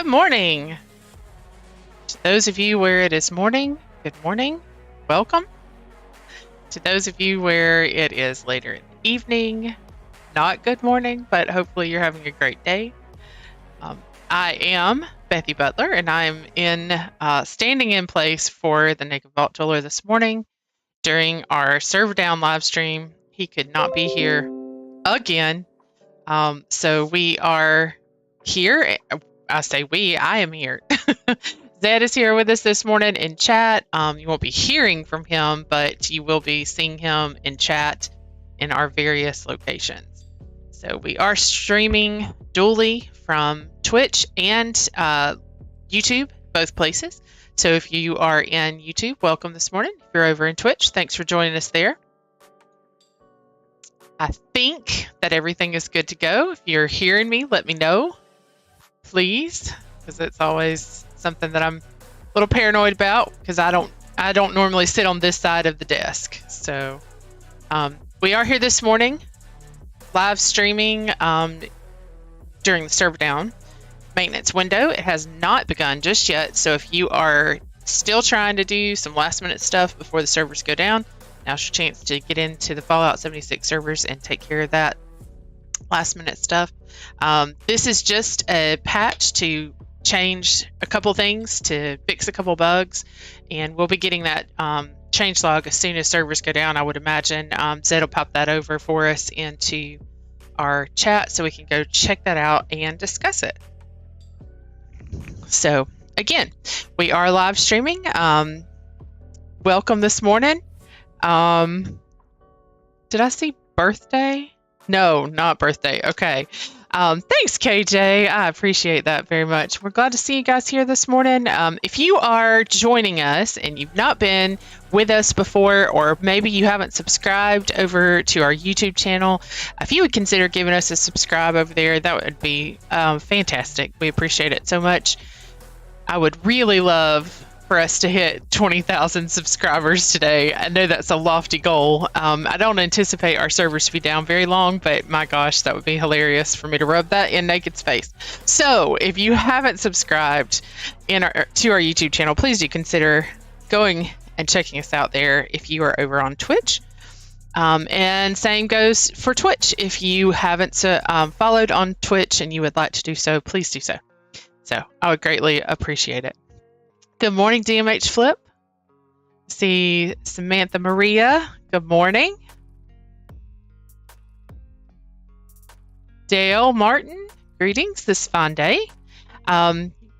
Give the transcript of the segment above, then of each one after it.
Good morning. To those of you where it is morning, good morning. Welcome. To those of you where it is later in the evening, not good morning, but hopefully you're having a great day. I am Bethy Butler, and I'm standing in place for the Naked Vault Jeweler this morning during our Server Down live stream. He could not be here again, so we are here. I say we, I am here. Zed is here with us this morning in chat. You won't be hearing from him, but you will be seeing him in chat in our various locations. So we are streaming dually from Twitch and YouTube, both places. So if you are in YouTube, welcome this morning. If you're over in Twitch, thanks for joining us there. I think that everything is good to go. If you're hearing me, let me know, please, because it's always something that I'm a little paranoid about, because I don't normally sit on this side of the desk. So we are here this morning live streaming during the server down maintenance window. It has not begun just yet, so if you are still trying to do some last minute stuff before the servers go down, now's your chance to get into the Fallout 76 servers and take care of that last minute stuff. This is just a patch to change a couple things, to fix a couple bugs, and we'll be getting that change log as soon as servers go down, I would imagine. Zed will pop that over for us into our chat so we can go check that out and discuss it. So again, we are live streaming. Welcome this morning. Did I see birthday? No, not birthday. Okay. Thanks, KJ. I appreciate that very much. We're glad to see you guys here this morning. If you are joining us and you've not been with us before, or maybe you haven't subscribed over to our YouTube channel, if you would consider giving us a subscribe over there, that would be fantastic. We appreciate it so much. I would really love for us to hit 20,000 subscribers today. I know that's a lofty goal. I don't anticipate our servers to be down very long, but my gosh, that would be hilarious for me to rub that in Naked's face. So if you haven't subscribed to our YouTube channel, please do consider going and checking us out there if you are over on Twitch. And same goes for Twitch. If you haven't followed on Twitch and you would like to do so, please do so. So I would greatly appreciate it. Good morning, DMH Flip. See Samantha Maria. Good morning. Dale Martin. Greetings this fine day.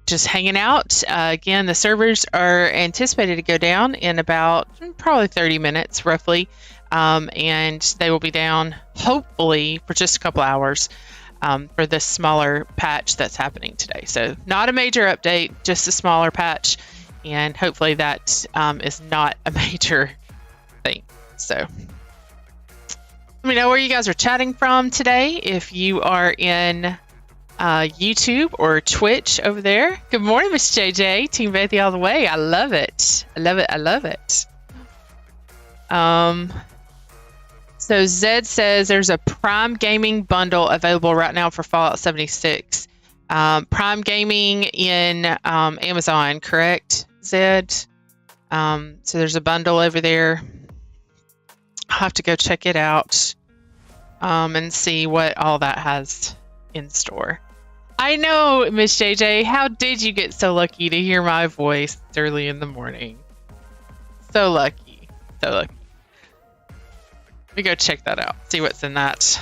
Just hanging out. Again, the servers are anticipated to go down in about probably 30 minutes, roughly. And they will be down, hopefully, for just a couple hours. For this smaller patch that's happening today. So not a major update, just a smaller patch, and hopefully that is not a major thing. So let me know where you guys are chatting from today. If you are in YouTube or Twitch over there. Good morning, Miss JJ. Team Bethy all the way. I love it. I love it. I love it. So Zed says there's a Prime Gaming bundle available right now for Fallout 76. Prime Gaming in Amazon, correct, Zed? So there's a bundle over there. I'll have to go check it out and see what all that has in store. I know, Miss JJ, how did you get so lucky to hear my voice early in the morning? So lucky. So lucky. Let me go check that out, see what's in that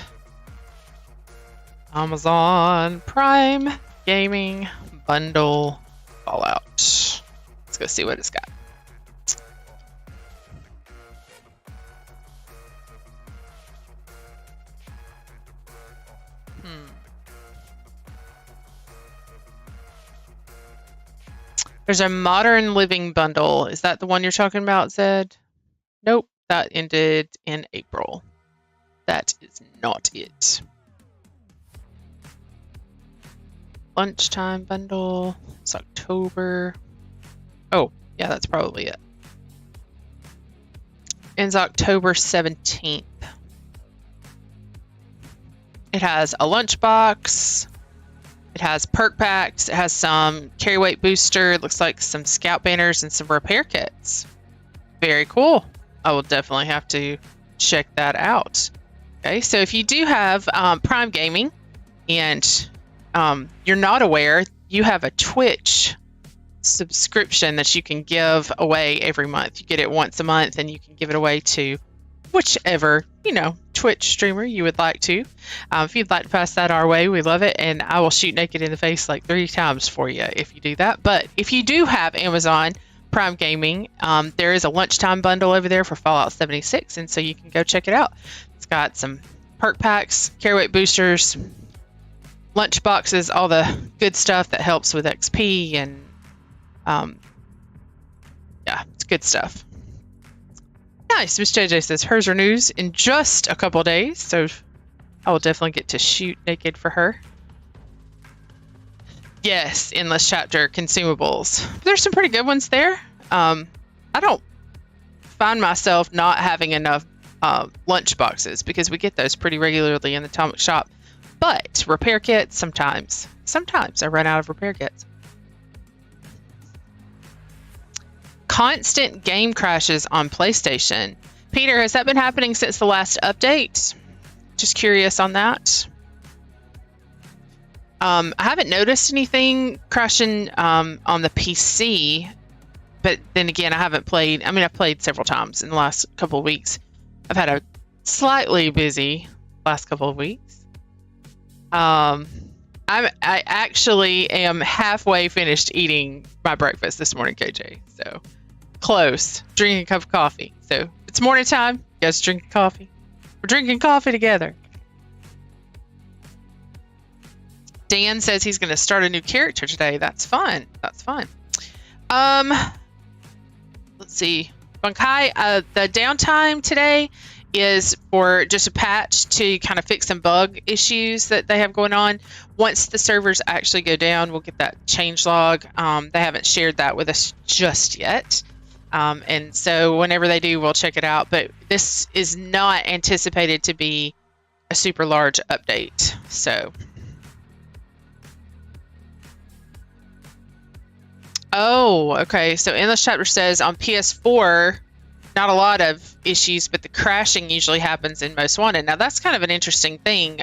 Amazon Prime Gaming Bundle Fallout. Let's go see what it's got. There's a Modern Living Bundle. Is that the one you're talking about, Zed? Nope. That ended in April. That is not it. Lunchtime bundle. It's October. Oh, yeah, that's probably it. Ends October 17th. It has a lunchbox, It has perk packs. It has some carry weight booster. It looks like some scout banners and some repair kits. Very cool. I will definitely have to check that out. Okay, so if you do have Prime Gaming and you're not aware, you have a Twitch subscription that you can give away every month. You get it once a month and you can give it away to whichever, Twitch streamer you would like to. If you'd like to pass that our way, we love it. And I will shoot naked in the face like 3 times for you if you do that. But if you do have Amazon Prime Gaming, there is a lunchtime bundle over there for Fallout 76. And so you can go check it out. It's got some perk packs, carry weight boosters, lunch boxes, all the good stuff that helps with XP. And yeah, it's good stuff. Nice. Miss JJ says hers renews in just a couple days, so I will definitely get to shoot naked for her. Yes, endless chapter consumables. There's some pretty good ones there. I don't find myself not having enough lunch boxes because we get those pretty regularly in the Atomic Shop. But repair kits, sometimes I run out of repair kits. Constant game crashes on PlayStation. Peter, has that been happening since the last update? Just curious on that. I haven't noticed anything crashing on the PC, but then again, I haven't played. I mean, I've played several times in the last couple of weeks. I've had a slightly busy last couple of weeks. I actually am halfway finished eating my breakfast this morning, KJ. So close. Drinking a cup of coffee. So it's morning time. You guys drinking coffee? We're drinking coffee together. Dan says he's going to start a new character today. That's fun. That's fun. Let's see. Bunkai, the downtime today is for just a patch to kind of fix some bug issues that they have going on. Once the servers actually go down, we'll get that change log. They haven't shared that with us just yet. And so whenever they do, we'll check it out. But this is not anticipated to be a super large update. So. Oh, okay. So Endless Chapter says on PS4, not a lot of issues, but the crashing usually happens in Most Wanted. Now, that's kind of an interesting thing.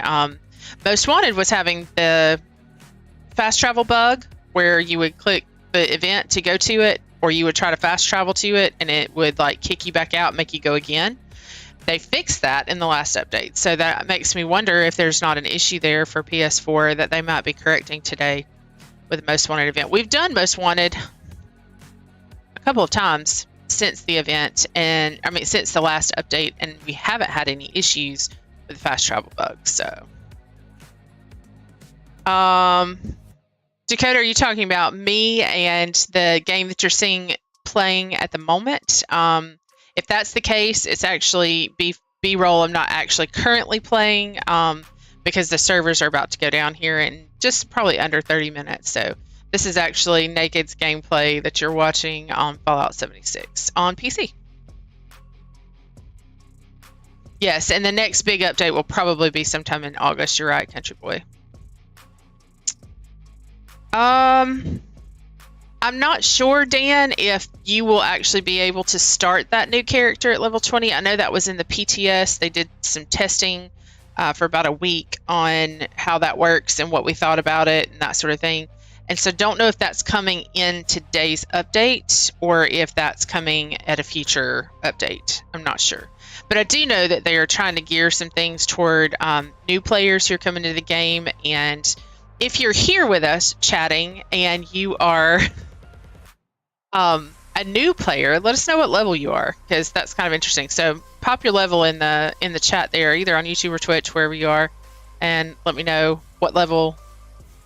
Most Wanted was having the fast travel bug where you would click the event to go to it, or you would try to fast travel to it, and it would like kick you back out and make you go again. They fixed that in the last update. So that makes me wonder if there's not an issue there for PS4 that they might be correcting today with the Most Wanted event. We've done Most Wanted a couple of times since the event, and I mean since the last update, and we haven't had any issues with the fast travel bug. So Dakota, are you talking about me and the game that you're seeing playing at the moment? If that's the case, it's actually B-roll I'm not actually currently playing because the servers are about to go down here in just probably under 30 minutes. So this is actually Naked's gameplay that you're watching on Fallout 76 on PC. Yes, and the next big update will probably be sometime in August. You're right, Country Boy. I'm not sure, Dan, if you will actually be able to start that new character at level 20. I know that was in the PTS. They did some testing for about a week on how that works and what we thought about it and that sort of thing. And so don't know if that's coming in today's update or if that's coming at a future update. I'm not sure. But I do know that they are trying to gear some things toward new players who are coming to the game. And if you're here with us chatting and you are a new player, let us know what level you are, because that's kind of interesting. So pop your level in the chat there, either on YouTube or Twitch, wherever you are, and let me know what level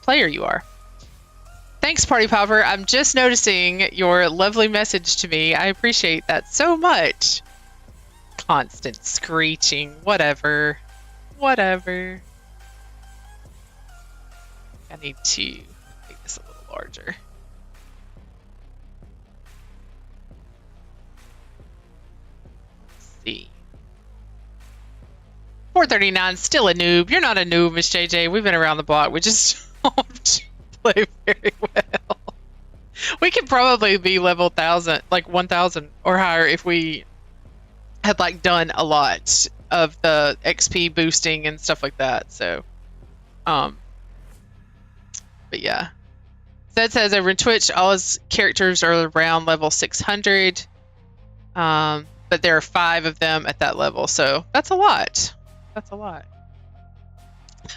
player you are. Thanks, Party Popper. I'm just noticing your lovely message to me. I appreciate that so much. Constant screeching. Whatever. Whatever. I need to make this a little larger. Let's see. 439, still a noob. You're not a noob, Miss JJ. We've been around the block. We just don't play very well. We could probably be level 1000, like 1000 or higher if we had like done a lot of the XP boosting and stuff like that. So, but yeah. Zed says over in Twitch, all his characters are around level 600. But there are 5 of them at that level, so that's a lot. That's a lot.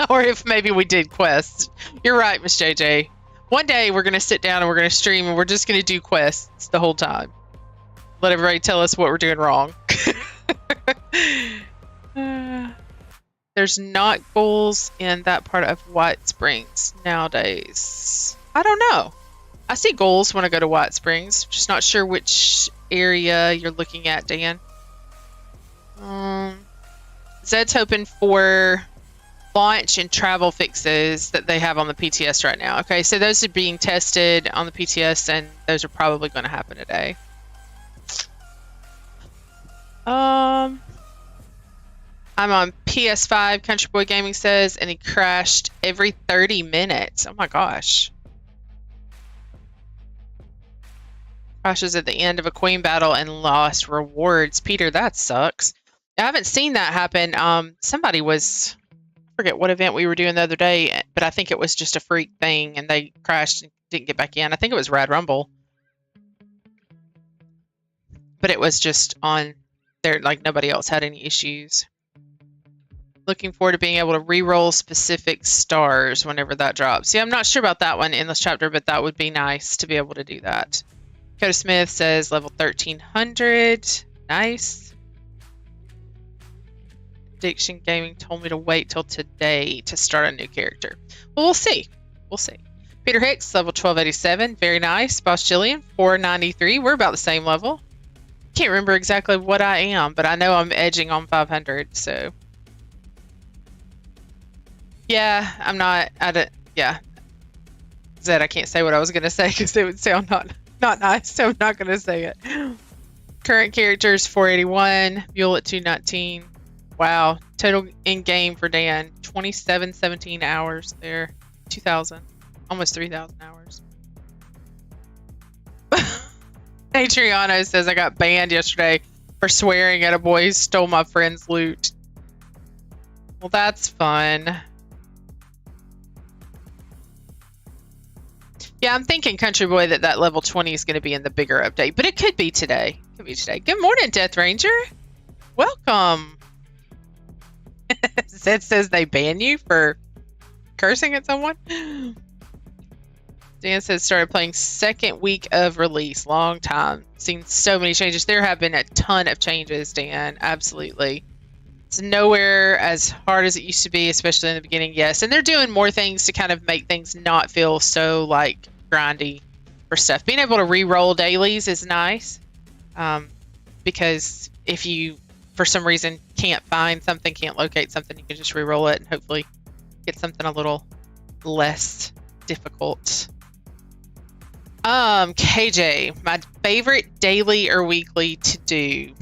Or if maybe we did quests. You're right, Miss JJ. One day we're gonna sit down and we're gonna stream and we're just gonna do quests the whole time. Let everybody tell us what we're doing wrong. There's not goals in that part of White Springs nowadays. I don't know. I see goals when I go to White Springs. Just not sure which area you're looking at, Dan. Zed's hoping for launch and travel fixes that they have on the PTS right now. Okay, so those are being tested on the PTS, and those are probably going to happen today. I'm on PS5, Country Boy Gaming says, and he crashed every 30 minutes. Oh my gosh. Crashes at the end of a queen battle and lost rewards. Peter, that sucks. I haven't seen that happen. Somebody was, I forget what event we were doing the other day, but I think it was just a freak thing and they crashed and didn't get back in. I think it was Rad Rumble. But it was just on there, like nobody else had any issues. Looking forward to being able to re-roll specific stars whenever that drops. See, I'm not sure about that one in this chapter, but that would be nice to be able to do that. Coda Smith says level 1300. Nice. Addiction Gaming told me to wait till today to start a new character. Well, we'll see. We'll see. Peter Hicks, level 1287. Very nice. Boss Jillian, 493. We're about the same level. Can't remember exactly what I am, but I know I'm edging on 500, so. Yeah, I'm not. Yeah. Zed, I can't say what I was going to say because it would sound not nice, so I'm not going to say it. Current characters 481, Mule at 219. Wow, total in game for Dan 2717 hours there, 2,000, almost 3,000 hours. Adriano says I got banned yesterday for swearing at a boy who stole my friend's loot. Well, that's fun. Yeah, I'm thinking, Country Boy, that level 20 is going to be in the bigger update, but it could be today. Could be today. Good morning, Death Ranger. Welcome. Zed says they ban you for cursing at someone. Dan says started playing second week of release. Long time. Seen so many changes. There have been a ton of changes, Dan. Absolutely. It's nowhere as hard as it used to be, especially in the beginning. Yes, and they're doing more things to kind of make things not feel so like grindy for stuff. Being able to re-roll dailies is nice, because if you, for some reason, can't find something, can't locate something, you can just re-roll it and hopefully get something a little less difficult. KJ, my favorite daily or weekly to do.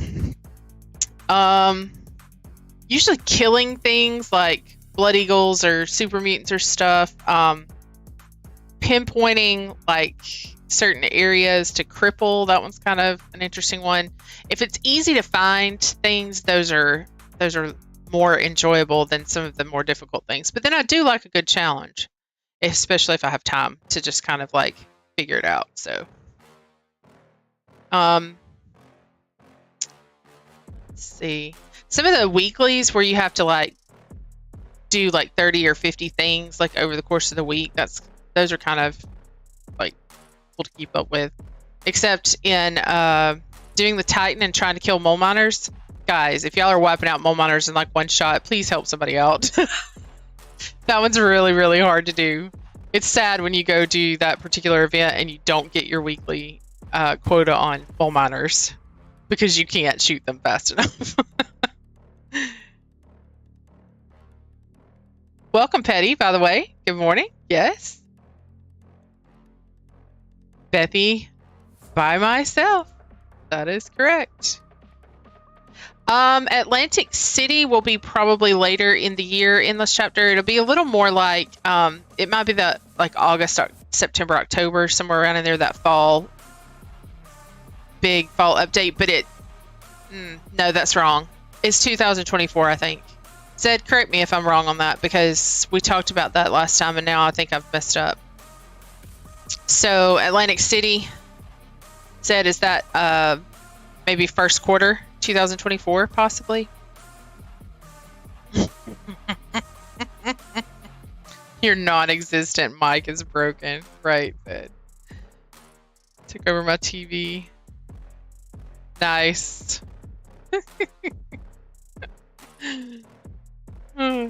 Usually killing things like blood eagles or super mutants or stuff. Pinpointing like certain areas to cripple. That one's kind of an interesting one. If it's easy to find things, those are more enjoyable than some of the more difficult things. But then I do like a good challenge, especially if I have time to just kind of like figure it out. So, let's see. Some of the weeklies where you have to like do like 30 or 50 things like over the course of the week, those are kind of like cool to keep up with. Except in doing the Titan and trying to kill mole miners. Guys, if y'all are wiping out mole miners in like one shot, please help somebody out. That one's really, really hard to do. It's sad when you go do that particular event and you don't get your weekly quota on mole miners because you can't shoot them fast enough. Welcome, Petty, by the way. Good morning. Yes. Bethy, by myself. That is correct. Atlantic City will be probably later in the year in this chapter. It'll be a little more like, it might be the like August, September, October, somewhere around in there, that big fall update. But no, that's wrong. It's 2024, I think. Zed, correct me if I'm wrong on that, because we talked about that last time and now I think I've messed up. So Atlantic City, Zed, is that maybe first quarter 2024, possibly? Your non-existent mic is broken. Right, Zed. Took over my TV. Nice. Yeah,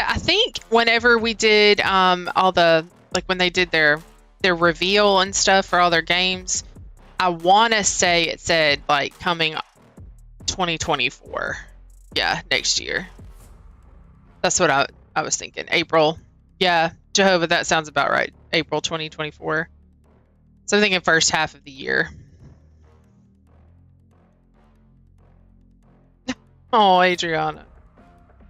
I think whenever we did all the, like when they did their reveal and stuff for all their games, I want to say it said like coming 2024. Yeah, next year. That's what I was thinking. April. Yeah, Jehovah, that sounds about right. April 2024. So I'm thinking first half of the year. Oh, Adriana.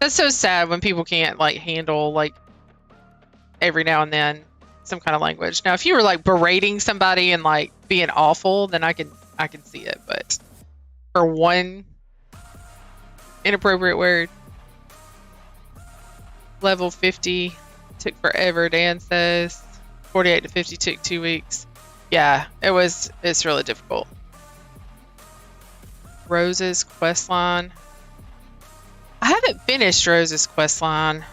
That's so sad when people can't like handle like every now and then some kind of language. Now, if you were like berating somebody and like being awful, then I can see it. But for one inappropriate word, level 50 took forever. Dan says 48 to 50 took 2 weeks. Yeah, it's really difficult. Rose's quest line. I haven't finished Rose's quest line.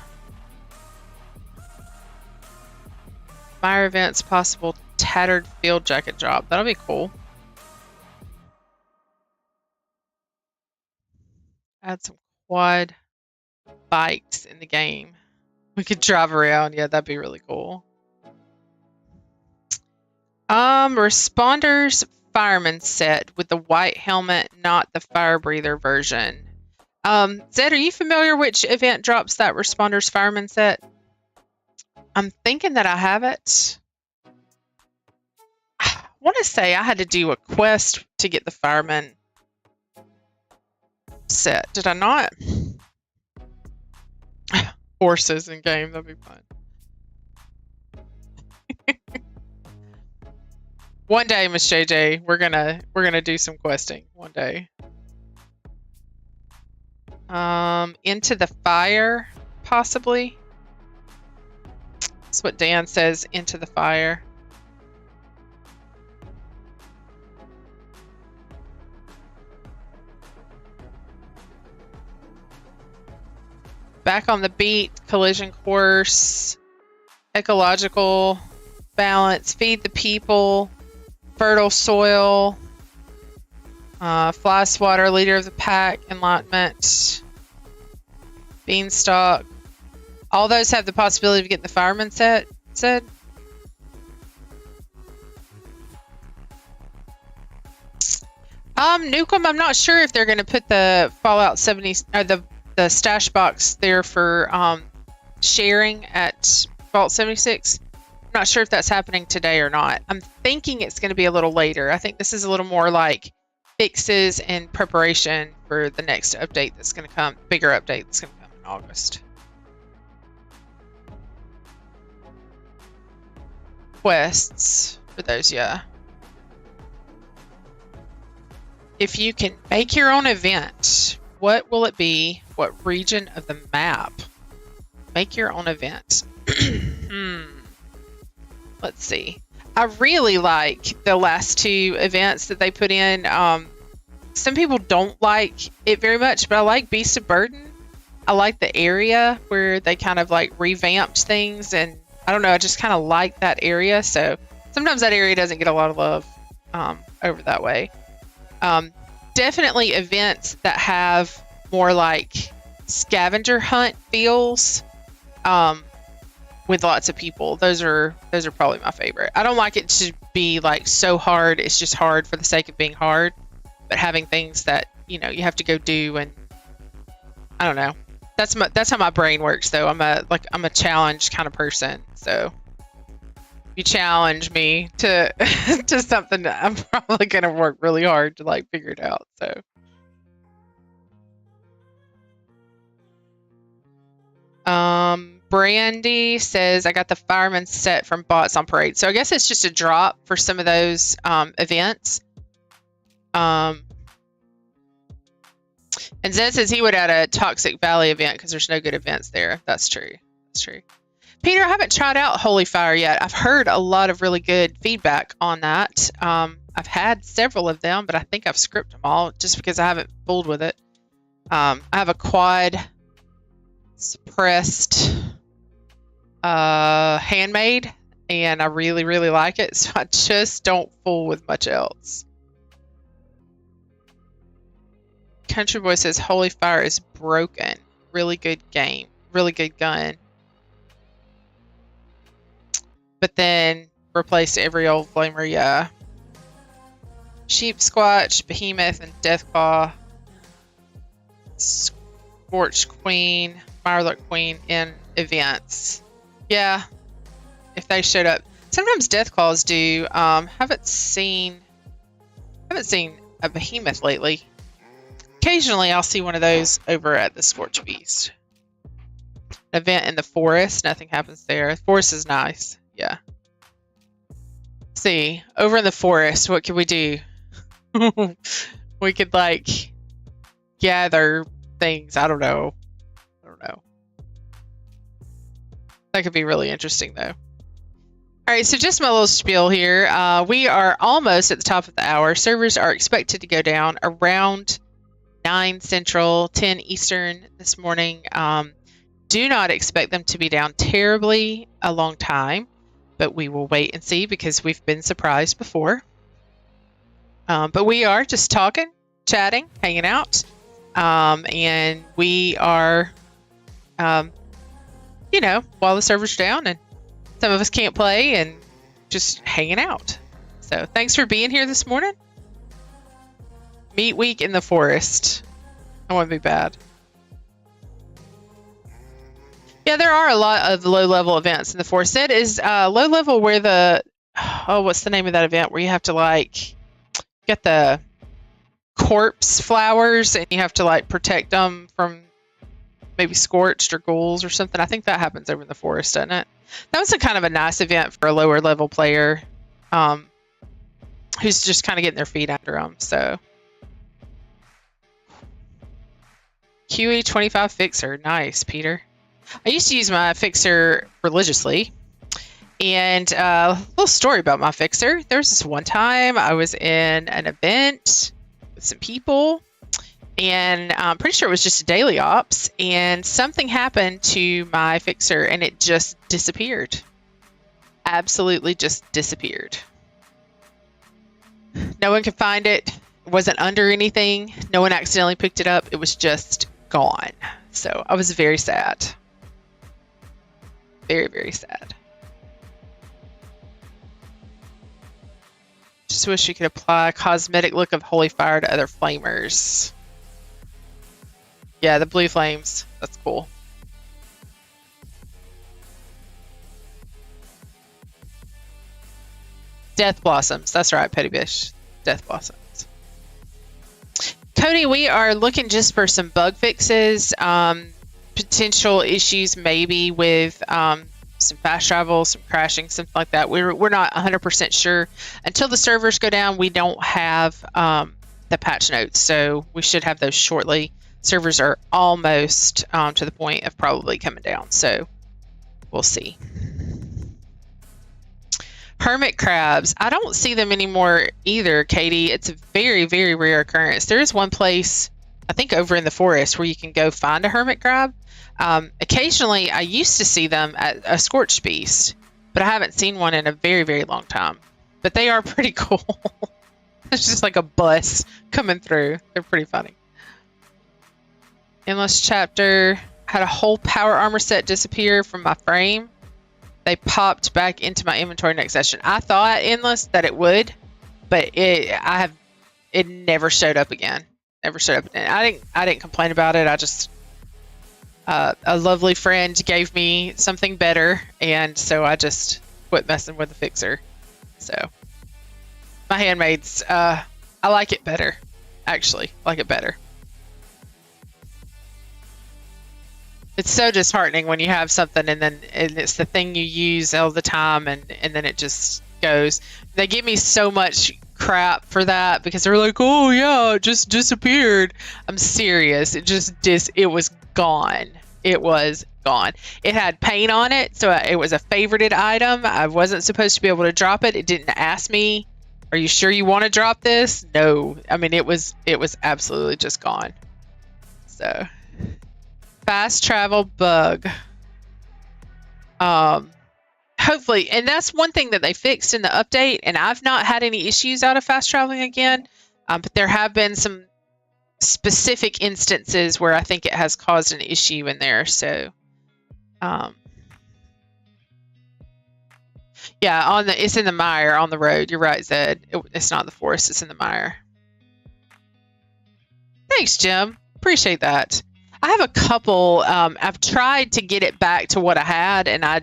Fire events, possible tattered field jacket drop. That'll be cool. Add some quad bikes in the game. We could drive around. Yeah, that'd be really cool. Responders fireman set with the white helmet, not the fire breather version. Zed, are you familiar which event drops that responders fireman set? I'm thinking that I have it. I want to say I had to do a quest to get the fireman set. Did I not? Horses in game, that'd be fun. One day, Miss JJ, we're gonna do some questing one day. Into the fire, possibly. That's what Dan says, into the fire. Back on the beat, collision course, ecological balance, feed the people, fertile soil, fly swatter, leader of the pack, enlightenment, beanstalk. All those have the possibility of getting the fireman set, said. Newcomb, I'm not sure if they're going to put the Fallout 70 or the stash box there for sharing at Vault 76. I'm not sure if that's happening today or not. I'm thinking it's going to be a little later. I think this is a little more like fixes and preparation for the next update that's going to come, bigger update that's going to come in August. Quests for those, yeah. If you can make your own event, what will it be? What region of the map? Make your own event. Let's see. I really like the last two events that they put in. Some people don't like it very much, but I like Beast of Burden. I like the area where they kind of like revamped things, and I don't know, I just kind of like that area. So sometimes that area doesn't get a lot of love over that way. Definitely events that have more like scavenger hunt feels with lots of people. Those are probably my favorite. I don't like it to be like so hard it's just hard for the sake of being hard, but having things that you have to go do, and I don't know. That's how my brain works though. I'm a challenge kind of person. So You challenge me to to something that I'm probably gonna work really hard to like figure it out. So Brandy says I got the fireman set from Bots on Parade. So I guess it's just a drop for some of those events. And Zed says he would add a Toxic Valley event because there's no good events there. That's true. That's true. Peter, I haven't tried out Holy Fire yet. I've heard a lot of really good feedback on that. I've had several of them, but I think I've scripted them all just because I haven't fooled with it. I have a quad suppressed handmade, and I really, really like it. So I just don't fool with much else. Country Boy says Holy Fire is broken. Really good game. Really good gun. But then replaced every old flamer, yeah. Sheep Squatch, Behemoth, and Deathclaw. Scorched Queen, Mirelurk Queen in events. Yeah, if they showed up. Sometimes Deathclaws do. Haven't seen a Behemoth lately. Occasionally I'll see one of those over at the Scorched Beast. An event in the forest, nothing happens there. The forest is nice. Yeah. See, over in the forest, what could we do? We could like gather things. I don't know. That could be really interesting though. All right, so just my little spiel here. We are almost at the top of the hour. Servers are expected to go down around 9 Central, 10 Eastern this morning. Do not expect them to be down terribly a long time, but we will wait and see because we've been surprised before. But we are just talking, chatting, hanging out, and we are, you know, while the server's down and some of us can't play and just hanging out. So thanks for being here this morning. Meat week in the forest. That wouldn't be bad. Yeah, there are a lot of low-level events in the forest. That is low-level where the... Oh, what's the name of that event? Where you have to, like, get the corpse flowers and you have to, like, protect them from maybe scorched or ghouls or something. I think that happens over in the forest, doesn't it? That was a kind of a nice event for a lower-level player who's just kind of getting their feet under them, so... QE25 Fixer. Nice, Peter. I used to use my Fixer religiously. And a little story about my Fixer. There was this one time I was in an event with some people. And I'm pretty sure it was just a daily ops. And something happened to my Fixer and it just disappeared. Absolutely just disappeared. No one could find it. It wasn't under anything. No one accidentally picked it up. It was just gone. So I was very sad. Very, very sad. Just wish you could apply a cosmetic look of Holy Fire to other flamers. Yeah, the blue flames. That's cool. Death Blossoms. That's right, Petty Bish. Death Blossoms. Cody, we are looking just for some bug fixes, potential issues maybe with some fast travel, some crashing, something like that. We're not 100% sure. Until the servers go down, we don't have the patch notes, so we should have those shortly. Servers are almost to the point of probably coming down, so we'll see. Hermit crabs. I don't see them anymore either, Katie. It's a very, very rare occurrence. There is one place, I think over in the forest, where you can go find a hermit crab. Occasionally, I used to see them at a Scorched Beast, but I haven't seen one in a very, very long time. But they are pretty cool. It's just like a bus coming through. They're pretty funny. Endless Chapter. Had a whole power armor set disappear from my frame. They popped back into my inventory next session. I thought Endless that it would, but it never showed up again. Never showed up. And I didn't complain about it. I just a lovely friend gave me something better, and so I just quit messing with the fixer. So my handmaids, I like it better. Actually, like it better. It's so disheartening when you have something and it's the thing you use all the time and then it just goes. They give me so much crap for that because they're like, oh yeah, it just disappeared. I'm serious. It was gone. It was gone. It had paint on it, so it was a favorited item. I wasn't supposed to be able to drop it. It didn't ask me, are you sure you want to drop this? No. I mean, it was absolutely just gone. So fast travel bug. Hopefully, and that's one thing that they fixed in the update, and I've not had any issues out of fast traveling again, but there have been some specific instances where I think it has caused an issue in there. So yeah, it's in the mire on the road. You're right, Zed. It's not in the forest, it's in the mire. Thanks, Jim. Appreciate that. I have a couple. I've tried to get it back to what I had, and I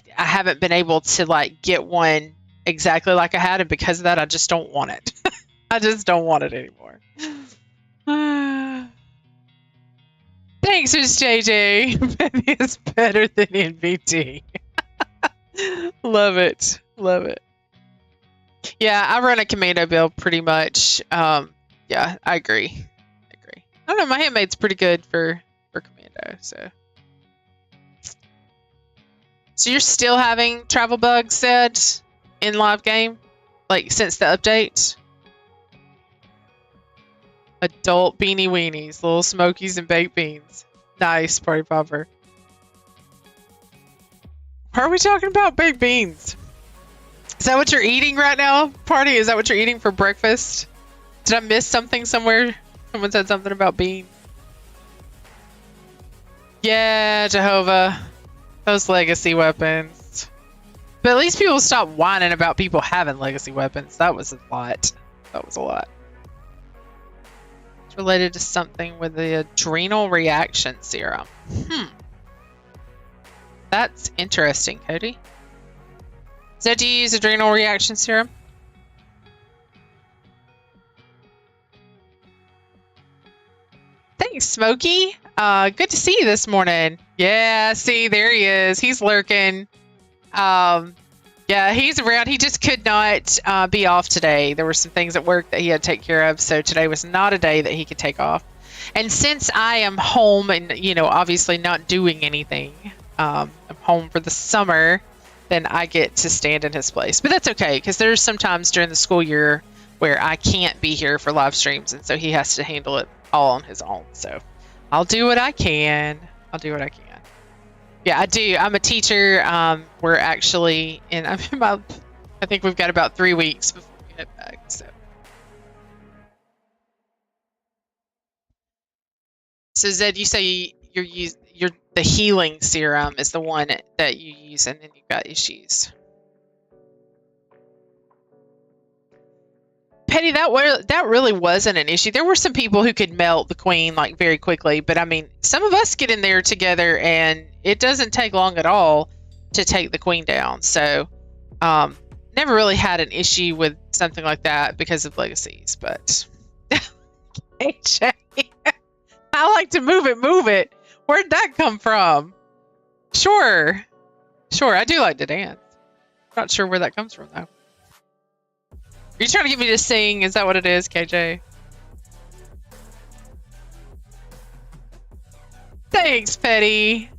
haven't been able to like get one exactly like I had, and because of that, I just don't want it. I just don't want it anymore. Thanks, Miss JJ. Bethy is better than NVT. Love it. Love it. Yeah, I run a commando build pretty much. Yeah, I agree. I don't know, my handmaid's pretty good for commando, so. So you're still having travel bugs, said, in live game? Like, since the update? Adult beanie weenies, little smokies and baked beans. Nice, party popper. Why are we talking about baked beans? Is that what you're eating right now, party? Is that what you're eating for breakfast? Did I miss something somewhere? Someone said something about beans. Yeah, Jehovah. Those legacy weapons. But at least people stop whining about people having legacy weapons. That was a lot. That was a lot. It's related to something with the adrenal reaction serum. That's interesting, Cody. So do you use adrenal reaction serum? Thanks, Smokey. Good to see you this morning. Yeah, see, there he is. He's lurking. Yeah, he's around. He just could not be off today. There were some things at work that he had to take care of, so today was not a day that he could take off. And since I am home and, you know, obviously not doing anything, I'm home for the summer, then I get to stand in his place. But that's okay, because there's some times during the school year where I can't be here for live streams, and so he has to handle it all on his own. So I'll do what I can. I'll do what I can. Yeah, I do. I'm a teacher. We're actually I think we've got about 3 weeks before we head back. So Zed, you say you're the healing serum is the one that you use, and then you've got issues. Petty, that really wasn't an issue. There were some people who could melt the queen like very quickly, but I mean, some of us get in there together, and it doesn't take long at all to take the queen down. So, never really had an issue with something like that because of legacies. But AJ, I like to move it. Where'd that come from? Sure, I do like to dance. Not sure where that comes from though. Are you trying to get me to sing? Is that what it is, KJ? Thanks, Petty.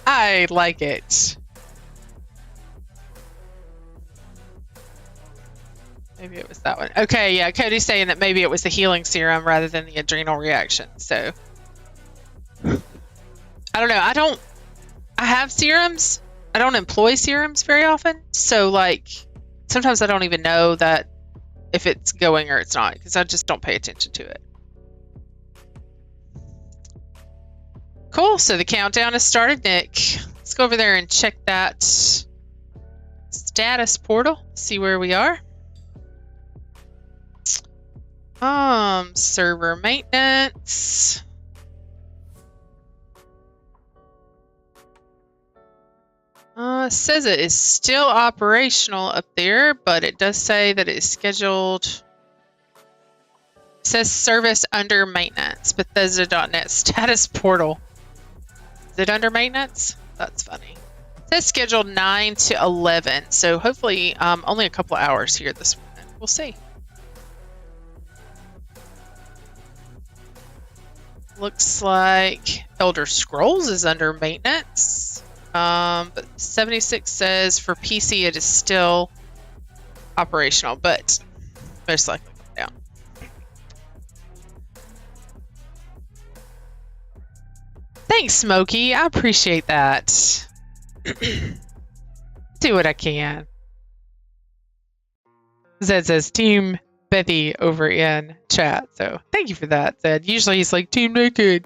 I like it. Maybe it was that one. Okay, yeah, Cody's saying that maybe it was the healing serum rather than the adrenal reaction. So, I don't know. I have serums. I don't employ serums very often. So, like, sometimes I don't even know that if it's going or it's not, because I just don't pay attention to it. Cool, so the countdown has started, Nick. Let's go over there and check that status portal, see where we are. Server maintenance. It says it is still operational up there, but it does say that it is scheduled. It says service under maintenance, Bethesda.net status portal. Is it under maintenance? That's funny. It says scheduled 9 to 11, so hopefully only a couple of hours here this morning. We'll see. Looks like Elder Scrolls is under maintenance. But 76 says for PC it is still operational, but most likely down. Thanks, Smokey. I appreciate that. Do what I can. Zed says Team Bethy over in chat, so thank you for that, Zed. Usually he's like Team Naked.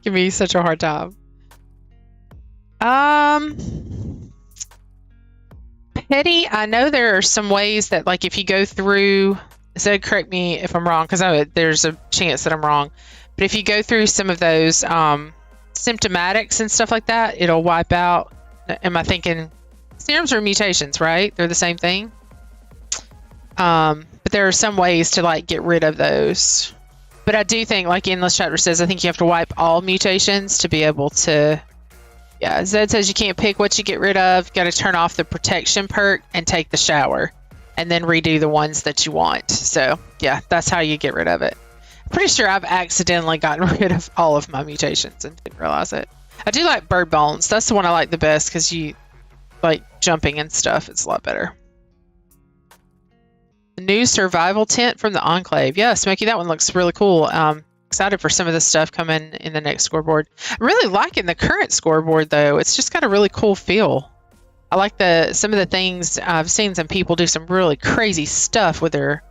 Give me such a hard time. Petty, I know there are some ways that, like, if you go through, Zed, correct me if I'm wrong, because there's a chance that I'm wrong, but if you go through some of those symptomatics and stuff like that, it'll wipe out. Am I thinking serums or mutations, right? They're the same thing. But there are some ways to, like, get rid of those. But I do think, like Endless Chapter says, I think you have to wipe all mutations to be able to. Yeah, Zed says you can't pick what you get rid of. You got to turn off the protection perk and take the shower, and then redo the ones that you want. So yeah, that's how you get rid of it. I'm pretty sure I've accidentally gotten rid of all of my mutations and didn't realize it. I do like bird bones. That's the one I like the best because you like jumping and stuff. It's a lot better. The new survival tent from the Enclave. Yeah, Smokey, that one looks really cool. Excited for some of this stuff coming in the next scoreboard. I'm really liking the current scoreboard though. It's just got a really cool feel. I like some of the things. I've seen some people do some really crazy stuff with their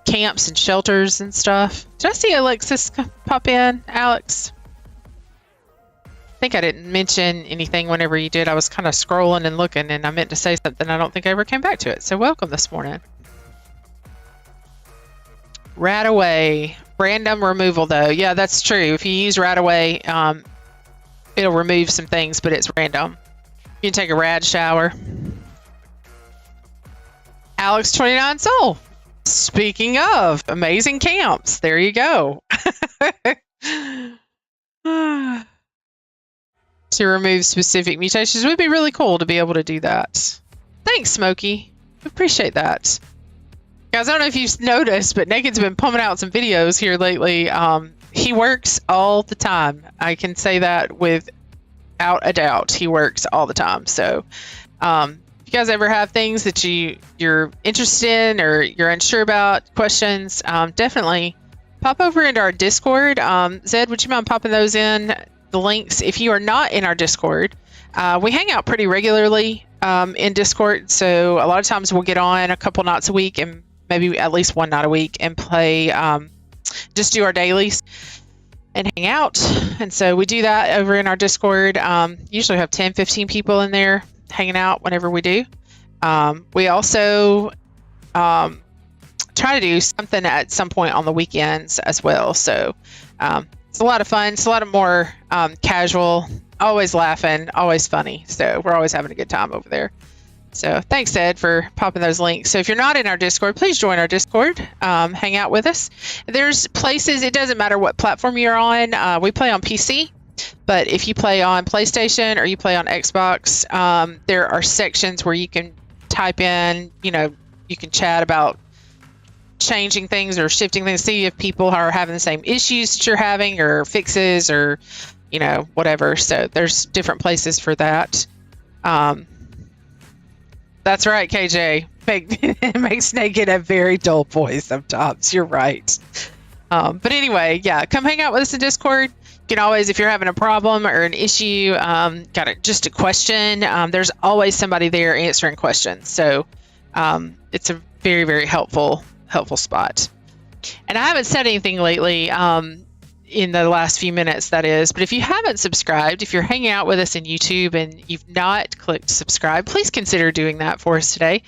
camps and shelters and stuff. Did I see Alexis pop in, Alex? I think I didn't mention anything whenever you did. I was kind of scrolling and looking, and I meant to say something. I don't think I ever came back to it. So welcome this morning. Radaway. Random removal though. Yeah, that's true. If you use Radaway, it'll remove some things, but it's random. You can take a rad shower. Alex 29 Soul. Speaking of amazing camps, there you go. To remove specific mutations, it would be really cool to be able to do that. Thanks, Smokey. Appreciate that. Guys, I don't know if you've noticed, but Naked's been pumping out some videos here lately. He works all the time. I can say that without a doubt. He works all the time. So if you guys ever have things that you're interested in or you're unsure about, questions, definitely pop over into our Discord. Zed, would you mind popping those in? The links, if you are not in our Discord, we hang out pretty regularly in Discord. So a lot of times we'll get on a couple nights a week and maybe at least one night a week and play, just do our dailies and hang out. And so we do that over in our Discord. Usually have 10, 15 people in there hanging out whenever we do. We also try to do something at some point on the weekends as well. So it's a lot of fun. It's a lot of more casual, always laughing, always funny. So we're always having a good time over there. So thanks, Ed, for popping those links. So if you're not in our Discord, please join our Discord. Hang out with us. There's places, it doesn't matter what platform you're on. We play on PC, but if you play on PlayStation or you play on Xbox, there are sections where you can type in, you can chat about changing things or shifting things, see if people are having the same issues that you're having or fixes or, whatever. So there's different places for that. That's right, KJ. It makes Naked a very dull voice sometimes. You're right. But anyway, yeah, come hang out with us in Discord. You can always, if you're having a problem or an issue, just a question, there's always somebody there answering questions. So it's a very, very helpful spot. And I haven't said anything lately in the last few minutes, that is, but if you haven't subscribed, if you're hanging out with us in YouTube and you've not clicked subscribe, please consider doing that for us today.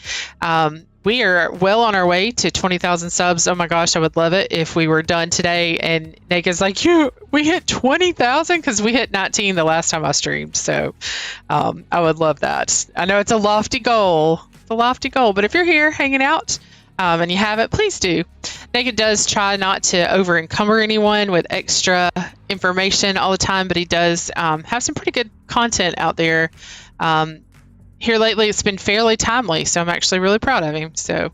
we are well on our way to 20,000 subs. Oh my gosh, I would love it if we were done today. And Naked's like, we hit 20,000 because we hit 19 the last time I streamed. So I would love that. I know it's a lofty goal. It's a lofty goal, but if you're here hanging out and you haven't, please do. Naked does try not to over encumber anyone with extra information all the time, but he does have some pretty good content out there. Here lately, it's been fairly timely, so I'm actually really proud of him. So,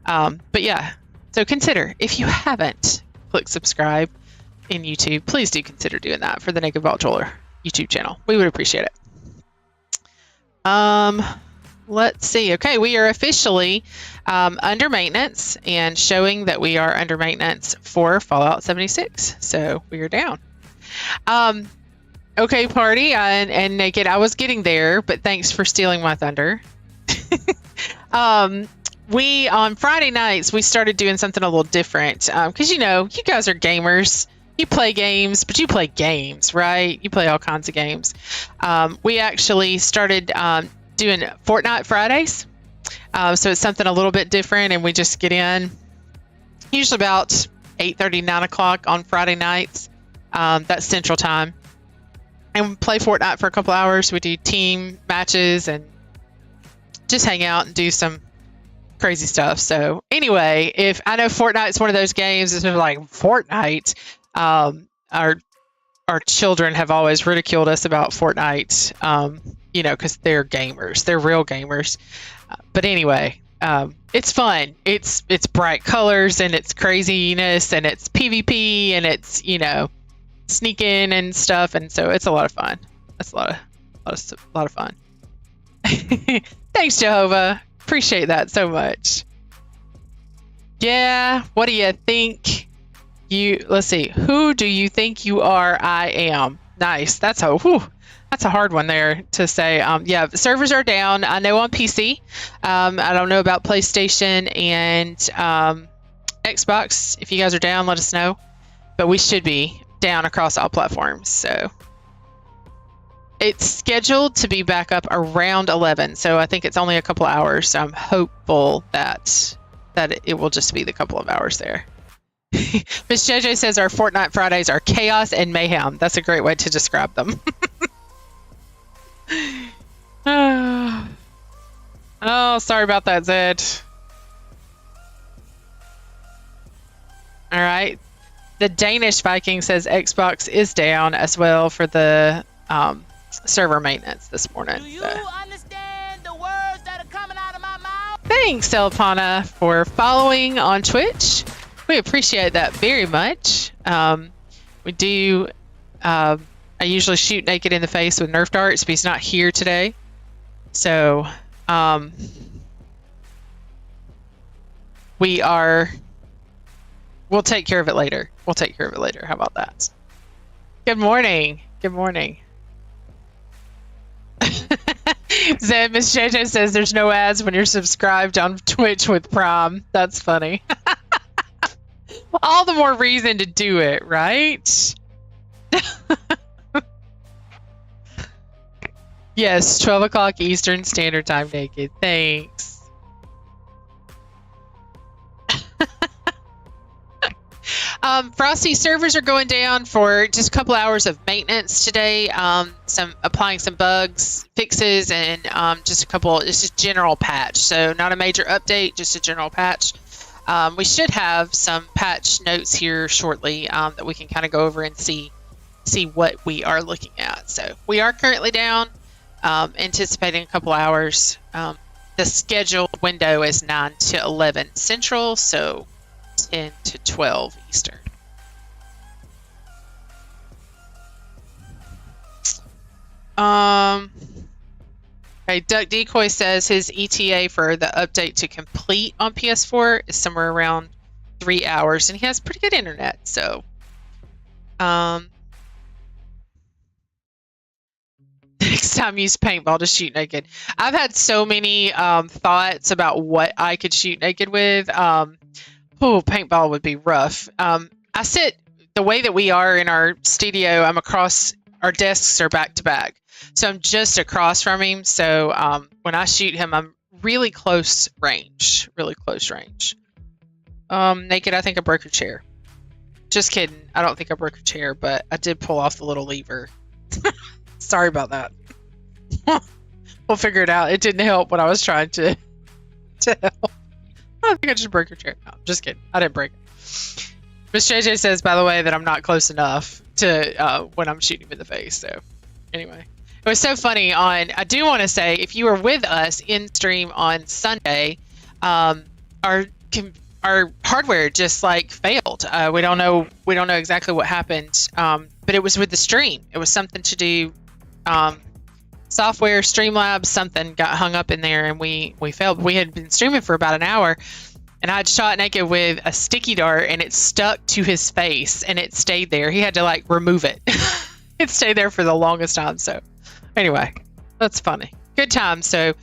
but yeah, so consider, if you haven't clicked subscribe in YouTube, please do consider doing that for the Naked Vault Jeweler YouTube channel. We would appreciate it. Let's see. Okay, we are officially under maintenance and showing that we are under maintenance for Fallout 76. So we are down. Okay, party and Naked, I was getting there, but thanks for stealing my thunder. We, on Friday nights, we started doing something a little different because, you guys are gamers. You play games, but you play games, right? You play all kinds of games. We actually started doing Fortnite Fridays. So it's something a little bit different, and we just get in usually about 8:30, 9 o'clock on Friday nights. That's Central Time. And we play Fortnite for a couple hours. We do team matches and just hang out and do some crazy stuff. So anyway, if I know Fortnite's one of those games, it's like Fortnite. Our children have always ridiculed us about Fortnite, because they're gamers. They're real gamers. But anyway, it's fun. It's bright colors and it's craziness and it's PvP and it's, sneaking and stuff, and so it's a lot of fun. That's a lot of fun. Thanks, Jehovah. Appreciate that so much. Yeah, what do you think? Let's see. Who do you think you are? I am. Nice. That's a hard one there to say. Yeah, the servers are down. I know on PC. I don't know about PlayStation and Xbox. If you guys are down, let us know. But we should be down across all platforms. So it's scheduled to be back up around 11. So I think it's only a couple of hours. So I'm hopeful that it will just be the couple of hours there. Miss JJ says our Fortnite Fridays are chaos and mayhem. That's a great way to describe them. Oh, sorry about that, Zed. All right. The Danish Viking says Xbox is down as well for the server maintenance this morning. Do you understand the words that are coming out of my mouth? Thanks, Elpana, for following on Twitch. We appreciate that very much. We do. I usually shoot Naked in the face with Nerf darts, but he's not here today. So we'll take care of it later. How about that? Good morning. Zed, Miss JJ says there's no ads when you're subscribed on Twitch with Prime. That's funny. All the more reason to do it, right? Yes, 12 o'clock Eastern Standard Time, Naked. Thanks. Frosty, servers are going down for just a couple hours of maintenance today. Applying some bugs, fixes, and just a general patch. So not a major update, just a general patch. We should have some patch notes here shortly that we can kind of go over and see what we are looking at. So we are currently down, anticipating a couple hours. The scheduled window is 9 to 11 Central, so 10 to 12 Eastern. Okay, Duck Decoy says his ETA for the update to complete on PS4 is somewhere around 3 hours, and he has pretty good internet. So, next time use paintball to shoot naked. I've had so many thoughts about what I could shoot naked with. Paintball would be rough. I sit the way that we are in our studio. I'm across. Our desks are back to back. So I'm just across from him. So when I shoot him, I'm really close range. Really close range. Naked, I think I broke your chair. Just kidding. I don't think I broke your chair, but I did pull off the little lever. Sorry about that. We'll figure it out. It didn't help when I was trying to help. I think I just broke your chair. No, I'm just kidding. I didn't break it. Miss JJ says, by the way, that I'm not close enough to when I'm shooting him in the face. So anyway, it was so funny. I do want to say, if you were with us in stream on Sunday, our hardware just like failed. We don't know exactly what happened, but it was with the stream. It was something to do. Software, Streamlabs, something got hung up in there, and we failed. We had been streaming for about an hour, and I had shot Naked with a sticky dart, and it stuck to his face, and it stayed there. He had to like remove it. It stayed there for the longest time. So anyway, that's funny. Good time. So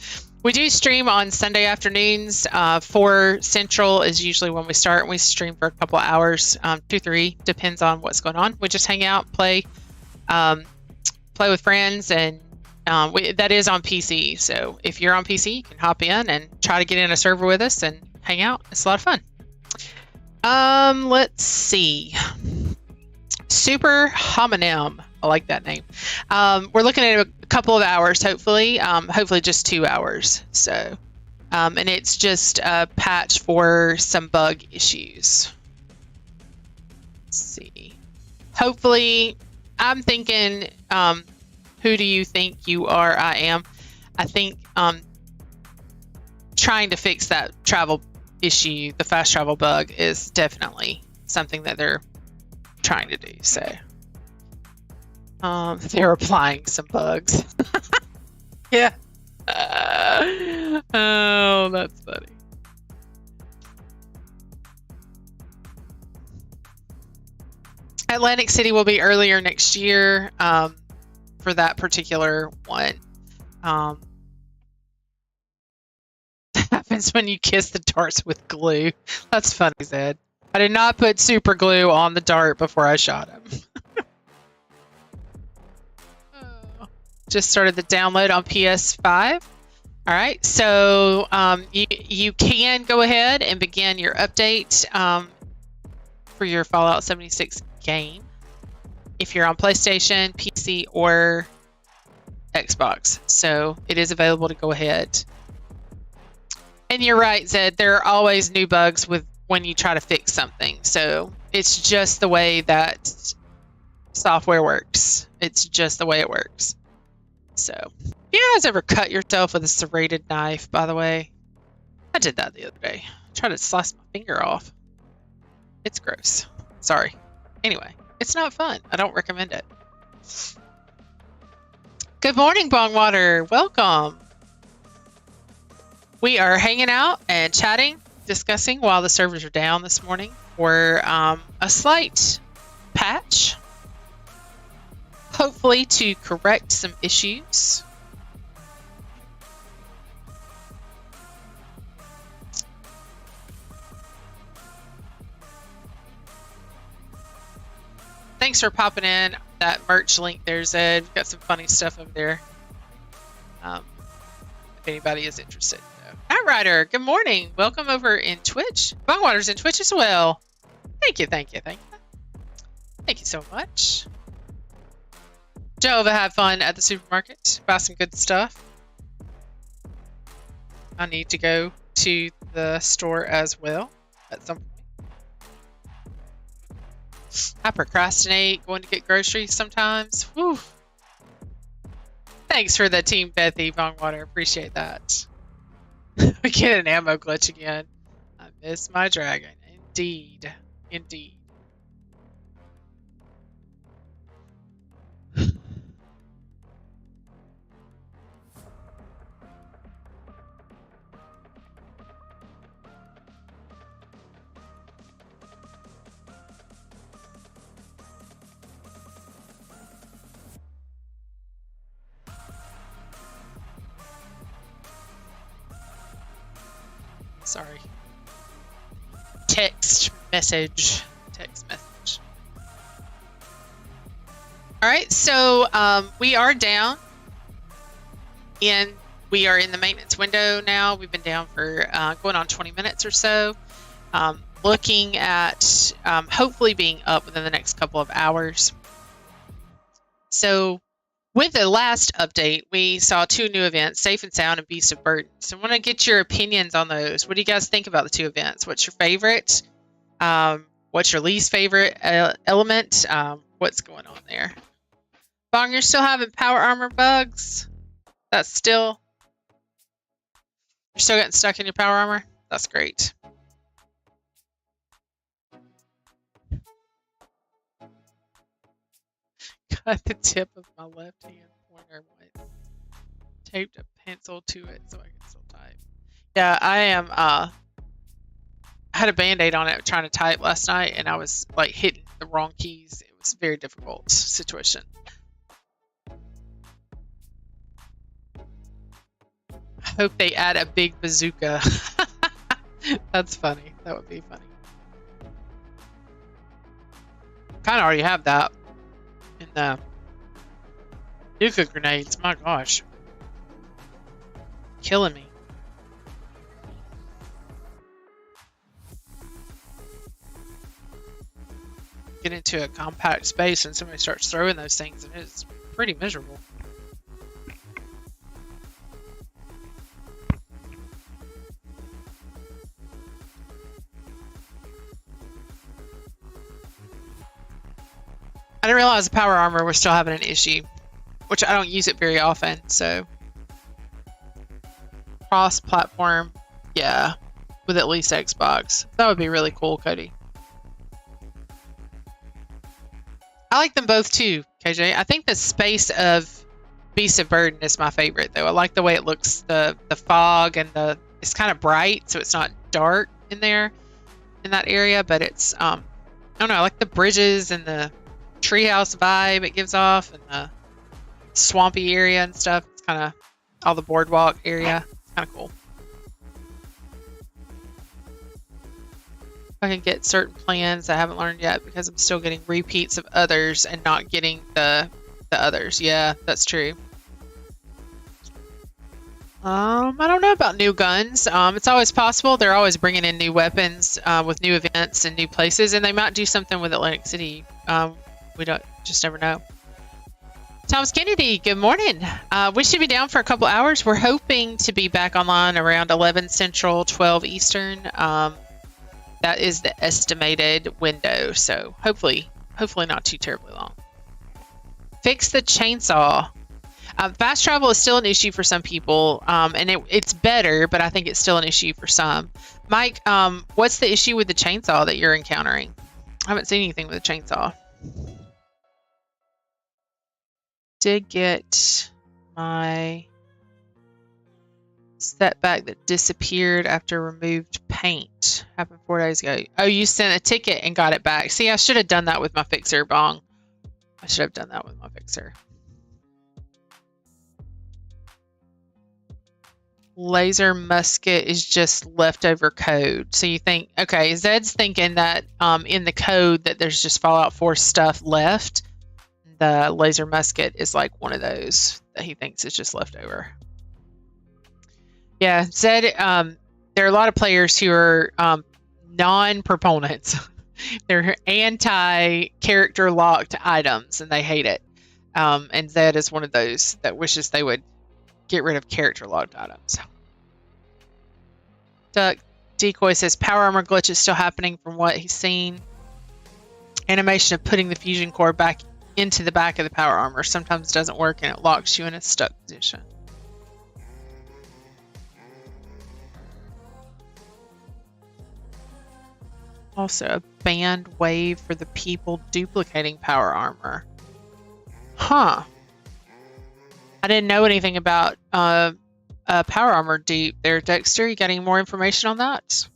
we do stream on Sunday afternoons. 4 Central is usually when we start, and we stream for a couple of hours, 2, 3, depends on what's going on. We just hang out, play with friends, and that is on PC. So if you're on PC, you can hop in and try to get in a server with us and hang out. It's a lot of fun. Let's see. Super Homonym. I like that name. We're looking at a couple of hours, hopefully just 2 hours. So, and it's just a patch for some bug issues. Let's see. Hopefully, I'm thinking, who do you think you are? I am. I think trying to fix that travel issue, the fast travel bug, is definitely something that they're trying to do. So they're applying some bugs. Yeah. Oh, that's funny. Atlantic City will be earlier next year. For that particular one. That happens when you kiss the darts with glue. That's funny, Zed. I did not put super glue on the dart before I shot him. Just started the download on PS5. All right, so you can go ahead and begin your update for your Fallout 76 game. If you're on PlayStation, PC, or Xbox. So it is available to go ahead. And you're right, Zed, there are always new bugs when you try to fix something. So it's just the way that software works. It's just the way it works. So, you guys ever cut yourself with a serrated knife, by the way? I did that the other day. I tried to slice my finger off. It's gross. Sorry. Anyway. It's not fun. I don't recommend it. Good morning, Bongwater. Welcome. We are hanging out and chatting, discussing while the servers are down this morning for a slight patch. Hopefully to correct some issues. Thanks for popping in. That merch link there, Zed. We've got some funny stuff over there. If anybody is interested. Night Rider, good morning. Welcome over in Twitch. Bongwater's in Twitch as well. Thank you, thank you, thank you. Thank you so much. Jehovah had fun at the supermarket. Buy some good stuff. I need to go to the store as well at some point. I procrastinate going to get groceries sometimes. Whew. Thanks for the team, Bethy, Bongwater. Appreciate that. We get an ammo glitch again. I miss my dragon. Indeed. Indeed. Sorry. Text message. All right, so we are down in we are in the maintenance window now. We've been down for going on 20 minutes or so. Looking at hopefully being up within the next couple of hours. So with the last update, we saw 2 new events, Safe and Sound and Beast of Burden. So I want to get your opinions on those. What do you guys think about the 2 events? What's your favorite? What's your least favorite element? What's going on there? Bong, you're still having power armor bugs? That's still... You're still getting stuck in your power armor? That's great. Got the tip of my left hand pointer with taped a pencil to it so I can still type. Yeah, I am I had a band-aid on it trying to type last night, and I was like hitting the wrong keys. It was a very difficult situation. I hope they add a big bazooka. That's funny. That would be funny. Kind of already have that in the nuclear grenades. My gosh. Killing me. Get into a compact space and somebody starts throwing those things, and it's pretty miserable. I didn't realize the power armor was still having an issue, which I don't use it very often, so. Cross-platform, yeah, with at least Xbox. That would be really cool, Cody. I like them both too, KJ. I think the space of Beast of Burden is my favorite, though. I like the way it looks, the fog, and it's kind of bright, so it's not dark in there, in that area, but it's, I don't know, I like the bridges and the treehouse vibe it gives off, and the swampy area and stuff. It's kind of all the boardwalk area. It's kind of cool. I can get certain plans I haven't learned yet because I'm still getting repeats of others and not getting the others. Yeah, that's true. I don't know about new guns. It's always possible. They're always bringing in new weapons with new events and new places, and they might do something with Atlantic City. We don't just never know. Thomas Kennedy, good morning. We should be down for a couple hours. We're hoping to be back online around 11 Central, 12 Eastern. That is the estimated window, so hopefully not too terribly long. Fix the chainsaw. Fast travel is still an issue for some people, and it's better, but I think it's still an issue for some. Mike, what's the issue with the chainsaw that you're encountering? I haven't seen anything with the chainsaw. Did get my setback that disappeared after removed paint. Happened 4 days ago. Oh, you sent a ticket and got it back. See, I should have done that with my fixer, Bong. I should have done that with my fixer. Laser musket is just leftover code. So you think, okay, Zed's thinking that in the code that there's just Fallout 4 stuff left. The laser musket is like one of those that he thinks is just leftover. Yeah, Zed, there are a lot of players who are non-proponents. They're anti-character locked items, and they hate it. And Zed is one of those that wishes they would get rid of character locked items. Duck Decoy says power armor glitch is still happening from what he's seen. Animation of putting the fusion core back into the back of the power armor sometimes doesn't work, and it locks you in a stuck position. Also, a banned wave for the people duplicating power armor. Huh. I didn't know anything about power armor dupe there, Dexter. You got any more information on that?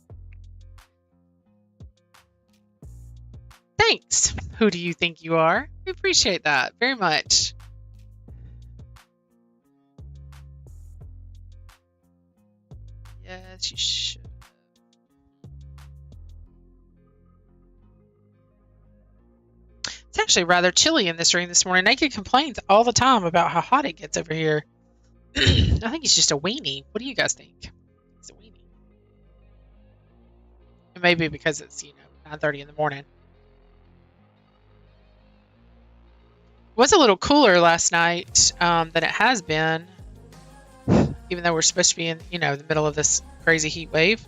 Thanks. Who do you think you are? We appreciate that very much. Yes, you should. It's actually rather chilly in this room this morning. Naked complains all the time about how hot it gets over here. I think he's just a weenie. What do you guys think? He's a weenie. It may be because it's 9:30 in the morning. It was a little cooler last night than it has been, even though we're supposed to be in the middle of this crazy heat wave.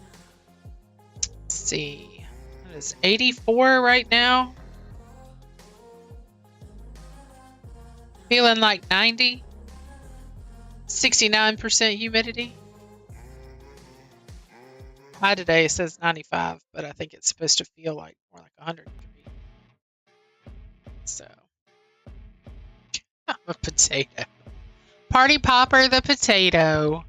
Let's see, it is 84 right now. Feeling like 90. 69% humidity. High today says 95, but I think it's supposed to feel like more like 100. So, I'm a potato. Party Popper the potato.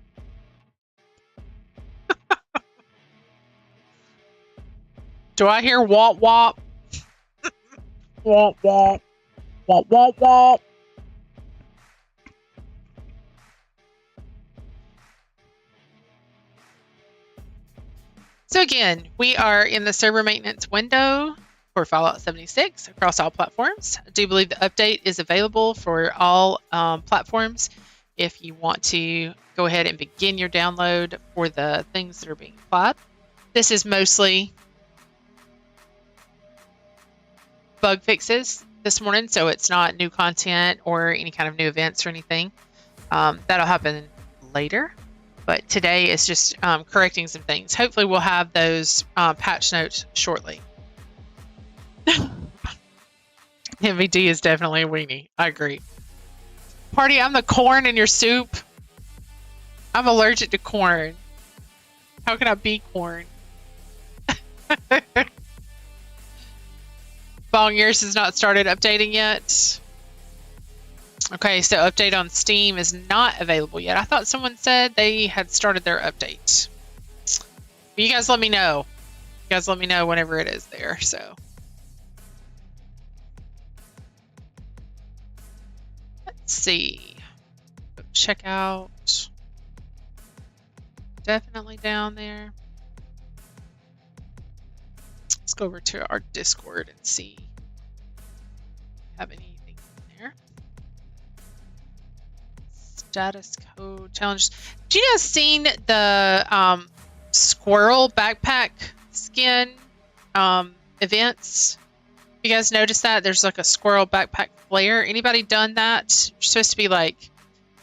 Do I hear wop wop? Wop wop. Wop wop wop. So again, we are in the server maintenance window for Fallout 76 across all platforms. I do believe the update is available for all platforms. If you want to go ahead and begin your download for the things that are being applied. This is mostly bug fixes this morning, so it's not new content or any kind of new events or anything. That'll happen later. But today is just correcting some things. Hopefully we'll have those patch notes shortly. MVD is definitely a weenie. I agree. Party, I'm the corn in your soup. I'm allergic to corn. How can I be corn? Bong Years has not started updating yet. Okay, so update on Steam is not available yet. I thought someone said they had started their update. But you guys let me know. You guys let me know whenever it is there. So let's see. Check out. Definitely down there. Let's go over to our Discord and see if we have anything in there. Status code challenges. Have you guys seen the squirrel backpack skin events? You guys noticed that there's like a squirrel backpack flare? Anybody done that? You're supposed to be like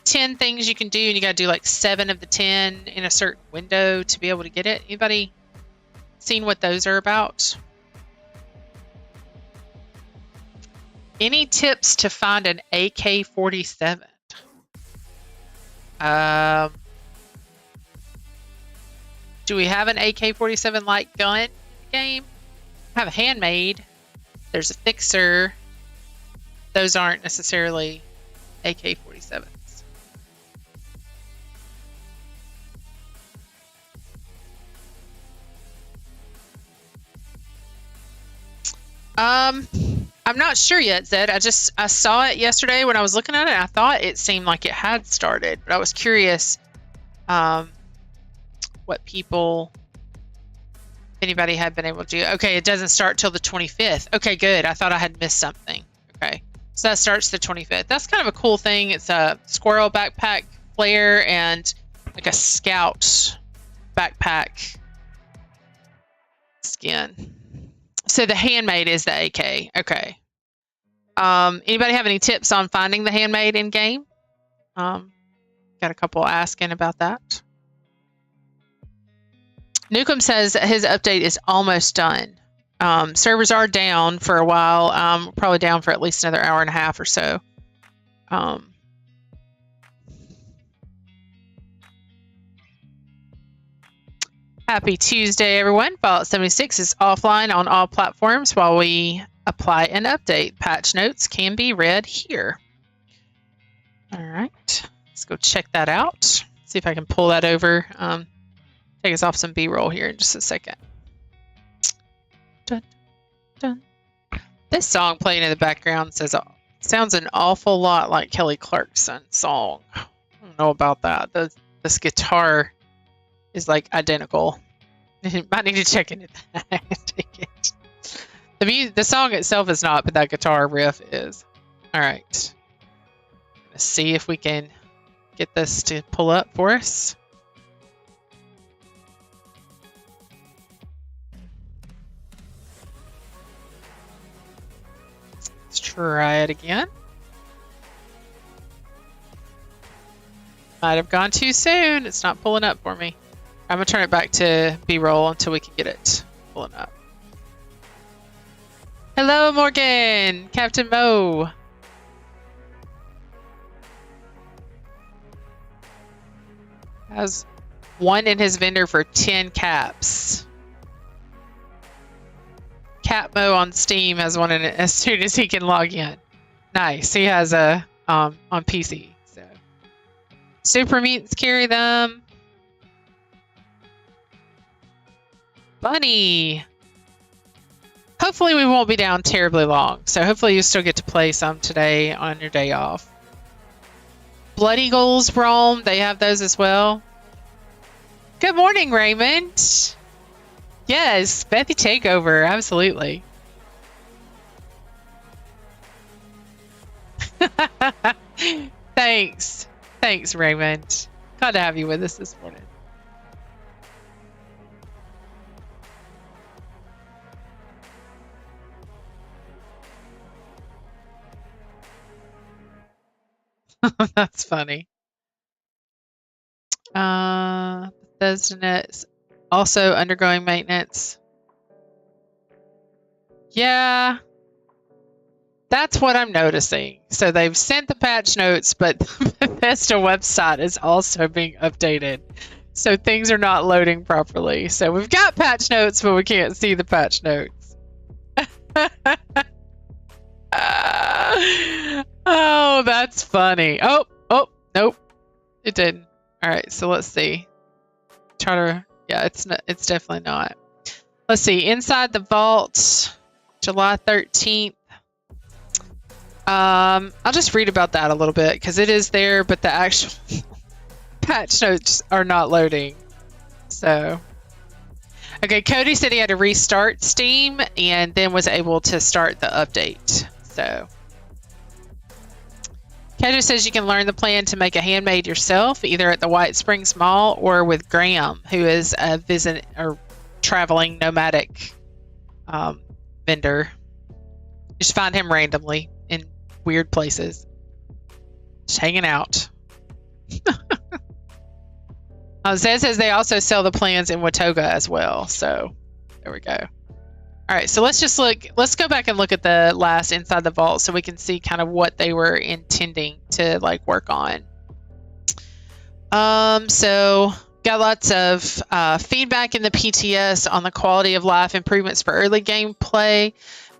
10 things you can do, and you got to do like 7 of the 10 in a certain window to be able to get it. Anybody seen what those are about? Any tips to find an AK-47? Do we have an AK-47 light gun in the game? I have a handmade. There's a fixer. Those aren't necessarily AK-47s. I'm not sure yet, Zed. I saw it yesterday when I was looking at it, and I thought it seemed like it had started, but I was curious what people, if anybody had been able to do. Okay, it doesn't start till the 25th. Okay, good. I thought I had missed something. Okay, so that starts the 25th. That's kind of a cool thing. It's a squirrel backpack flare and like a scout backpack skin. So the handmade is the AK. Okay. Anybody have any tips on finding the handmade in game? Got a couple asking about that. Newcomb says his update is almost done. Servers are down for a while. Probably down for at least another hour and a half or so. Happy Tuesday, everyone. Fallout 76 is offline on all platforms while we apply an update. Patch notes can be read here. All right, let's go check that out. See if I can pull that over. Take us off some B-roll here in just a second. Dun, dun. This song playing in the background sounds an awful lot like Kelly Clarkson's song. I don't know about that. This guitar is like identical. Might need to check into that. Take it. The song itself is not, but that guitar riff is. All right. Let's see if we can get this to pull up for us. Let's try it again. Might have gone too soon. It's not pulling up for me. I'm going to turn it back to B-roll until we can get it pulling up. Hello, Morgan. Captain Mo. Has one in his vendor for 10 caps. Cap Mo on Steam has one in it as soon as he can log in. Nice. He has a on PC. So Super Mutants carry them. Bunny. Hopefully we won't be down terribly long. So hopefully you still get to play some today on your day off. Blood Eagles roam. They have those as well. Good morning, Raymond. Yes, Bethy Takeover. Absolutely. Thanks. Thanks, Raymond. Glad to have you with us this morning. That's funny. Bethesda Net's also undergoing maintenance. Yeah, that's what I'm noticing. So they've sent the patch notes, but the Bethesda website is also being updated. So things are not loading properly. So we've got patch notes, but we can't see the patch notes. Oh, that's funny. Oh, nope. It didn't. All right, so let's see. Yeah, it's definitely not. Let's see. Inside the Vault, July 13th. I'll just read about that a little bit because it is there, but the actual patch notes are not loading. So, okay, Cody said he had to restart Steam and then was able to start the update. So, Kedra says you can learn the plan to make a handmade yourself, either at the White Springs Mall or with Graham, who is a traveling nomadic vendor. Just find him randomly in weird places, just hanging out. Zed says they also sell the plans in Watoga as well. So there we go. All right, so let's go back and look at the last Inside the Vault so we can see kind of what they were intending to like work on. So got lots of feedback in the PTS on the quality of life improvements for early gameplay.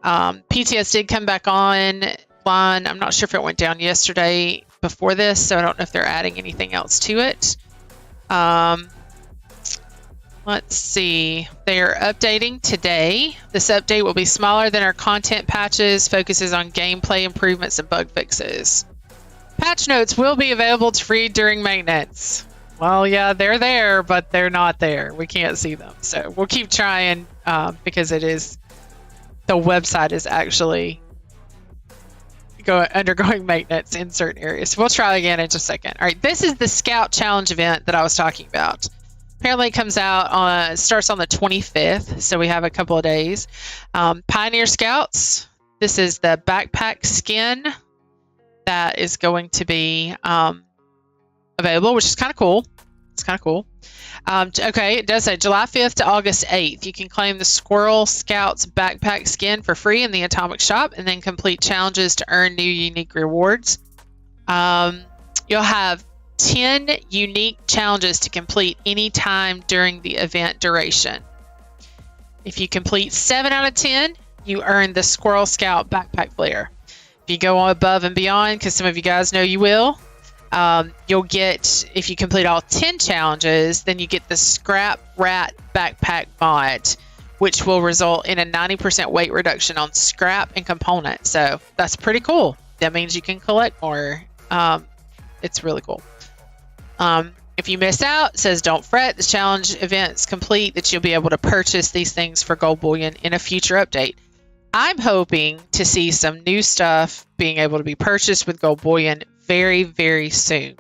PTS did come back online. I'm not sure if it went down yesterday before this, so I don't know if they're adding anything else to it. Let's see. They are updating today. This update will be smaller than our content patches, focuses on gameplay improvements and bug fixes. Patch notes will be available to read during maintenance. Well, yeah, they're there, but they're not there. We can't see them. So we'll keep trying because the website is actually undergoing maintenance in certain areas. We'll try again in just a second. All right, this is the Scout Challenge event that I was talking about. Apparently it comes out starts on the 25th, so we have a couple of days. Pioneer Scouts, this is the backpack skin that is going to be available, which is kind of cool. It's kind of cool. Okay, it does say July 5th to August 8th. You can claim the Squirrel Scouts backpack skin for free in the Atomic Shop and then complete challenges to earn new unique rewards. You'll have 10 unique challenges to complete anytime during the event duration. If you complete 7 out of 10, you earn the Squirrel Scout backpack flare. If you go above and beyond, because some of you guys know you will, you'll get, if you complete all 10 challenges, then you get the Scrap Rat backpack mod, which will result in a 90% weight reduction on scrap and components. So that's pretty cool. That means you can collect more. It's really cool. If you miss out, it says don't fret. The challenge event's complete that you'll be able to purchase these things for gold bullion in a future update. I'm hoping to see some new stuff being able to be purchased with gold bullion very, very soon.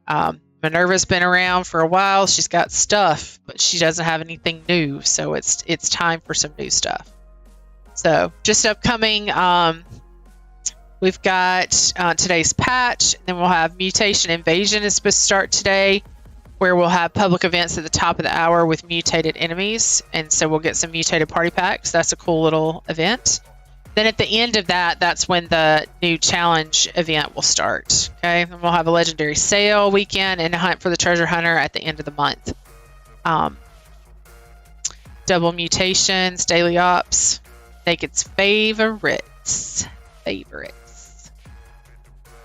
Minerva's been around for a while. She's got stuff, but she doesn't have anything new. So it's time for some new stuff. So just upcoming, we've got today's patch, and then we'll have Mutation Invasion is supposed to start today, where we'll have public events at the top of the hour with mutated enemies. And so we'll get some mutated party packs. That's a cool little event. Then at the end of that, that's when the new challenge event will start. Okay, and we'll have a legendary sale weekend and a hunt for the treasure hunter at the end of the month. Double mutations, daily ops, Naked's favorites.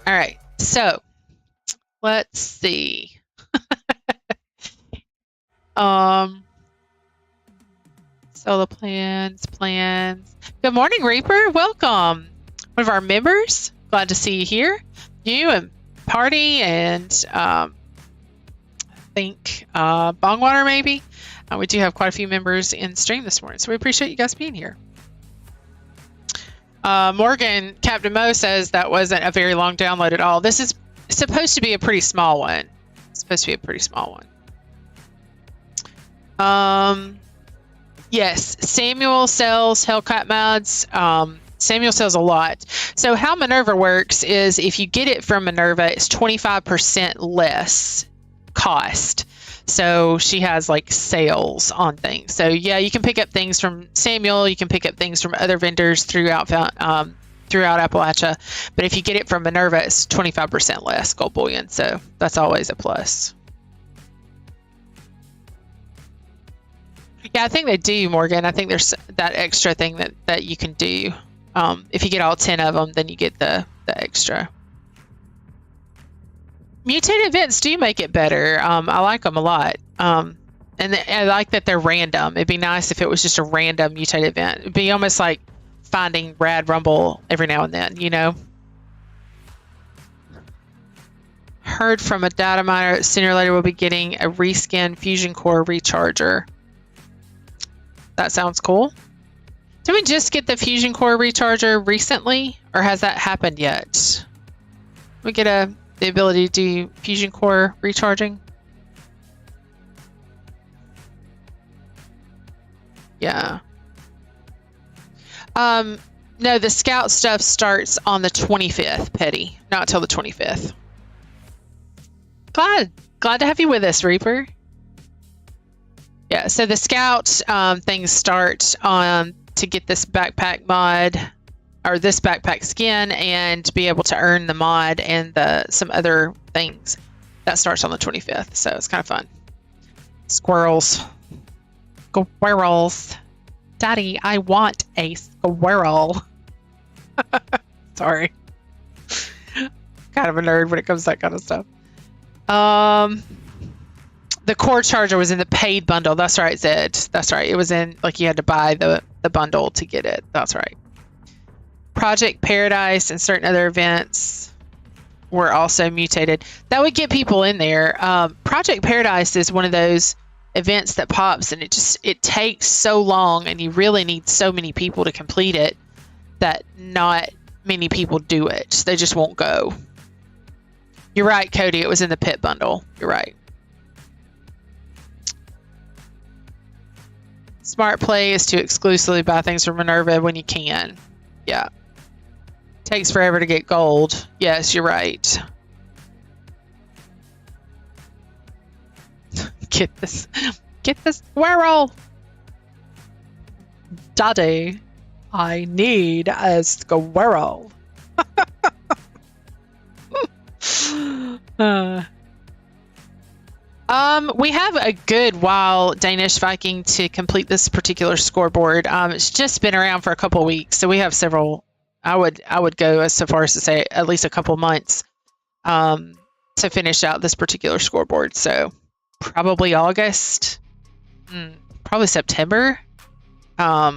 All right, so let's see. Solo plans. Good morning, Reaper. Welcome. One of our members. Glad to see you here. You and Party and I think Bongwater maybe. We do have quite a few members in stream this morning, so we appreciate you guys being here. Morgan, Captain Mo says that wasn't a very long download at all. This is supposed to be a pretty small one. Yes, Samuel sells Hellcat mods. Samuel sells a lot. So how Minerva works is if you get it from Minerva, it's 25% less cost. So she has like sales on things. So yeah, you can pick up things from Samuel. You can pick up things from other vendors throughout Appalachia. But if you get it from Minerva, it's 25% less gold bullion. So that's always a plus. Yeah, I think they do, Morgan. I think there's that extra thing that you can do. If you get all 10 of them, then you get the extra. Mutated events do make it better. I like them a lot. And I like that they're random. It'd be nice if it was just a random mutated event. It'd be almost like finding Rad Rumble every now and then, you know? Heard from a data miner, sooner or later we'll be getting a reskin Fusion Core recharger. That sounds cool. Did we just get the Fusion Core recharger recently, or has that happened yet? We get the ability to do Fusion Core recharging. Yeah. No, the Scout stuff starts on the 25th, Petty. Not till the 25th. Glad to have you with us, Reaper. Yeah, so the Scout things start on to get this backpack mod or this backpack skin and be able to earn the mod and some other things. That starts on the 25th, so it's kind of fun. Squirrels. Daddy, I want a squirrel. Sorry. Kind of a nerd when it comes to that kind of stuff. The core charger was in the paid bundle. That's right, Zed. That's right. It was in, like, you had to buy the bundle to get it. That's right. Project Paradise and certain other events were also mutated. That would get people in there. Project Paradise is one of those events that pops, and it takes so long, and you really need so many people to complete it that not many people do it. They just won't go. You're right, Cody. It was in the pit bundle. You're right. Smart play is to exclusively buy things from Minerva when you can. Yeah. Takes forever to get gold. Yes, you're right. Get this squirrel. Daddy, I need a squirrel. We have a good while, Danish Viking, to complete this particular scoreboard. It's just been around for a couple of weeks, so we have several. I would go as far as to say at least a couple months to finish out this particular scoreboard. So probably August, probably September. Yeah.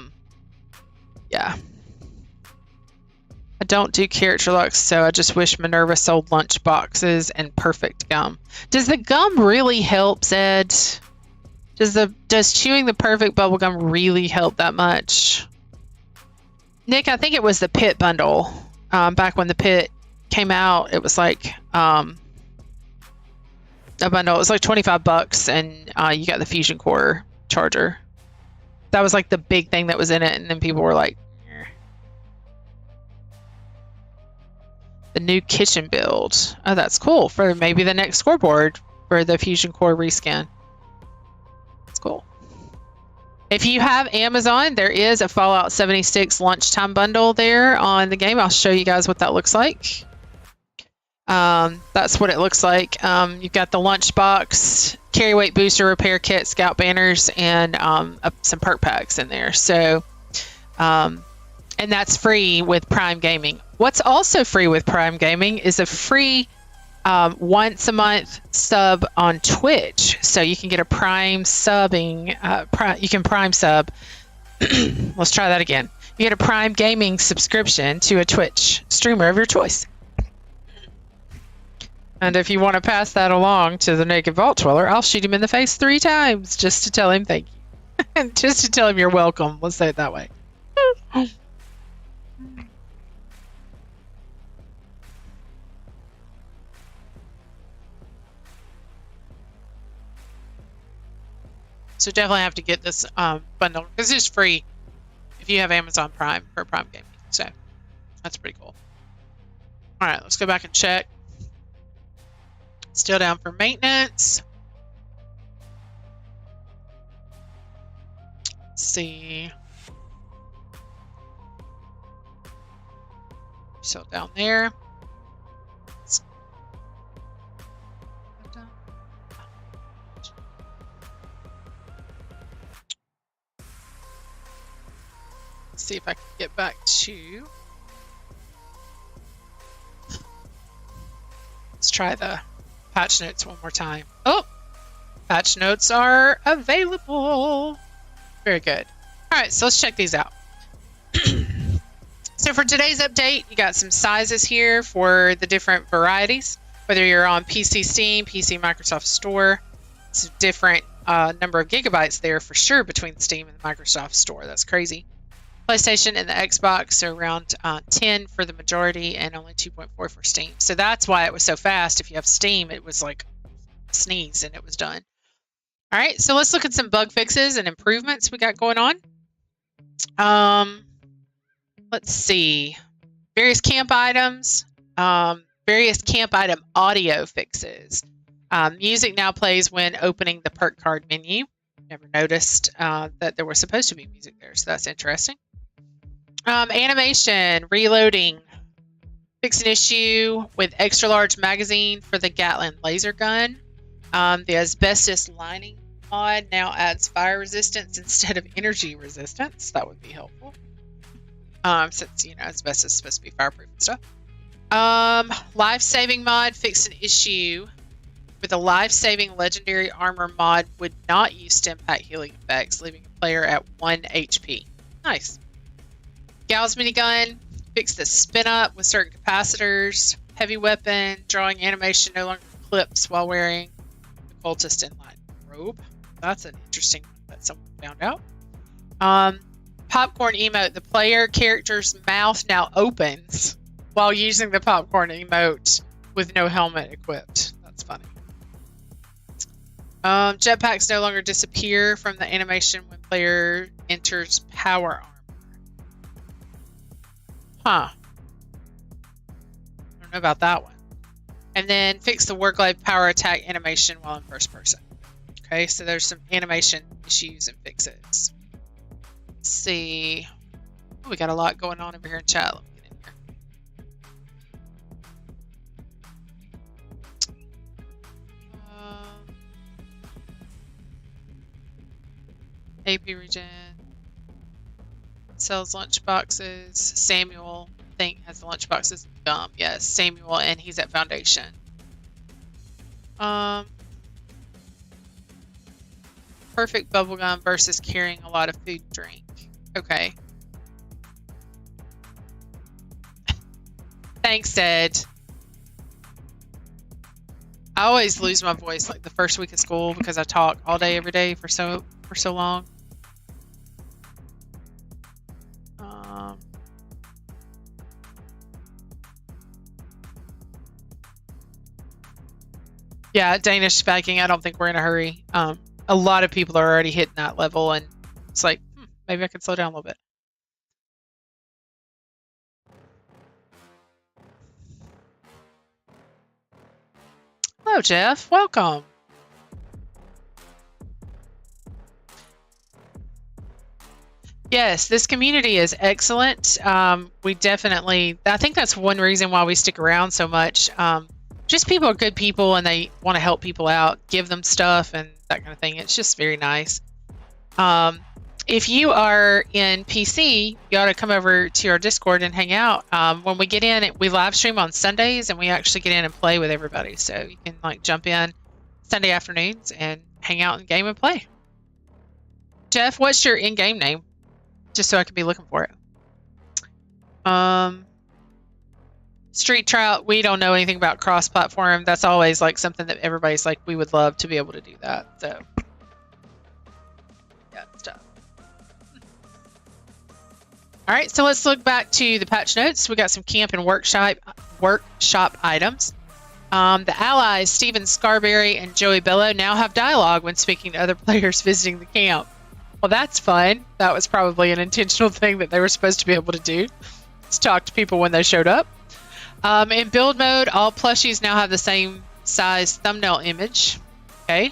I don't do character locks, so I just wish Minerva sold lunch boxes and perfect gum. Does the gum really help, Zed? Does chewing the perfect bubble gum really help that much? Nick, I think it was the pit bundle. Back when the pit came out, it was like a bundle. It was like $25, and you got the Fusion Core charger. That was like the big thing that was in it, and then people were like, "Eh." The new kitchen build. Oh, that's cool for maybe the next scoreboard for the Fusion Core reskin. That's cool. If you have Amazon, there is a Fallout 76 lunchtime bundle there on the game. I'll show you guys what that looks like. That's what it looks like. You've got the lunchbox, carry weight booster, repair kit, scout banners, and some perk packs in there. So, and that's free with Prime Gaming. What's also free with Prime Gaming is a free once a month sub on Twitch. So you can get a Prime subbing. You can Prime sub. Let's try that again. You get a Prime Gaming subscription to a Twitch streamer of your choice. And if you want to pass that along to the Naked Vault Dweller, I'll shoot him in the face 3 times just to tell him thank you. And just to tell him you're welcome. Let's say it that way. So definitely have to get this bundle because it's free if you have Amazon Prime for Prime Gaming. So that's pretty cool. All right, let's go back and check. Still down for maintenance. Let's see. Still down there. See if I can get back to. Let's try the patch notes one more time. Oh, patch notes are available. Very good. All right, so let's check these out. So for today's update, you got some sizes here for the different varieties. Whether you're on PC Steam, PC Microsoft Store, it's a different number of gigabytes there for sure between Steam and the Microsoft Store. That's crazy. PlayStation and the Xbox are around 10 for the majority and only 2.4 for Steam. So that's why it was so fast. If you have Steam, it was like a sneeze and it was done. All right, so let's look at some bug fixes and improvements we got going on. Let's see. Various camp items, various camp item audio fixes. Music now plays when opening the perk card menu. Never noticed that there was supposed to be music there, so that's interesting. Animation, reloading, fix an issue with extra large magazine for the Gatlin laser gun. The asbestos lining mod now adds fire resistance instead of energy resistance. That would be helpful. Since, you know, asbestos is supposed to be fireproof and stuff. Life-saving mod fixed an issue with a life-saving legendary armor mod would not use stim pack healing effects, leaving a player at 1 HP. Nice. Gal's minigun fixed the spin up with certain capacitors. Heavy weapon drawing animation no longer clips while wearing the cultist inline robe. That's an interesting one that someone found out. Popcorn emote. The player character's mouth now opens while using the popcorn emote with no helmet equipped. That's funny. Jetpacks no longer disappear from the animation when player enters power armor. Huh. I don't know about that one. And then fix the work life power attack animation while in first person. Okay, so there's some animation issues and fixes. Let's see. Oh, we got a lot going on over here in chat. Let me get in here. AP regen. Sells lunch boxes. Samuel, I think, has the lunch boxes. Yes, Samuel, and he's at Foundation. Perfect bubblegum versus carrying a lot of food and drink. Okay. Thanks, Ed. I always lose my voice like the first week of school because I talk all day every day for so long. Yeah, Danish spiking. I don't think we're in a hurry. A lot of people are already hitting that level, and it's like, maybe I could slow down a little bit. Hello, Jeff. Welcome. Yes, this community is excellent. We definitely, I think that's one reason why we stick around so much. Just people are good people and they want to help people out, give them stuff and that kind of thing. It's just very nice. If you are in PC, you ought to come over to our Discord and hang out. When we get in, we live stream on Sundays and we actually get in and play with everybody. So you can like jump in Sunday afternoons and hang out and game and play. Jeff, what's your in-game name? Just so I can be looking for it. Street Trout, we don't know anything about cross-platform. That's always like something that everybody's like, we would love to be able to do that. So, yeah, it's tough. All right, so let's look back to the patch notes. We got some camp and workshop items. The allies, Stephen Scarberry and Joey Bello, now have dialogue when speaking to other players visiting the camp. Well, that's fun. That was probably an intentional thing that they were supposed to be able to do. Let's talk to people when they showed up. In build mode, all plushies now have the same size thumbnail image. Okay.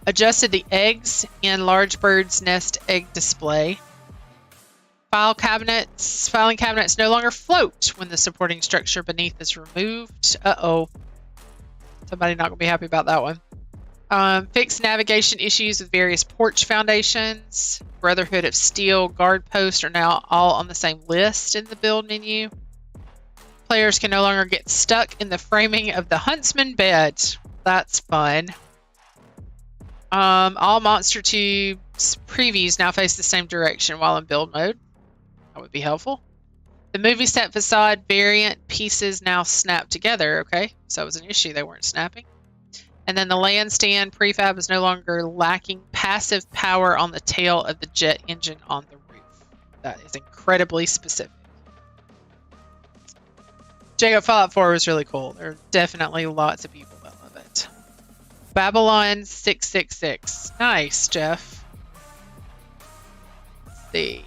Adjusted the eggs in large bird's nest egg display. Filing cabinets no longer float when the supporting structure beneath is removed. Uh-oh. Somebody not going to be happy about that one. Fixed navigation issues with various porch foundations. Brotherhood of Steel guard posts are now all on the same list in the build menu. Players can no longer get stuck in the framing of the Huntsman bed. That's fun. All monster tubes previews now face the same direction while in build mode. That would be helpful. The movie set facade variant pieces now snap together. Okay, so it was an issue. They weren't snapping. And then the land stand prefab is no longer lacking passive power on the tail of the jet engine on the roof. That is incredibly specific. Jacob, Fallout 4 was really cool. There are definitely lots of people that love it. Babylon 666. Nice, Jeff. Let's see.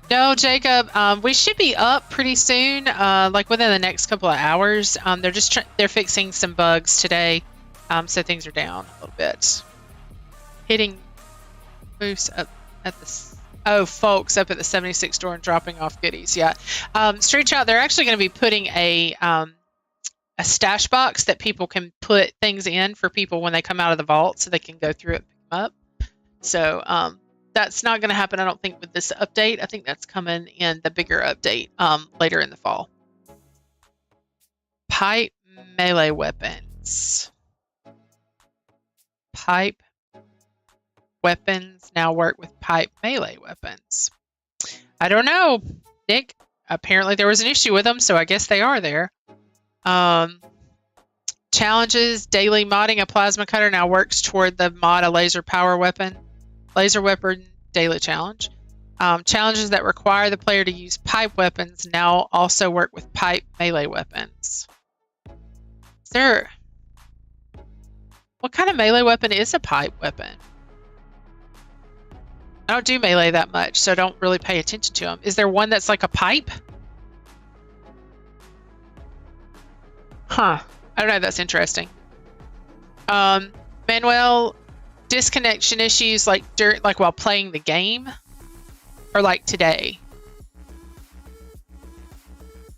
No, Jacob, we should be up pretty soon, like within the next couple of hours. They're fixing some bugs today, so things are down a little bit. Hitting moose up at the folks up at the 76 store and dropping off goodies. Yeah, Street Trout, they're actually going to be putting a stash box that people can put things in for people when they come out of the vault, so they can go through it and pick them up. So that's not going to happen, I don't think, with this update. I think that's coming in the bigger update later in the fall. Pipe melee weapons. Pipe weapons now work with pipe melee weapons. I don't know, Nick. Apparently there was an issue with them, so I guess they are there. Challenges. Daily modding a plasma cutter now works toward the mod a laser power weapon. Laser weapon daily challenge. Challenges that require the player to use pipe weapons now also work with pipe melee weapons. What kind of melee weapon is a pipe weapon? I don't do melee that much, so I don't really pay attention to them. Is there one that's like a pipe? Huh. I don't know. That's interesting. Manuel, disconnection issues like while playing the game, or like today?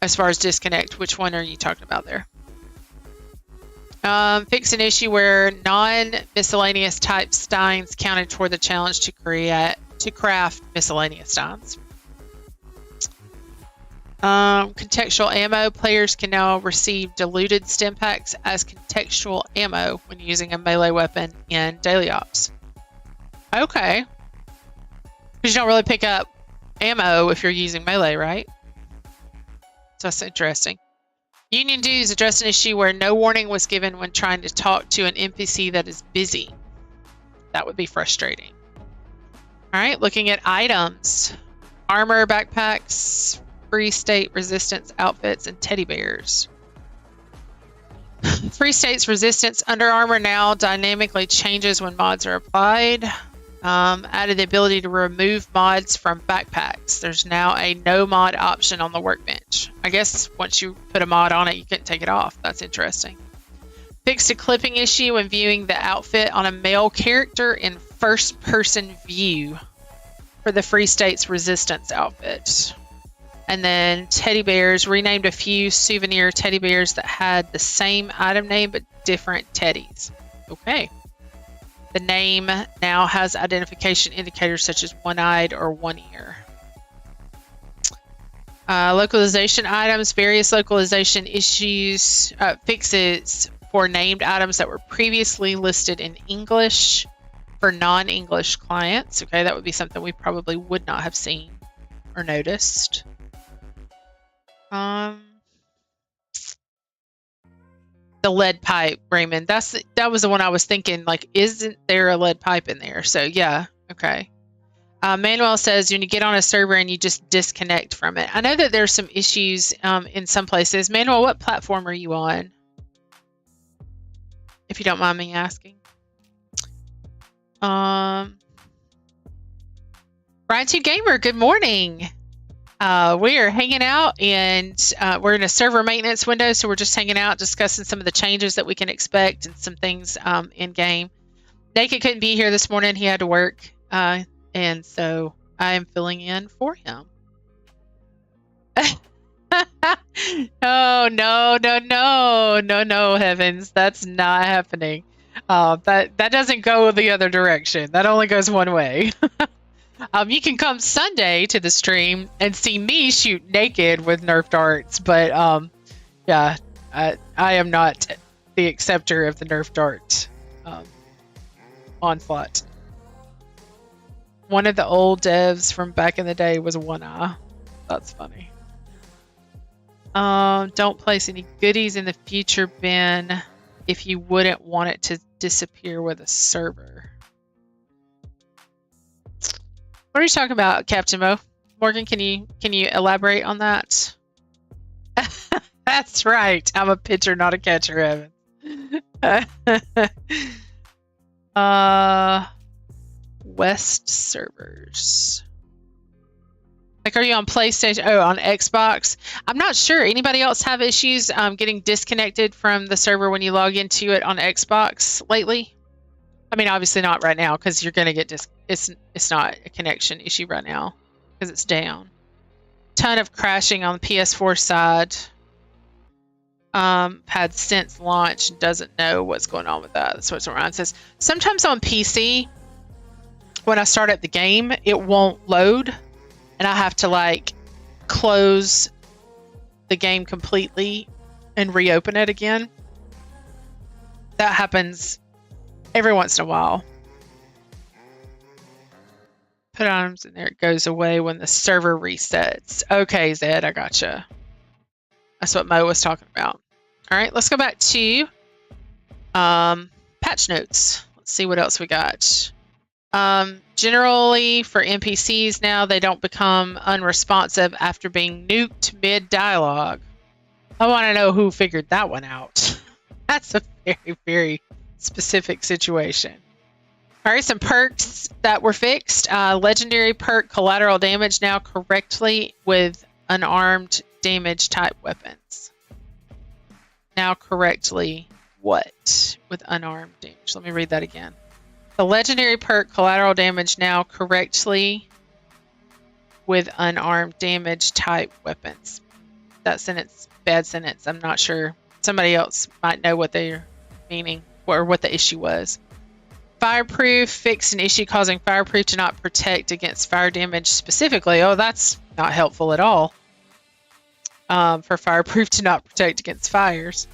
As far as disconnect, which one are you talking about there? Fix an issue where non-miscellaneous type steins counted toward the challenge to craft miscellaneous steins. Contextual ammo. Players can now receive diluted stim packs as contextual ammo when using a melee weapon in daily ops. Okay. Because you don't really pick up ammo if you're using melee, right? So that's interesting. Union dues addressed an issue where no warning was given when trying to talk to an NPC that is busy. That would be frustrating. All right, looking at items. Armor, backpacks, free state resistance outfits and teddy bears. Free state's resistance under armor now dynamically changes when mods are applied. Added the ability to remove mods from backpacks. There's now a no mod option on the workbench. I guess once you put a mod on it, you couldn't take it off. That's interesting. Fixed a clipping issue when viewing the outfit on a male character in first-person view for the Free State's Resistance outfit. And then teddy bears, renamed a few souvenir teddy bears that had the same item name but different teddies. Okay. The name now has identification indicators such as one-eyed or one ear. Localization items, various localization issues, fixes for named items that were previously listed in English for non-English clients. Okay, that would be something we probably would not have seen or noticed. The lead pipe, Raymond. That was the one I was thinking, like, isn't there a lead pipe in there? So yeah, okay. Manuel says when you get on a server and you just disconnect from it. I know that there's some issues in some places. Manuel, what platform are you on? If you don't mind me asking. Brian 2 Gamer, good morning. We are hanging out and we're in a server maintenance window, so we're just hanging out discussing some of the changes that we can expect and some things in game. Naked couldn't be here this morning. He had to work, and so I am filling in for him. Oh, no, heavens. That's not happening. That doesn't go the other direction. That only goes one way. You can come Sunday to the stream and see me shoot naked with Nerf darts, but yeah, I am not the acceptor of the Nerf dart onslaught. One of the old devs from back in the day was one eye. That's funny. Don't place any goodies in the future bin if you wouldn't want it to disappear with a server. What are you talking about, Captain Mo? Morgan, can you elaborate on that? That's right. I'm a pitcher, not a catcher, Evan. West servers. Like, are you on PlayStation? Oh, on Xbox? I'm not sure. Anybody else have issues getting disconnected from the server when you log into it on Xbox lately? I mean, obviously not right now because you're going to get it's not a connection issue right now because it's down. Ton of crashing on the PS4 side. Had since launch and doesn't know what's going on with that. That's what Ryan says. Sometimes on PC, when I start up the game, it won't load and I have to like close the game completely and reopen it again. That happens every once in a while. Put items in there. It goes away when the server resets. Okay, Zed, I gotcha. That's what Mo was talking about. All right, let's go back to patch notes. Let's see what else we got. Generally, for NPCs now, they don't become unresponsive after being nuked mid-dialogue. I want to know who figured that one out. That's a very, very specific situation. All right, some perks that were fixed. Legendary perk collateral damage now correctly with unarmed damage type weapons. Now correctly what with unarmed damage? Let me read that again. The legendary perk collateral damage now correctly with unarmed damage type weapons. That sentence, bad sentence. I'm not sure. Somebody else might know what they're meaning or what the issue was. Fireproof fixed an issue causing fireproof to not protect against fire damage specifically. Oh, that's not helpful at all. For fireproof to not protect against fires.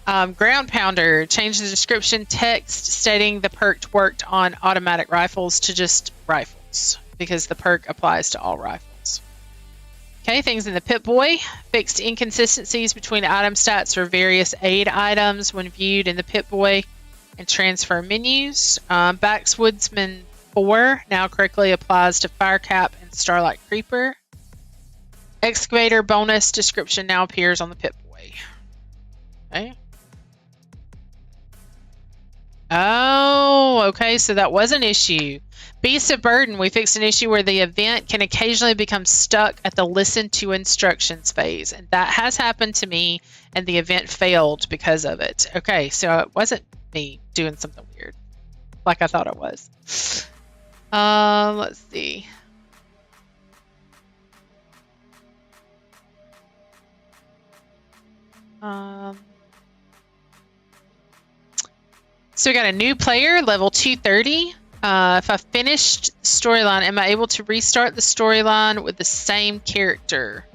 Ground Pounder changed the description text stating the perk worked on automatic rifles to just rifles because the perk applies to all rifles. Okay, things in the Pip-Boy. Fixed inconsistencies between item stats for various aid items when viewed in the Pip-Boy and transfer menus. Backwoodsman 4 now correctly applies to Firecap and Starlight Creeper. Excavator bonus description now appears on the Pip-Boy. Okay. Oh, okay, so that was an issue. Beast of Burden, we fixed an issue where the event can occasionally become stuck at the listen to instructions phase. And that has happened to me, and the event failed because of it. Okay, so it wasn't me doing something weird, like I thought it was. Let's see. So we got a new player, level 230. If I finished the storyline, am I able to restart the storyline with the same character?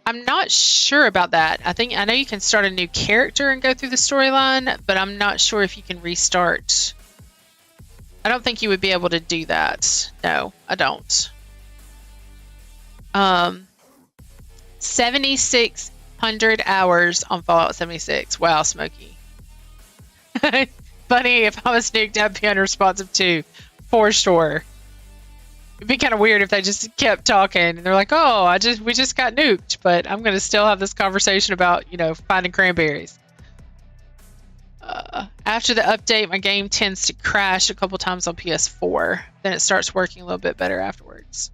I'm not sure about that. I know you can start a new character and go through the storyline, but I'm not sure if you can restart. I don't think you would be able to do that. No, I don't. 7,600 hours on Fallout 76. Wow, Smokey. Funny, if I was nuked, I'd be unresponsive too, for sure. It'd be kind of weird if they just kept talking and they're like, "Oh, we just got nuked," but I'm gonna still have this conversation about, finding cranberries. After the update, my game tends to crash a couple times on PS4. Then it starts working a little bit better afterwards.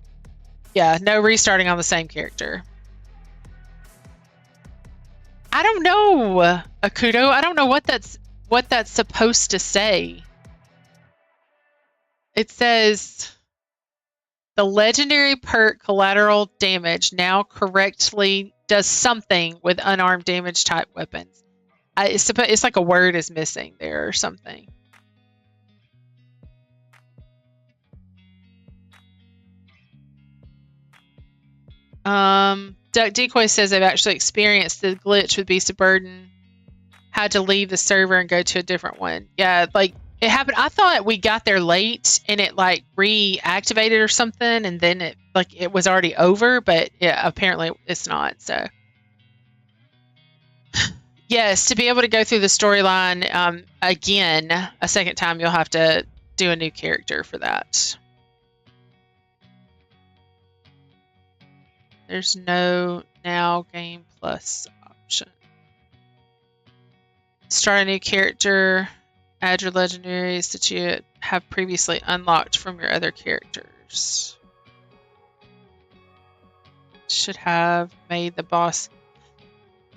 Yeah, no restarting on the same character. I don't know, Akudo. I don't know what that's supposed to say. It says the legendary perk collateral damage now correctly does something with unarmed damage type weapons. It's like a word is missing there or something. Duck Decoy says they've actually experienced the glitch with Beast of Burden. Had to leave the server and go to a different one. Yeah, like it happened. I thought we got there late and it like reactivated or something, and then it was already over, but yeah, apparently it's not. So yes, to be able to go through the storyline again a second time, you'll have to do a new character for that. There's no now game plus option. Start a new character. Add your legendaries that you have previously unlocked from your other characters. Should have made the boss.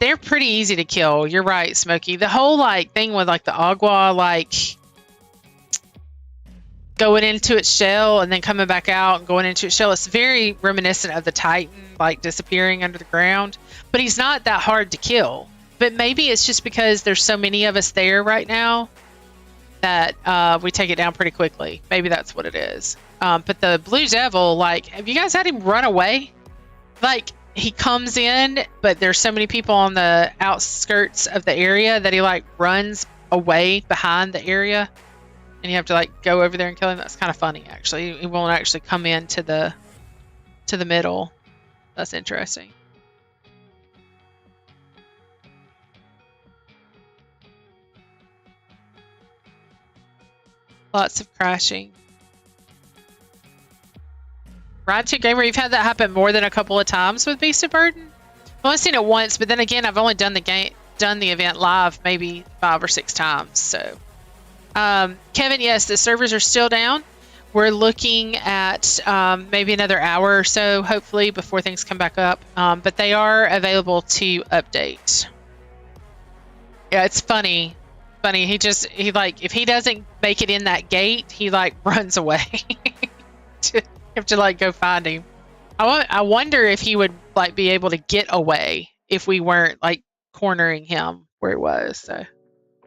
They're pretty easy to kill. You're right, Smokey. The whole thing with the agua going into its shell and then coming back out and going into its shell. It's very reminiscent of the Titan disappearing under the ground. But he's not that hard to kill. But maybe it's just because there's so many of us there right now that we take it down pretty quickly. Maybe that's what it is. But the Blue Devil, have you guys had him run away? He comes in, but there's so many people on the outskirts of the area that he runs away behind the area. And you have to go over there and kill him. That's kind of funny, actually. He won't actually come into the middle. That's interesting. Lots of crashing. Ride to Gamer, you've had that happen more than a couple of times with Beast of Burden? I've only seen it once, but then again, I've only done the event live maybe 5 or 6 times. So, Kevin, yes, the servers are still down. We're looking at maybe another hour or so, hopefully, before things come back up. But they are available to update. Yeah, it's funny. He if he doesn't make it in that gate, he runs away. You have to go find him. I wonder if he would be able to get away if we weren't cornering him where he was. So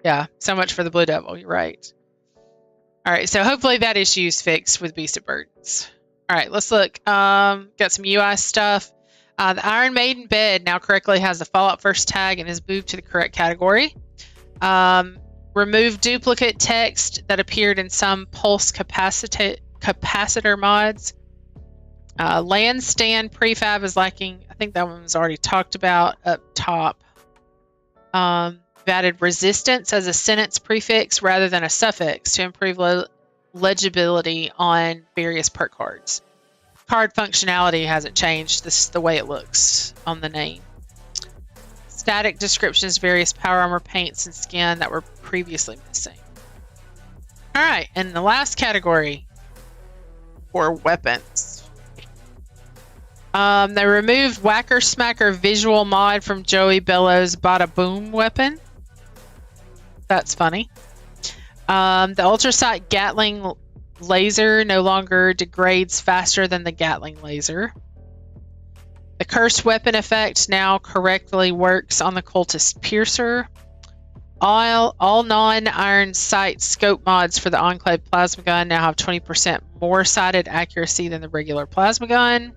yeah, so much for the Blue Devil. You're right. All right, so hopefully that issue is fixed with Beast of Burdens. All right, let's look. Got some UI stuff. The Iron Maiden bed now correctly has the Fallout First tag and is moved to the correct category. Remove duplicate text that appeared in some pulse capacitor mods. Land stand prefab is lacking. I think that one was already talked about up top. Added resistance as a sentence prefix rather than a suffix to improve legibility on various perk cards. Card functionality hasn't changed. This is the way it looks on the name. Static descriptions, various power armor paints and skin that were previously missing. All right, and the last category for weapons. They removed Whacker Smacker visual mod from Joey Bellows' Bada Boom weapon. That's funny. The Ultrasight Gatling laser no longer degrades faster than the Gatling laser. The cursed weapon effect now correctly works on the Cultist Piercer. All non-iron sight scope mods for the Enclave plasma gun now have 20% more sighted accuracy than the regular plasma gun.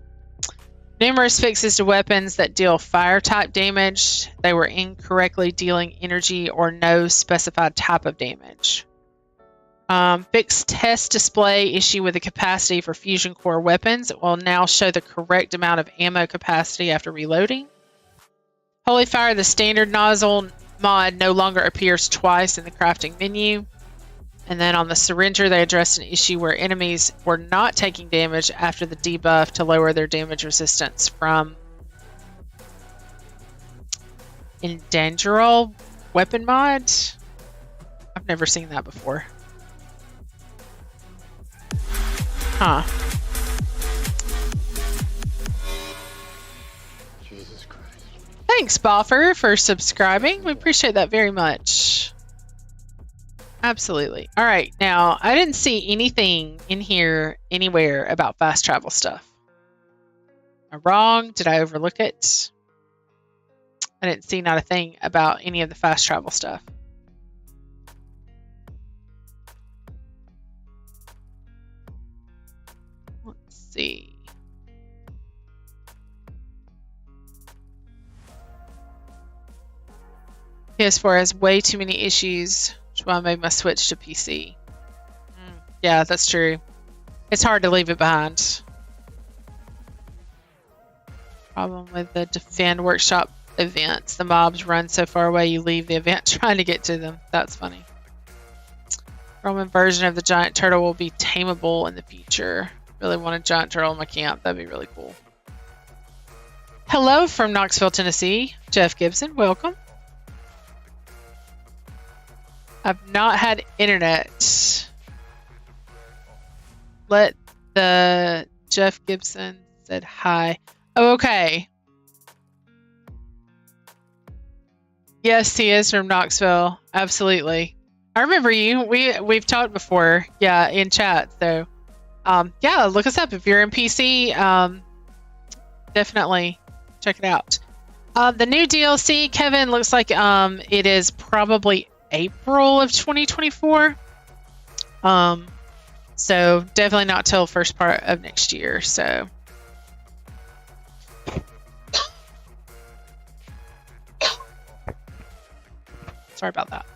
Numerous fixes to weapons that deal fire type damage. They were incorrectly dealing energy or no specified type of damage. Fixed test display issue with the capacity for fusion core weapons. It will now show the correct amount of ammo capacity after reloading. Holy Fire, the standard nozzle mod no longer appears twice in the crafting menu. And then on the Syringer, they addressed an issue where enemies were not taking damage after the debuff to lower their damage resistance from Endangeral weapon mod. I've never seen that before. Huh. Jesus Christ. Thanks, Boffer, for subscribing. We appreciate that very much. Absolutely. All right. Now, I didn't see anything in here anywhere about fast travel stuff. Am I wrong? Did I overlook it? I didn't see not a thing about any of the fast travel stuff. Let's see. PS4 has way too many issues, which is why I made my switch to PC. Yeah, that's true. It's hard to leave it behind. Problem with the Defend Workshop events. The mobs run so far away you leave the event trying to get to them. That's funny. Roman version of the giant turtle will be tameable in the future. Really want a giant turtle in my camp. That'd be really cool. Hello from Knoxville, Tennessee. Jeff Gibson, welcome. I've not had internet. Let the Jeff Gibson said hi. Oh, okay. Yes, he is from Knoxville. Absolutely. I remember you. We've talked before. Yeah, in chat. So, yeah, look us up if you're in PC. Definitely check it out. The new DLC, Kevin, looks like it is probably April of 2024. So definitely not till first part of next year. So. Sorry about that.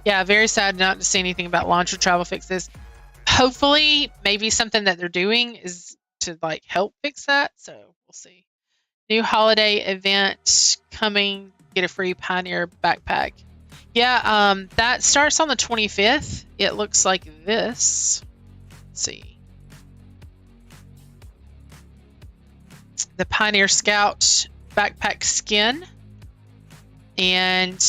Yeah, very sad not to see anything about launcher travel fixes. Hopefully, maybe something that they're doing is to like help fix that. So we'll see. New holiday event coming. Get a free Pioneer backpack. Yeah, that starts on the 25th. It looks like this. Let's see. The Pioneer Scout backpack skin. And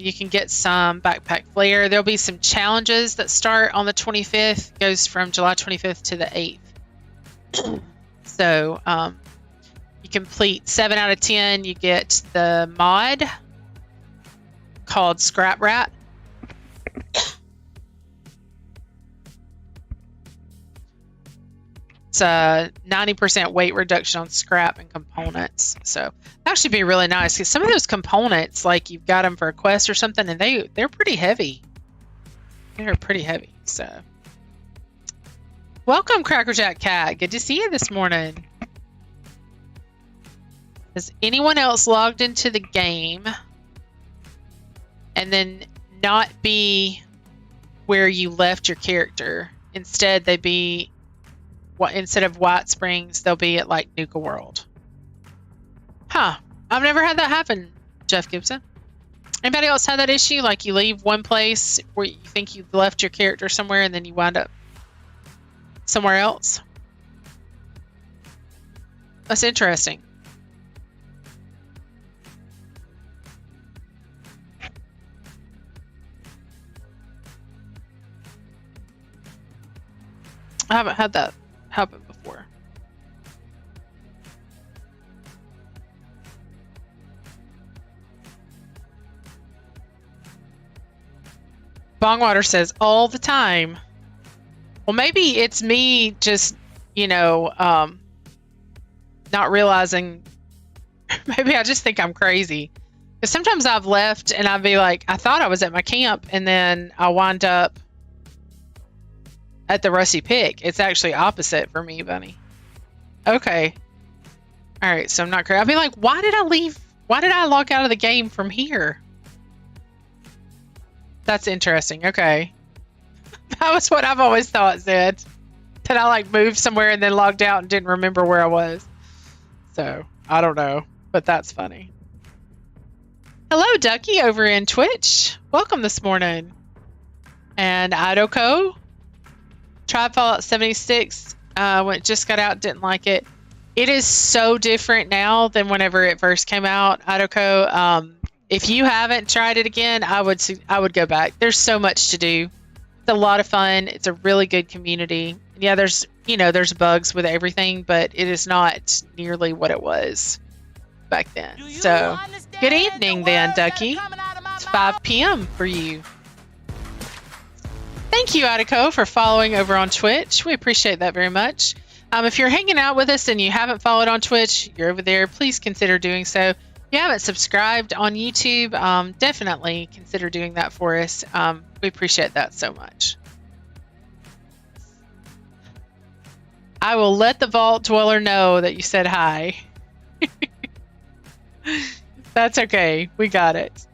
you can get some backpack flair. There'll be some challenges that start on the 25th. It goes from July 25th to the 8th. So you complete 7 out of 10. You get the mod called Scrap Rat. It's a 90% weight reduction on scrap and components. So that actually be really nice because some of those components, like you've got them for a quest or something, and they're pretty heavy. They're pretty heavy. So welcome, Crackerjack Cat. Good to see you this morning. Has anyone else logged into the game and then not be where you left your character? Instead, they'd be instead of White Springs, they'll be at like Nuka World. Huh. I've never had that happen, Jeff Gibson. Anybody else have that issue? Like you leave one place where you think you left your character somewhere and then you wind up somewhere else? That's interesting. I haven't had that happen before. Bongwater says all the time. Well, maybe it's me just, not realizing. Maybe I just think I'm crazy. Because sometimes I've left and I'd be like, I thought I was at my camp, and then I wind up at the Rusty Pick. It's actually opposite for me, Bunny. Okay. All right, so I'm not crazy. I'd be like, why did I leave? Why did I log out of the game from here? That's interesting. Okay. That was what I've always thought, Zed. That I moved somewhere and then logged out and didn't remember where I was. So, I don't know. But that's funny. Hello, Ducky, over in Twitch. Welcome this morning. And Idoko. Tried Fallout 76. When it just got out, didn't like it. It is so different now than whenever it first came out, Idoko. If you haven't tried it again, I would go back. There's so much to do. It's a lot of fun. It's a really good community. Yeah, there's bugs with everything, but it is not nearly what it was back then. So, good evening then, Ducky. It's 5 p.m. for you. Thank you, Attico, for following over on Twitch. We appreciate that very much. If you're hanging out with us and you haven't followed on Twitch, you're over there, please consider doing so. If you haven't subscribed on YouTube, definitely consider doing that for us. We appreciate that so much. I will let the Vault Dweller know that you said hi. That's okay. We got it.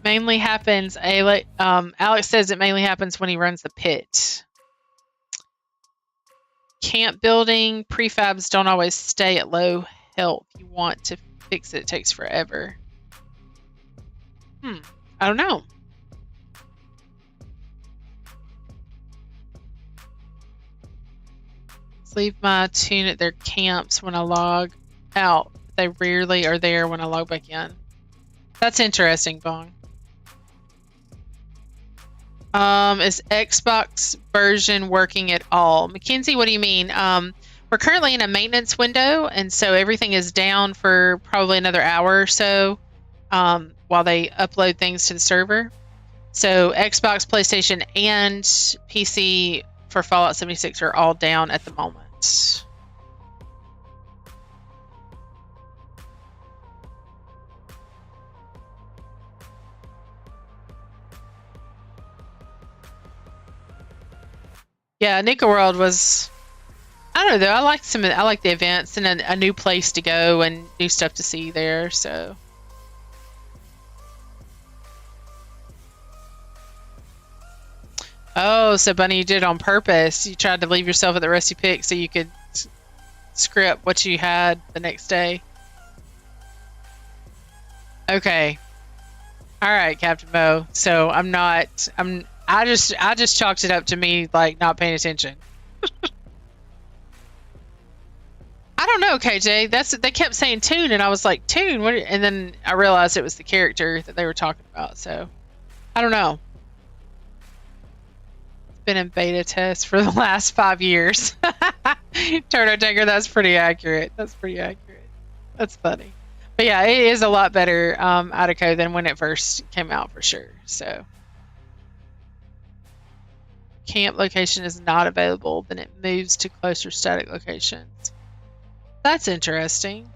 Mainly happens, Alex says it mainly happens when he runs the pit. Camp building, prefabs don't always stay at low health. You want to fix it takes forever. I don't know. Let's leave my tune at their camps when I log out. They rarely are there when I log back in. That's interesting, Bong. Is Xbox version working at all? Mackenzie, what do you mean? We're currently in a maintenance window, and so everything is down for probably another hour or so while they upload things to the server. So Xbox, PlayStation, and PC for Fallout 76 are all down at the moment. Yeah, Nika World was, I don't know though, I like the events and a new place to go and new stuff to see there, so. Oh, so Bunny, you did it on purpose. You tried to leave yourself at the Rusty Pick so you could script what you had the next day. Okay. All right, Captain Mo. So I just chalked it up to me not paying attention. I don't know, KJ. They kept saying tune, and I was like, tune? What? And then I realized it was the character that they were talking about. So I don't know. It's been in beta test for the last 5 years. Turno Tanker, that's pretty accurate. That's funny. But yeah, it is a lot better Attico than when it first came out for sure. So camp location is not available, then it moves to closer static locations. That's interesting.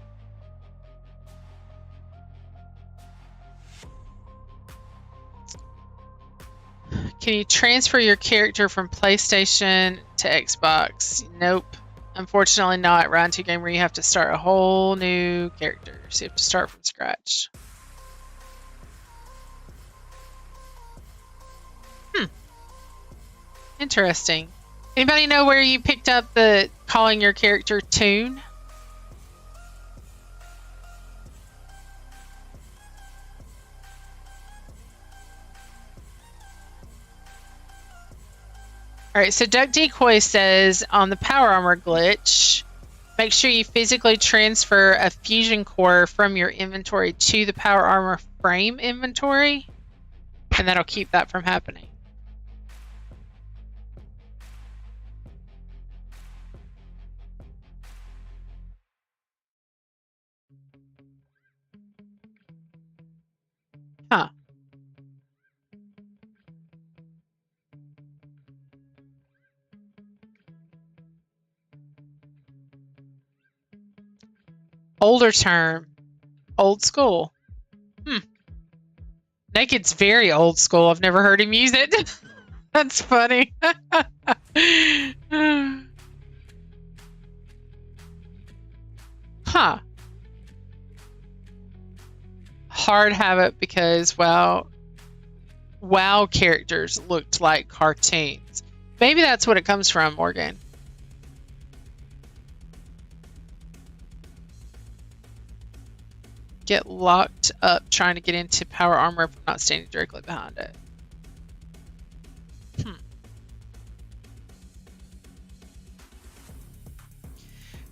Can you transfer your character from PlayStation to Xbox? Nope. Unfortunately not. Round 2 game where you have to start a whole new character. So you have to start from scratch. Interesting. Anybody know where you picked up the calling your character tune? All right, so Duck Decoy says on the power armor glitch, make sure you physically transfer a fusion core from your inventory to the power armor frame inventory, and that'll keep that from happening. Huh. Older term. Old school. Naked's very old school. I've never heard him use it. That's funny. Huh. Hard habit because, well, WoW characters looked like cartoons. Maybe that's what it comes from, Morgan. Get locked up trying to get into power armor if I'm not standing directly behind it.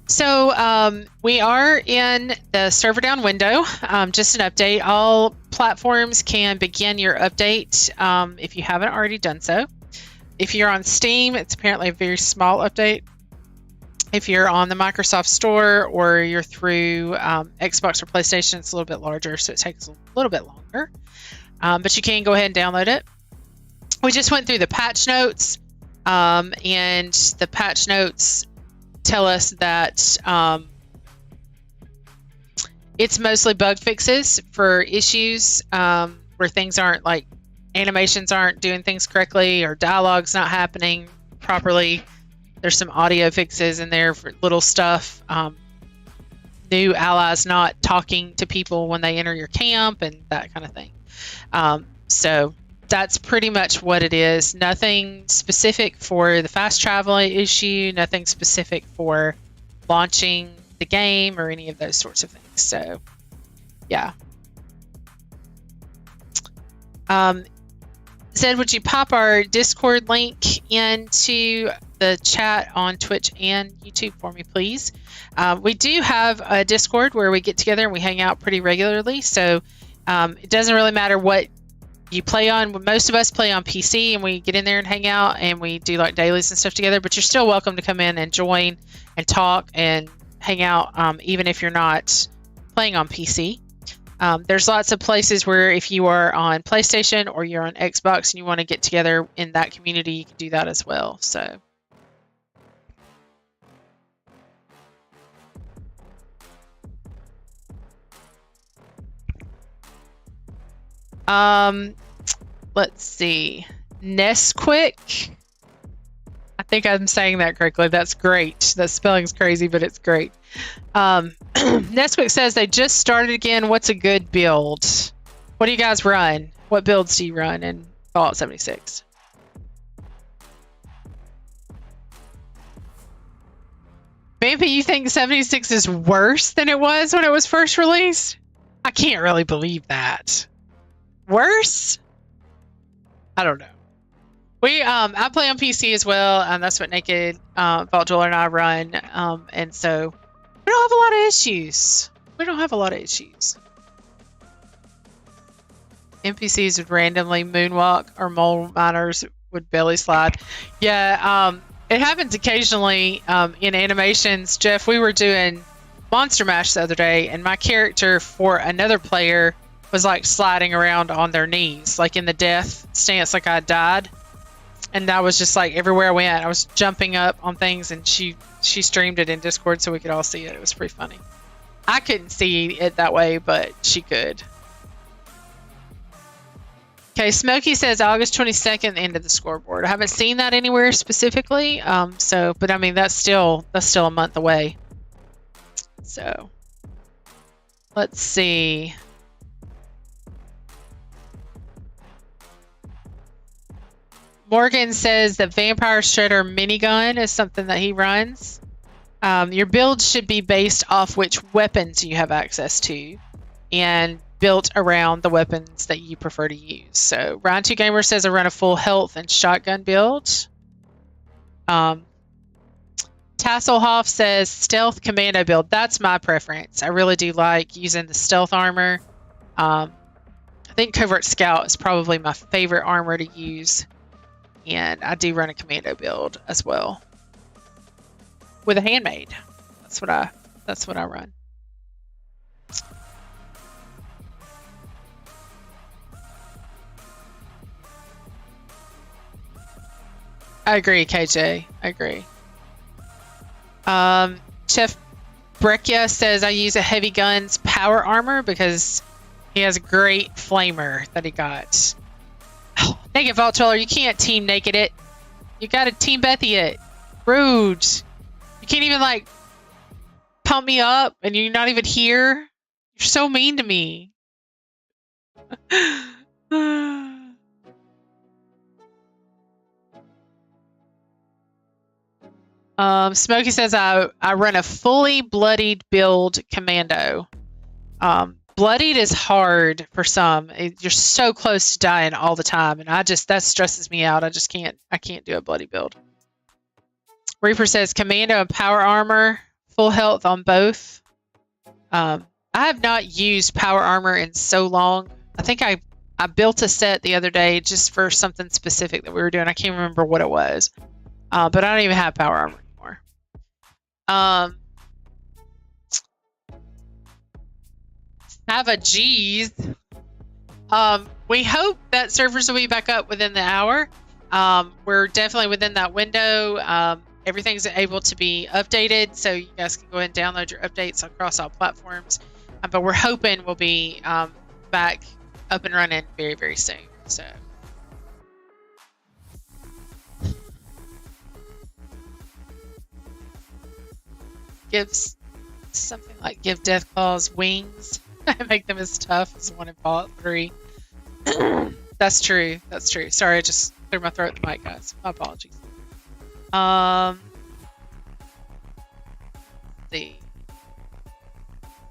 So we are in the server down window. Just an update. All platforms can begin your update if you haven't already done so. If you're on Steam, it's apparently a very small update. If you're on the Microsoft Store or you're through Xbox or PlayStation, it's a little bit larger, so it takes a little bit longer. But you can go ahead and download it. We just went through the patch notes, and the patch notes tell us that it's mostly bug fixes for issues where things aren't, like animations aren't doing things correctly or dialogue's not happening properly. There's some audio fixes in there for little stuff. New allies not talking to people when they enter your camp and that kind of thing. So that's pretty much what it is. Nothing specific for the fast travel issue, nothing specific for launching the game or any of those sorts of things. So, yeah. Zed, would you pop our Discord link into the chat on Twitch and YouTube for me, please? We do have a Discord where we get together and we hang out pretty regularly. So it doesn't really matter what you play on. Most of us play on PC and we get in there and hang out and we do like dailies and stuff together, but you're still welcome to come in and join and talk and hang out even if you're not playing on PC. There's lots of places where if you are on PlayStation or you're on Xbox and you want to get together in that community, you can do that as well. So let's see. Nesquik. I think I'm saying that correctly. That's great. That spelling's crazy, but it's great. Nesquik says they just started again. What's a good build? What do you guys run? What builds do you run in Fallout 76? Maybe you think 76 is worse than it was when it was first released? I can't really believe that. Worse? I don't know. I play on PC as well, and that's what Naked Vault Dweller and I run. And so we don't have a lot of issues. NPCs would randomly moonwalk, or mole miners would belly slide. Yeah, it happens occasionally in animations. Jeff, we were doing Monster Mash the other day, and my character for another player was like sliding around on their knees, like in the death stance, like I died. And I was just like, everywhere I went, I was jumping up on things, and she streamed it in Discord so we could all see it. It was pretty funny. I couldn't see it that way, but she could. Okay, Smokey says August 22nd, end of the scoreboard. I haven't seen that anywhere specifically, but I mean that's still a month away. So let's see. Morgan says that Vampire Shredder minigun is something that he runs. Your build should be based off which weapons you have access to and built around the weapons that you prefer to use. So Ryan2 Gamer says I run a full health and shotgun build. Um, Tasselhoff says stealth commando build. That's my preference. I really do like using the stealth armor. I think covert scout is probably my favorite armor to use, and I do run a commando build as well with a handmade. That's what I run. I agree, KJ. I agree. Chef Breccia says I use a heavy gun's power armor because he has a great flamer that he got. Naked Vault Dweller, you can't team naked it. You gotta team Bethy it. Rude. You can't even like pump me up and you're not even here. You're so mean to me. Smokey says I run a fully bloodied build commando. Bloodied is hard for some. You're so close to dying all the time, and that stresses me out. I can't do a bloody build. Reaper says commando and power armor, full health on both. I have not used power armor in so long. I think I built a set the other day just for something specific that we were doing. I can't remember what it was, but I don't even have power armor anymore. Have a G's. We hope that servers will be back up within the hour. We're definitely within that window. Everything's able to be updated, so you guys can go ahead and download your updates across all platforms. But we're hoping we'll be back up and running very, very soon. So. Gives something like give Deathclaws wings. Make them as tough as one in Fallout 3. That's true. That's true. Sorry, I just cleared my throat with the mic, guys. My apologies. Let's see.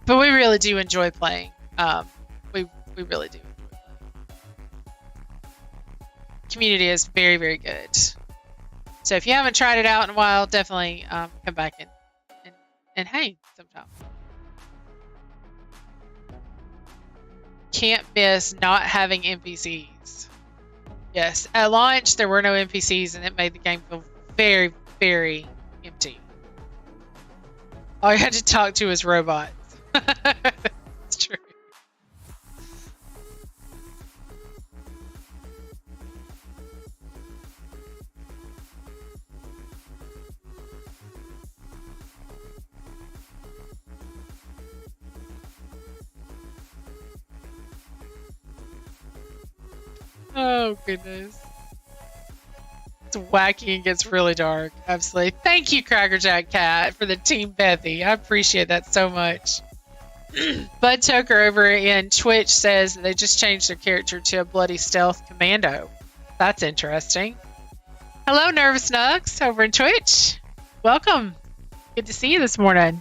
But we really do enjoy playing. We really do enjoy playing. Community is very, very good. So if you haven't tried it out in a while, definitely come back and hang sometime. Can't miss not having NPCs. Yes, at launch there were no NPCs and it made the game feel very, very empty. All you had to talk to was robots. It's true. Oh, goodness. It's wacky and gets really dark. Absolutely. Thank you, Crackerjack Cat, for the Team Bethy. I appreciate that so much. Bud Toker over in Twitch says they just changed their character to a bloody stealth commando. That's interesting. Hello, Nervous Nugs over in Twitch. Welcome. Good to see you this morning.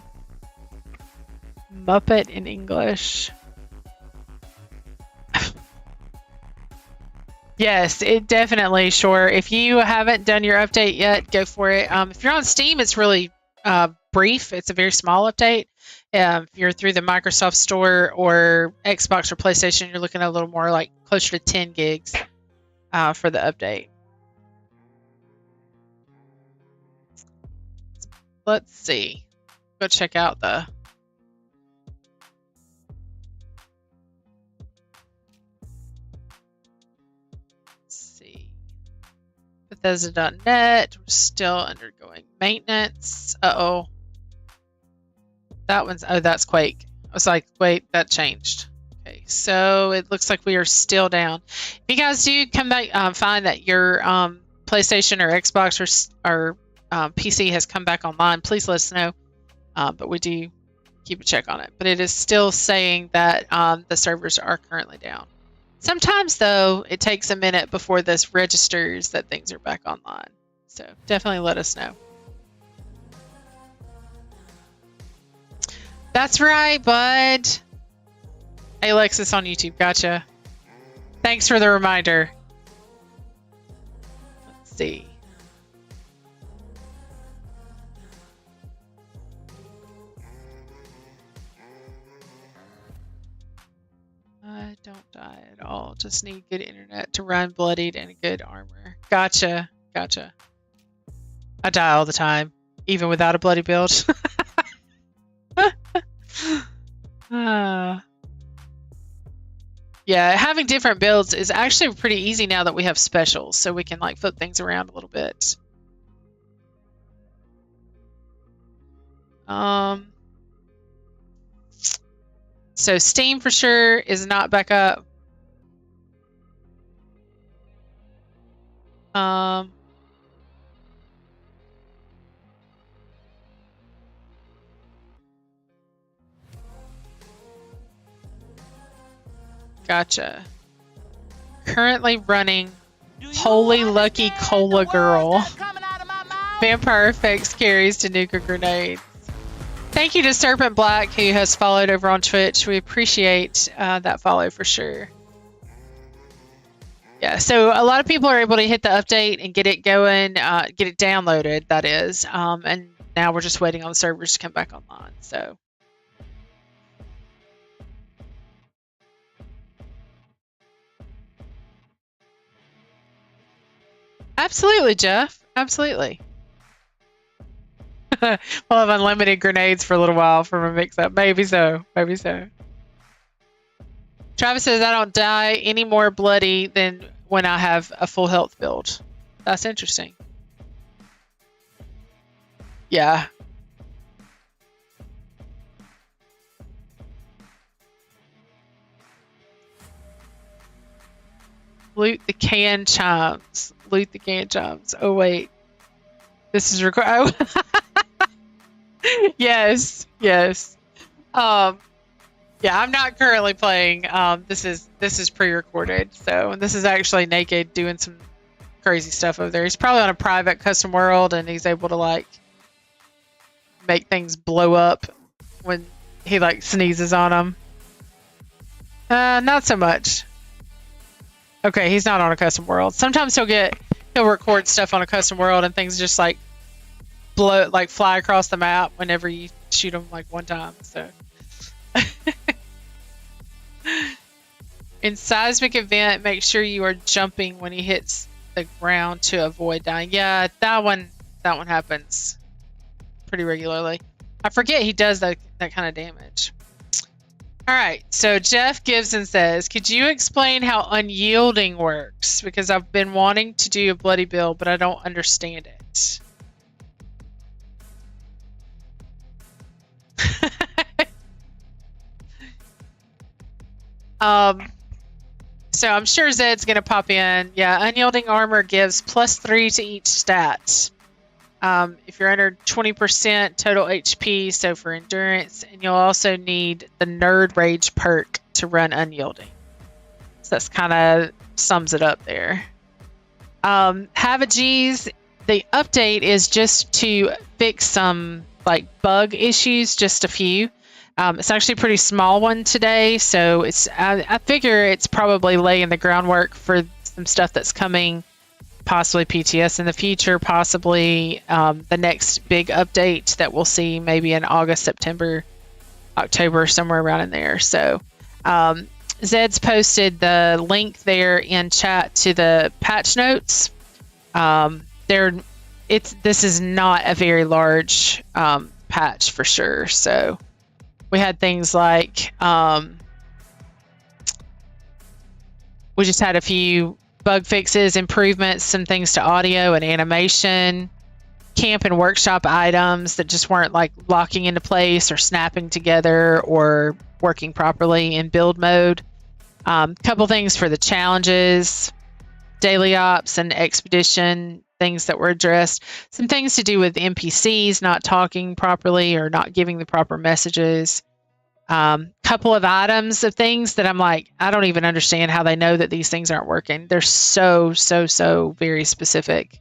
Muppet in English. Yes, it definitely, sure. If you haven't done your update yet, go for it. If you're on Steam, it's really brief. It's a very small update. If you're through the Microsoft Store or Xbox or PlayStation, you're looking at a little more like closer to 10 gigs for the update. Let's see. Go check out the... Bethesda.net. We're still undergoing maintenance. Uh-oh. That one's... Oh, that's Quake. I was like, wait, that changed. Okay, so it looks like we are still down. If you guys do come back, find that your PlayStation or Xbox or PC has come back online, please let us know. But we do keep a check on it. But it is still saying that the servers are currently down. Sometimes, though, it takes a minute before this registers that things are back online. So definitely let us know. That's right, bud. Hey, Alexis on YouTube. Gotcha. Thanks for the reminder. Let's see. Don't die at all. Just need good internet to run bloodied and good armor. Gotcha. Gotcha. I die all the time, even without a bloody build. Yeah, having different builds is actually pretty easy now that we have specials, so we can like flip things around a little bit. So Steam for sure is not back up. Gotcha. Currently running Holy Lucky Cola Girl. Vampire effects carries to nuke grenades. Thank you to Serpent Black, who has followed over on Twitch. We appreciate that follow for sure. Yeah, so a lot of people are able to hit the update and get it going, get it downloaded, that is. And now we're just waiting on the servers to come back online. So. Absolutely, Jeff. Absolutely. We'll have unlimited grenades for a little while from a mix-up. Maybe so. Maybe so. Travis says, I don't die any more bloody than when I have a full health build. That's interesting. Yeah. Loot the can chimes. Loot the can chimes. Oh, wait. This is required. Yes. Yes. Yeah, I'm not currently playing. This is pre-recorded. So this is actually Naked doing some crazy stuff over there. He's probably on a private custom world and he's able to like make things blow up when he like sneezes on them. Not so much. Okay, he's not on a custom world. Sometimes he'll record stuff on a custom world and things just like fly across the map whenever you shoot them like one time. So in seismic event, make sure you are jumping when he hits the ground to avoid dying. Yeah, that one happens pretty regularly. I forget he does that kind of damage. All right, so Jeff Gibson says, could you explain how unyielding works? Because I've been wanting to do a bloody build, but I don't understand it. So I'm sure Zed's going to pop in. Yeah, unyielding armor gives +3 to each stat. If you're under 20% total HP, so for endurance, and you'll also need the Nerd Rage perk to run unyielding. So that's kind of sums it up there. Havagees, the update is just to fix some like bug issues, just a few. It's actually a pretty small one today, so I figure it's probably laying the groundwork for some stuff that's coming. Possibly PTS in the future, possibly the next big update that we'll see maybe in August, September, October, somewhere around in there. So Zed's posted the link there in chat to the patch notes. This is not a very large patch for sure. So we had things like we just had a few bug fixes, improvements, some things to audio and animation, camp and workshop items that just weren't like locking into place or snapping together or working properly in build mode. Couple things for the challenges, daily ops and expedition, things that were addressed. Some things to do with NPCs not talking properly or not giving the proper messages. Couple of items of things that I'm like, I don't even understand how they know that these things aren't working. They're so very specific.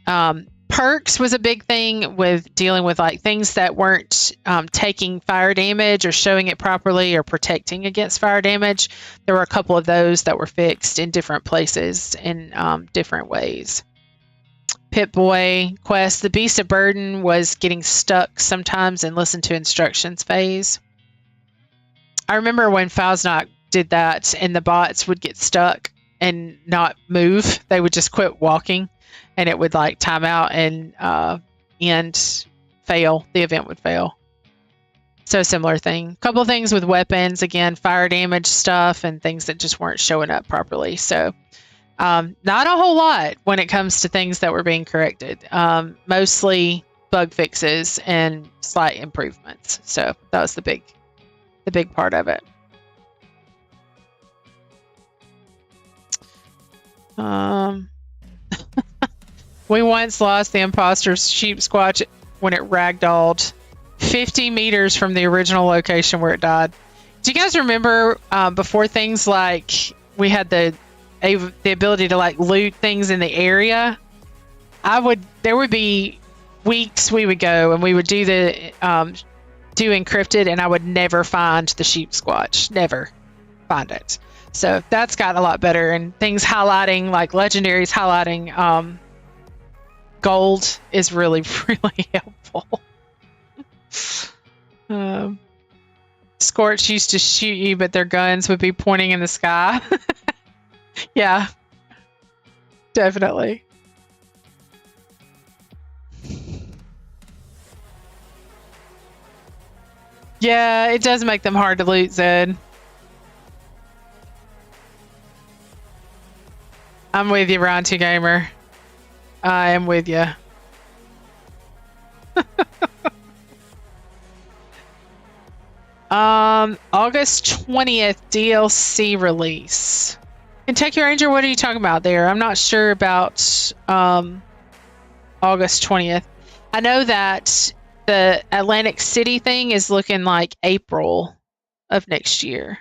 Perks was a big thing with dealing with like things that weren't taking fire damage or showing it properly or protecting against fire damage. There were a couple of those that were fixed in different places in different ways. Pip-Boy quest, the Beast of Burden was getting stuck sometimes in listen to instructions phase. I remember when Fausnok did that, and the bots would get stuck and not move. They would just quit walking, and it would like time out and fail. The event would fail. So similar thing. Couple of things with weapons, again, fire damage stuff and things that just weren't showing up properly. So not a whole lot when it comes to things that were being corrected. Mostly bug fixes and slight improvements. So that was the big part of it. We once lost the imposter's sheep squatch when it ragdolled 50 meters from the original location where it died. Do you guys remember before things like we had the ability to like loot things in the area? There would be weeks we would go and we would do do encrypted, and I would never find the sheep squatch. Never find it. So that's gotten a lot better, and things highlighting like legendaries highlighting gold is really, really helpful. Scorch used to shoot you, but their guns would be pointing in the sky. Yeah, definitely. Yeah, it does make them hard to loot, Zed. I'm with you, Round 2 Gamer. I am with you. August 20th DLC release. Kentucky Ranger, what are you talking about there? I'm not sure about August 20th. I know that the Atlantic City thing is looking like April of next year.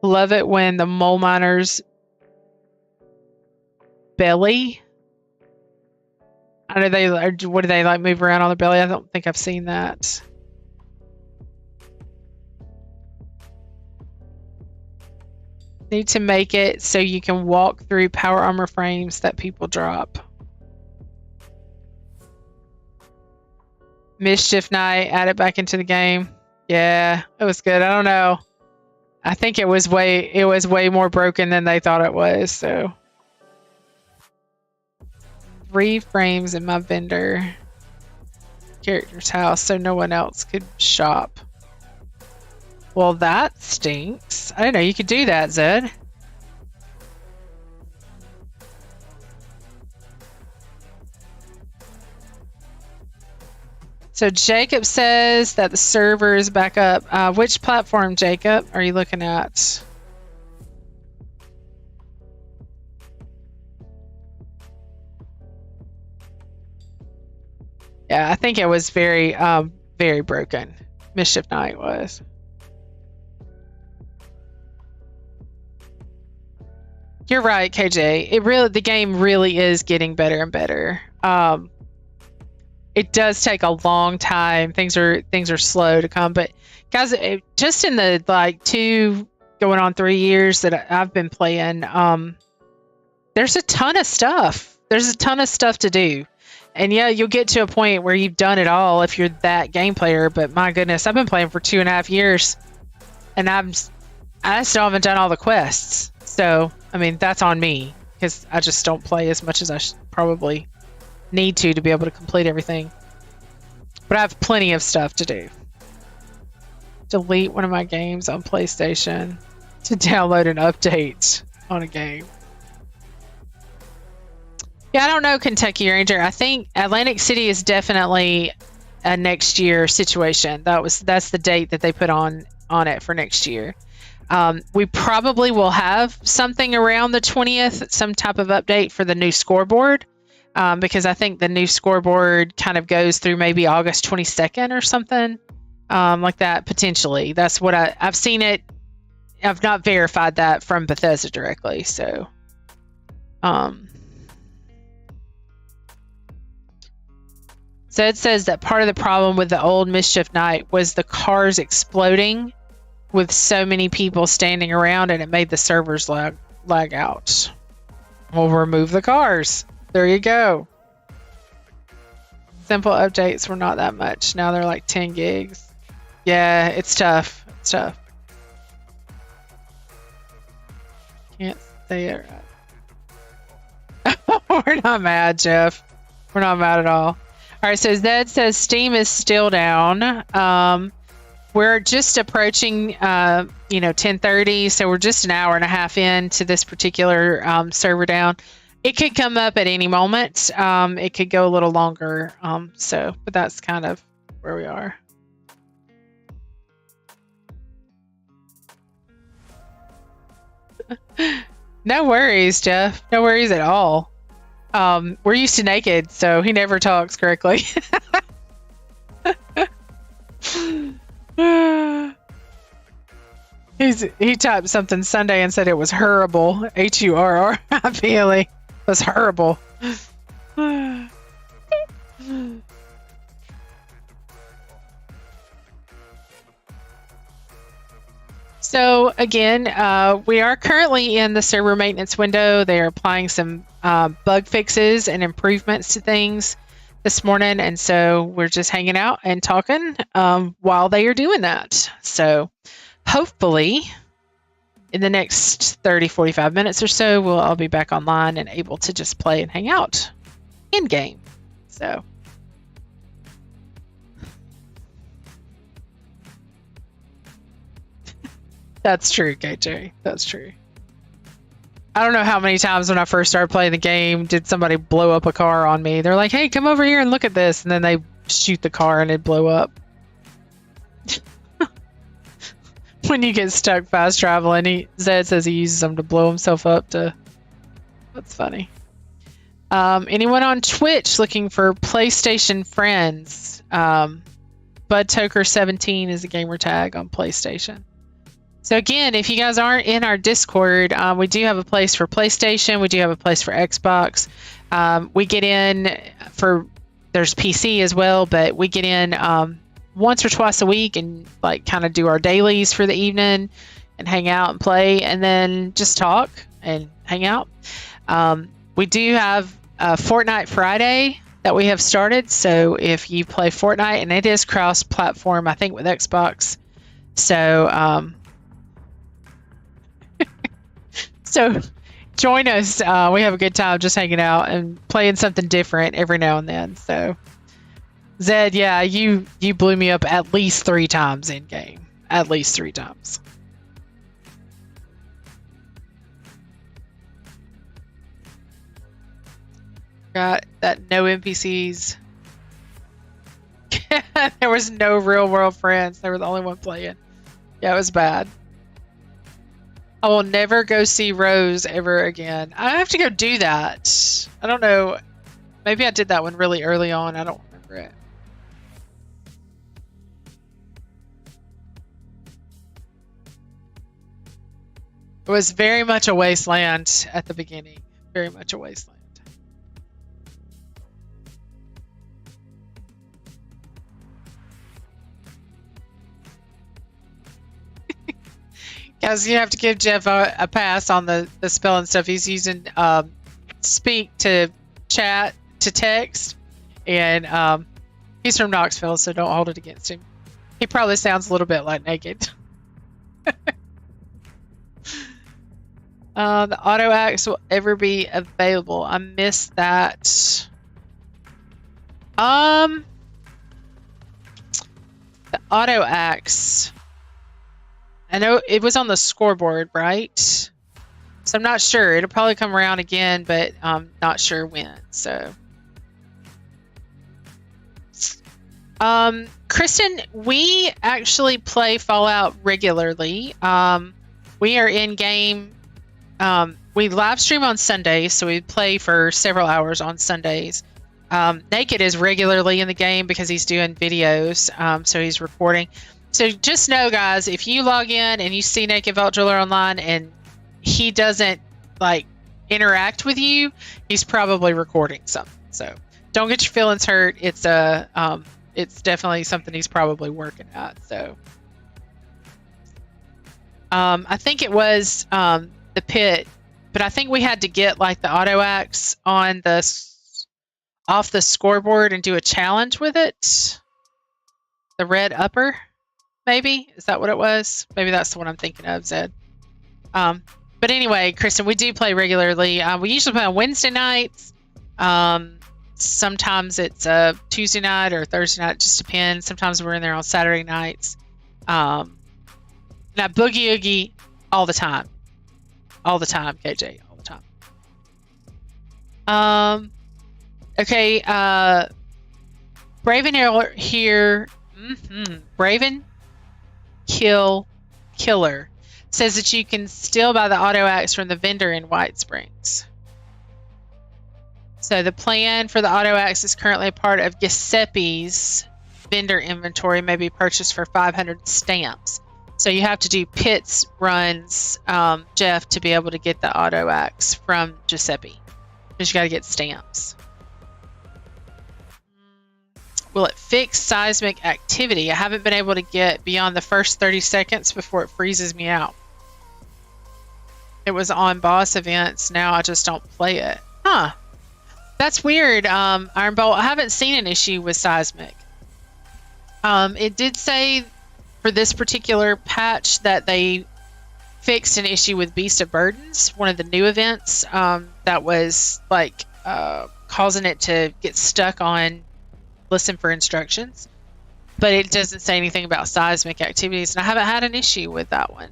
Love it when the mole miners belly. What do they like move around on their belly? I don't think I've seen that. Need to make it so you can walk through power armor frames that people drop. Mischief Night, add it back into the game. Yeah, it was good. I don't know. I think it was way more broken than they thought it was, so. 3 frames in my vendor character's house so no one else could shop. Well, that stinks. I didn't know you could do that, Zed. So Jacob says that the server is back up. Which platform, Jacob, are you looking at? Yeah, I think it was very, very broken. Mischief Night was. You're right, KJ. The game really is getting better and better. It does take a long time. Things are slow to come, but guys, just in the like 2 going on 3 years that I've been playing, there's a ton of stuff. There's a ton of stuff to do. And yeah, you'll get to a point where you've done it all if you're that game player, but my goodness, I've been playing for 2.5 years and I still haven't done all the quests. So, I mean, that's on me because I just don't play as much as I probably need to be able to complete everything. But I have plenty of stuff to do. Delete one of my games on PlayStation to download an update on a game. Yeah, I don't know, Kentucky Ranger. I think Atlantic City is definitely a next year situation. That's the date that they put on it for next year. We probably will have something around the 20th, some type of update for the new scoreboard, because I think the new scoreboard kind of goes through maybe August 22nd or something like that, potentially. That's what I've seen it. I've not verified that from Bethesda directly, so Zed says that part of the problem with the old Mischief Night was the cars exploding with so many people standing around, and it made the servers lag out. We'll remove the cars. There you go. Simple updates were not that much. Now they're like 10 gigs. Yeah, it's tough. It's tough. Can't say it right. We're not mad, Jeff. We're not mad at all. All right, so Zed says Steam is still down. We're just approaching, 10:30, so we're just an hour and a half into this particular server down. It could come up at any moment. It could go a little longer. But that's kind of where we are. No worries, Jeff. No worries at all. We're used to Naked, so he never talks correctly. He typed something Sunday and said it was horrible. HURRIBLE. It was horrible. So again, we are currently in the server maintenance window. They are applying some bug fixes and improvements to things this morning, and so we're just hanging out and talking while they are doing that. So hopefully in the next 30-45 minutes or so, we'll all be back online and able to just play and hang out in game. So that's true, KJ. That's true. I don't know how many times when I first started playing the game did somebody blow up a car on me. They're like, hey, come over here and look at this. And then they shoot the car and it blow up. When you get stuck fast traveling, Zed says he uses them to blow himself up. That's funny. Anyone on Twitch looking for PlayStation friends? BudToker17 is a gamer tag on PlayStation. So again, if you guys aren't in our Discord, we do have a place for PlayStation. We do have a place for Xbox. We get in there's PC as well, but we get in once or twice a week and like kind of do our dailies for the evening and hang out and play and then just talk and hang out. We do have a Fortnite Friday that we have started. So if you play Fortnite, and it is cross-platform, I think, with Xbox. So so join us. We have a good time just hanging out and playing something different every now and then. So Zed, yeah, you blew me up at least 3 times in game. At least 3 times. Got that no NPCs. There was no real world friends. They were the only one playing. Yeah, it was bad. I will never go see Rose ever again. I have to go do that. I don't know. Maybe I did that one really early on. I don't remember it. It was very much a wasteland at the beginning. Very much a wasteland. Guys, you have to give Jeff a pass on the spelling stuff. He's using speak to chat to text, and he's from Knoxville, so don't hold it against him. He probably sounds a little bit like Naked. The auto axe will ever be available. I missed that. The auto axe. I know it was on the scoreboard, right? So I'm not sure. It'll probably come around again, but I'm not sure when. So, Kristen, we actually play Fallout regularly. We are in game. We live stream on Sundays, so we play for several hours on Sundays. Naked is regularly in the game because he's doing videos, so he's recording. So just know, guys, if you log in and you see Naked Vault Driller online and he doesn't like interact with you, he's probably recording something. So don't get your feelings hurt. It's definitely something he's probably working at. So I think it was the pit, but I think we had to get like the auto axe on off the scoreboard and do a challenge with it. The red upper. maybe? Is that what it was? Maybe that's the one I'm thinking of, Zed. But anyway, Kristen, we do play regularly. We usually play on Wednesday nights. Sometimes it's a Tuesday night or Thursday night. It just depends. Sometimes we're in there on Saturday nights. Now, Boogie Oogie all the time. All the time, KJ. All the time. Okay. Braven here. Braven Killer says that you can still buy the auto axe from the vendor in White Springs. So the plan for the auto axe is currently a part of Giuseppe's vendor inventory, may be purchased for 500 stamps. So you have to do pits runs, Jeff, to be able to get the auto axe from Giuseppe, because you got to get stamps. Will it fix seismic activity? I haven't been able to get beyond the first 30 seconds before it freezes me out. It was on boss events. Now I just don't play it. Huh. That's weird, Iron Bolt. I haven't seen an issue with seismic. It did say for this particular patch that they fixed an issue with Beast of Burdens, one of the new events, that was like causing it to get stuck on listen for instructions. But it doesn't say anything about seismic activities, and I haven't had an issue with that one.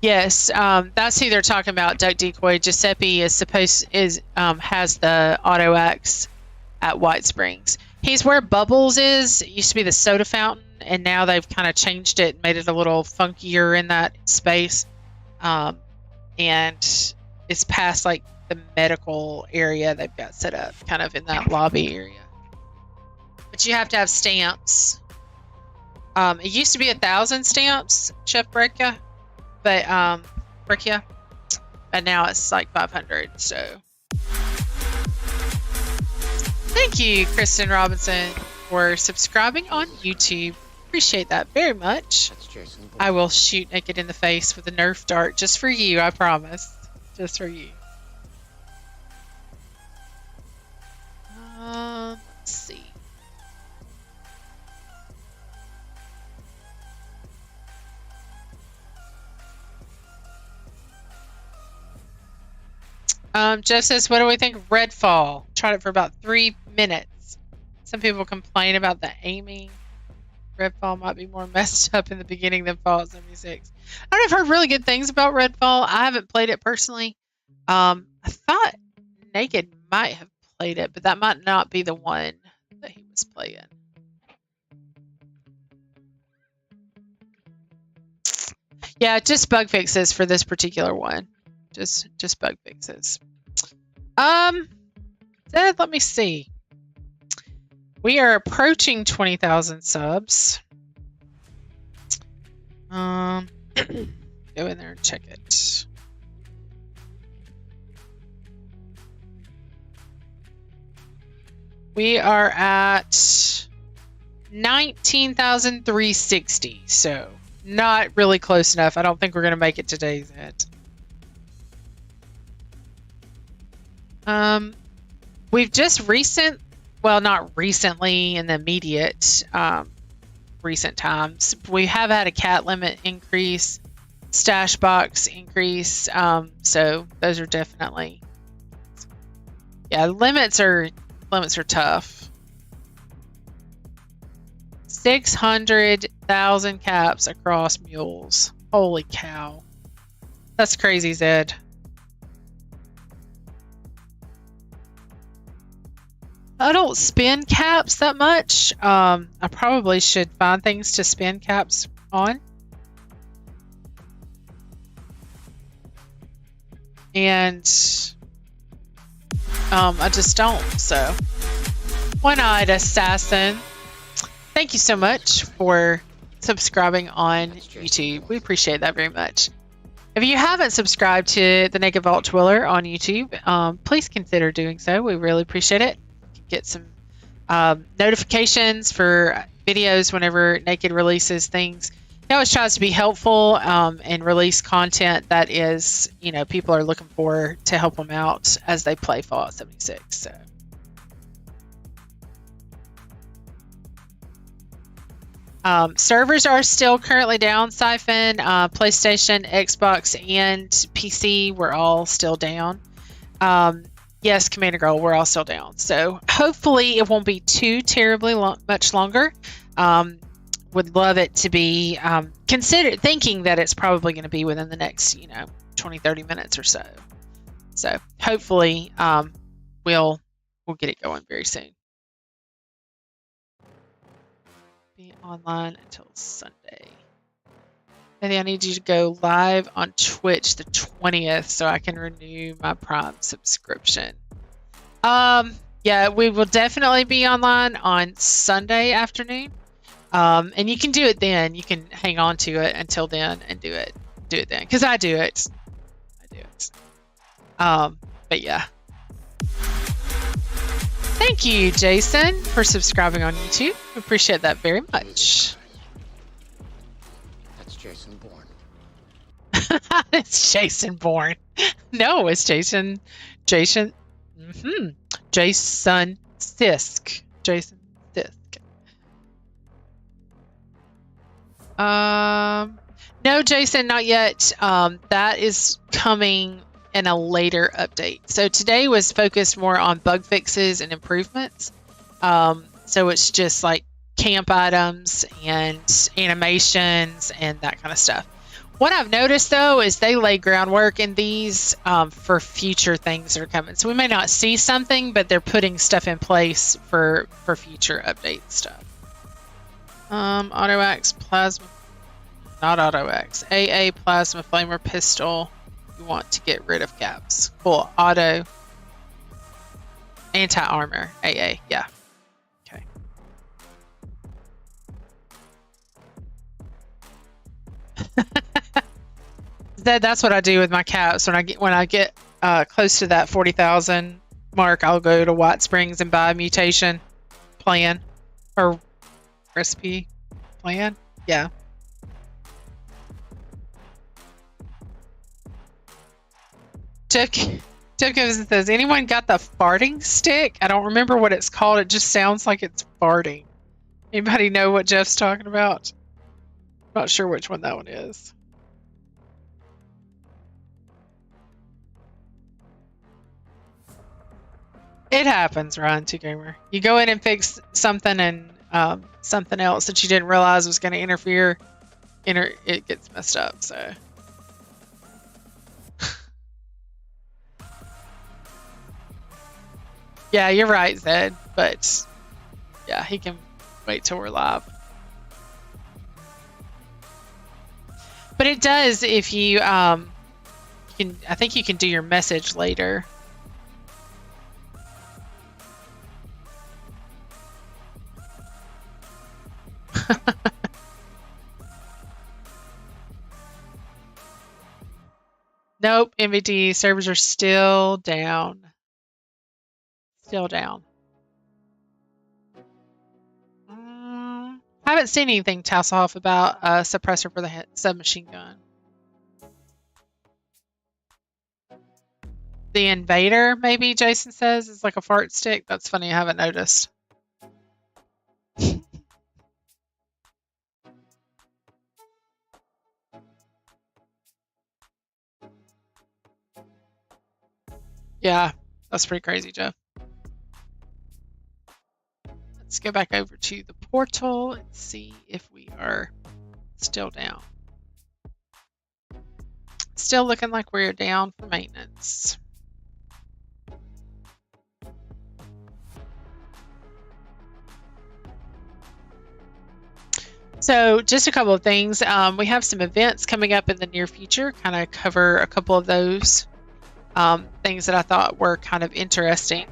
Yes, that's who they're talking about. Duck Decoy. Giuseppe has the auto axe at White Springs. He's where Bubbles is. It used to be the soda fountain, and now they've kind of changed it, made it a little funkier in that space. And it's past like the medical area they've got set up, kind of in that lobby area. But you have to have stamps. It used to be 1,000 stamps, Chef Breccia. But Breccia, and now it's like 500. So, thank you, Kristen Robinson, for subscribing on YouTube. Appreciate that very much. That's true. I will shoot Naked in the face with a Nerf dart just for you. I promise, just for you. Let's see. Jeff says, what do we think of Redfall? Tried it for about 3 minutes. Some people complain about the aiming. Redfall might be more messed up in the beginning than Fallout 76. I don't know, I've heard really good things about Redfall. I haven't played it personally. I thought Naked might have played it, but that might not be the one that he was playing. Yeah, just bug fixes for this particular one. Just bug fixes. Let me see. We are approaching 20,000 subs. Go in there and check it. We are at 19,360, so not really close enough. I don't think we're going to make it today's hit. We've just not recently in the immediate recent times, we have had a cat limit increase, stash box increase, so those are definitely, yeah, limits are tough. 600,000 caps across mules. Holy cow. That's crazy, Zed. I don't spend caps that much. I probably should find things to spend caps on. And I just don't, so. One-Eyed Assassin, thank you so much for subscribing on YouTube. We appreciate that very much. If you haven't subscribed to the Naked Vault Dweller on YouTube, please consider doing so. We really appreciate it. Get some notifications for videos whenever Naked releases things. He always tries to be helpful and release content that is, people are looking for to help them out as they play Fallout 76. So. Servers are still currently down, Siphon. PlayStation, Xbox, and PC, we're all still down. Yes, Commander Girl, we're all still down. So hopefully it won't be too terribly much longer. Would love it to be thinking that it's probably going to be within the next 20-30 minutes or so. So hopefully we'll get it going very soon. Be online until Sunday. Bethy, I need you to go live on Twitch the 20th so I can renew my Prime subscription. Yeah, we will definitely be online on Sunday afternoon. And you can do it then. You can hang on to it until then and do it then. Because I do it. But yeah. Thank you, Jason, for subscribing on YouTube. We appreciate that very much. That's Jason Bourne. It's Jason Bourne. No, it's Jason. Jason Sisk. Jason Sisk. No, Jason, not yet. That is coming in a later update. So today was focused more on bug fixes and improvements. So it's just like camp items and animations and that kind of stuff. What I've noticed though is they lay groundwork in these for future things that are coming. So we may not see something, but they're putting stuff in place for future update stuff. Auto-Axe plasma, not Auto-Axe, AA plasma flamer pistol. You want to get rid of caps. Cool. Auto anti-armor AA. Yeah. Okay. That's what I do with my caps. When I get close to that 40,000 mark, I'll go to White Springs and buy a mutation plan or recipe plan. Yeah. Jeff goes and says, anyone got the farting stick? I don't remember what it's called. It just sounds like it's farting. Anybody know what Jeff's talking about? Not sure which one that one is. It happens, Ryan 2 Gamer. You go in and fix something and something else that you didn't realize was going to interfere. It gets messed up, so... Yeah, you're right, Zed, but yeah, he can wait till we're live. But it does if you I think you can do your message later. Nope, MVD servers are still down. Still down. I haven't seen anything Tasselhoff about a suppressor for the submachine gun. The invader, maybe Jason says, is like a fart stick. That's funny. I haven't noticed. Yeah, that's pretty crazy, Jeff. Let's go back over to the portal and see if we are still down. Still looking like we're down for maintenance. So just a couple of things. We have some events coming up in the near future, kind of cover a couple of those things that I thought were kind of interesting.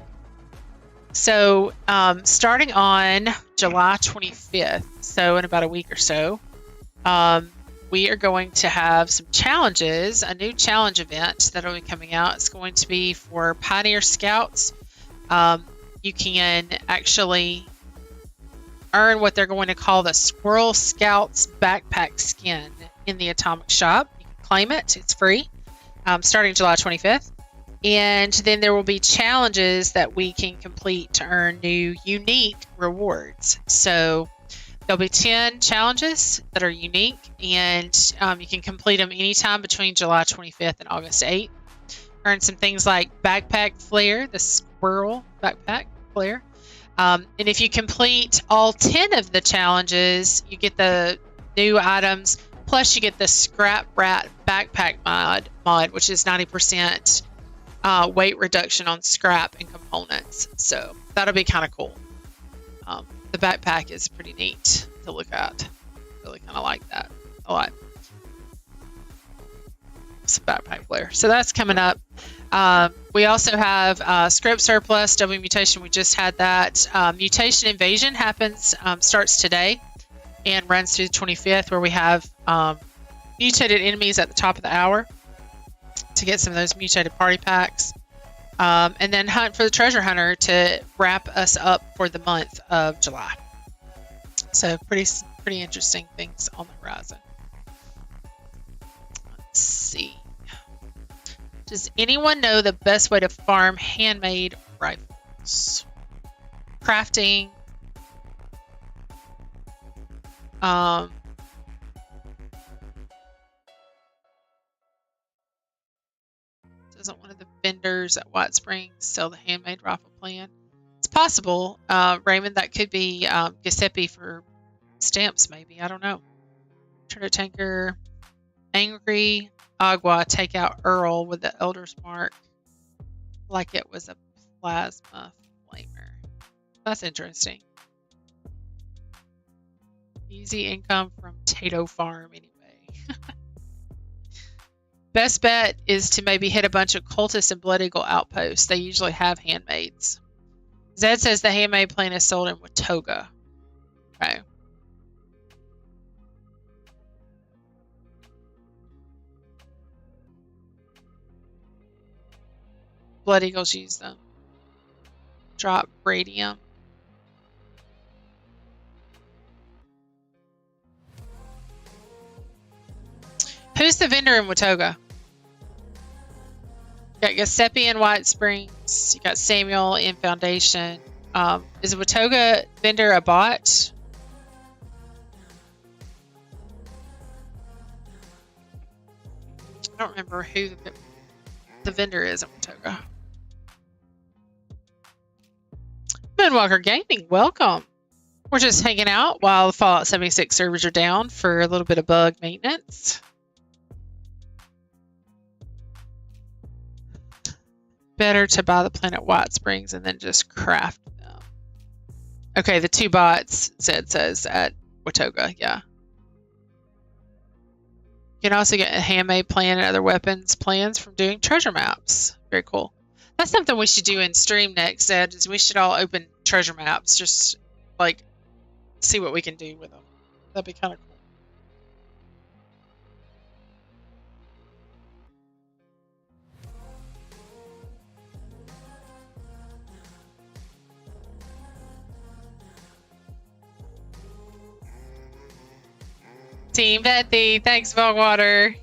So starting on July 25th, so in about a week or so, we are going to have some challenges, a new challenge event that will be coming out. It's going to be for Pioneer Scouts. You can actually earn what they're going to call the Squirrel Scouts backpack skin in the Atomic Shop. You can claim it. It's free, starting July 25th. And then there will be challenges that we can complete to earn new unique rewards. So there'll be 10 challenges that are unique, and you can complete them anytime between July 25th and August 8th. Earn some things like Backpack Flare, the Squirrel Backpack Flare. And if you complete all 10 of the challenges, you get the new items, plus you get the Scrap Rat Backpack mod, which is 90% weight reduction on scrap and components. So that'll be kind of cool. The backpack is pretty neat to look at. Really kind of like that a lot. It's a backpack flare. So that's coming up. We also have Script Surplus, W Mutation. We just had that. Mutation Invasion happens, starts today and runs through the 25th, where we have mutated enemies at the top of the hour to get some of those mutated party packs. And then Hunt for the Treasure Hunter to wrap us up for the month of July. So pretty interesting things on the horizon. Let's see. Does anyone know the best way to farm handmade rifles? Crafting. Doesn't one of the vendors at White Springs sell the handmade rifle plan? It's possible, Raymond. That could be Giuseppe for stamps, maybe. I don't know. Turtle Tanker, Angry Agua, take out Earl with the Elder's Mark like it was a plasma flamer. That's interesting. Easy income from Tato Farm, anyway. Best bet is to maybe hit a bunch of cultists and Blood Eagle outposts. They usually have handmaids. Zed says the handmade plan is sold in Watoga. Okay. Blood Eagles use them. Drop radium. Who's the vendor in Watoga? You got Giuseppe in White Springs. You got Samuel in Foundation. Is a Watoga vendor a bot? I don't remember who the vendor is in Watoga. Moonwalker Gaming, welcome. We're just hanging out while the Fallout 76 servers are down for a little bit of bug maintenance. Better to buy the plant at White Springs and then just craft them. Okay, the two bots, Zed says, at Watoga, yeah. You can also get a handmade plan and other weapons plans from doing treasure maps. Very cool. That's something we should do in stream next, Zed, is we should all open treasure maps, just like see what we can do with them. That'd be kind of cool. Team Bethy, thanks, Bogwater.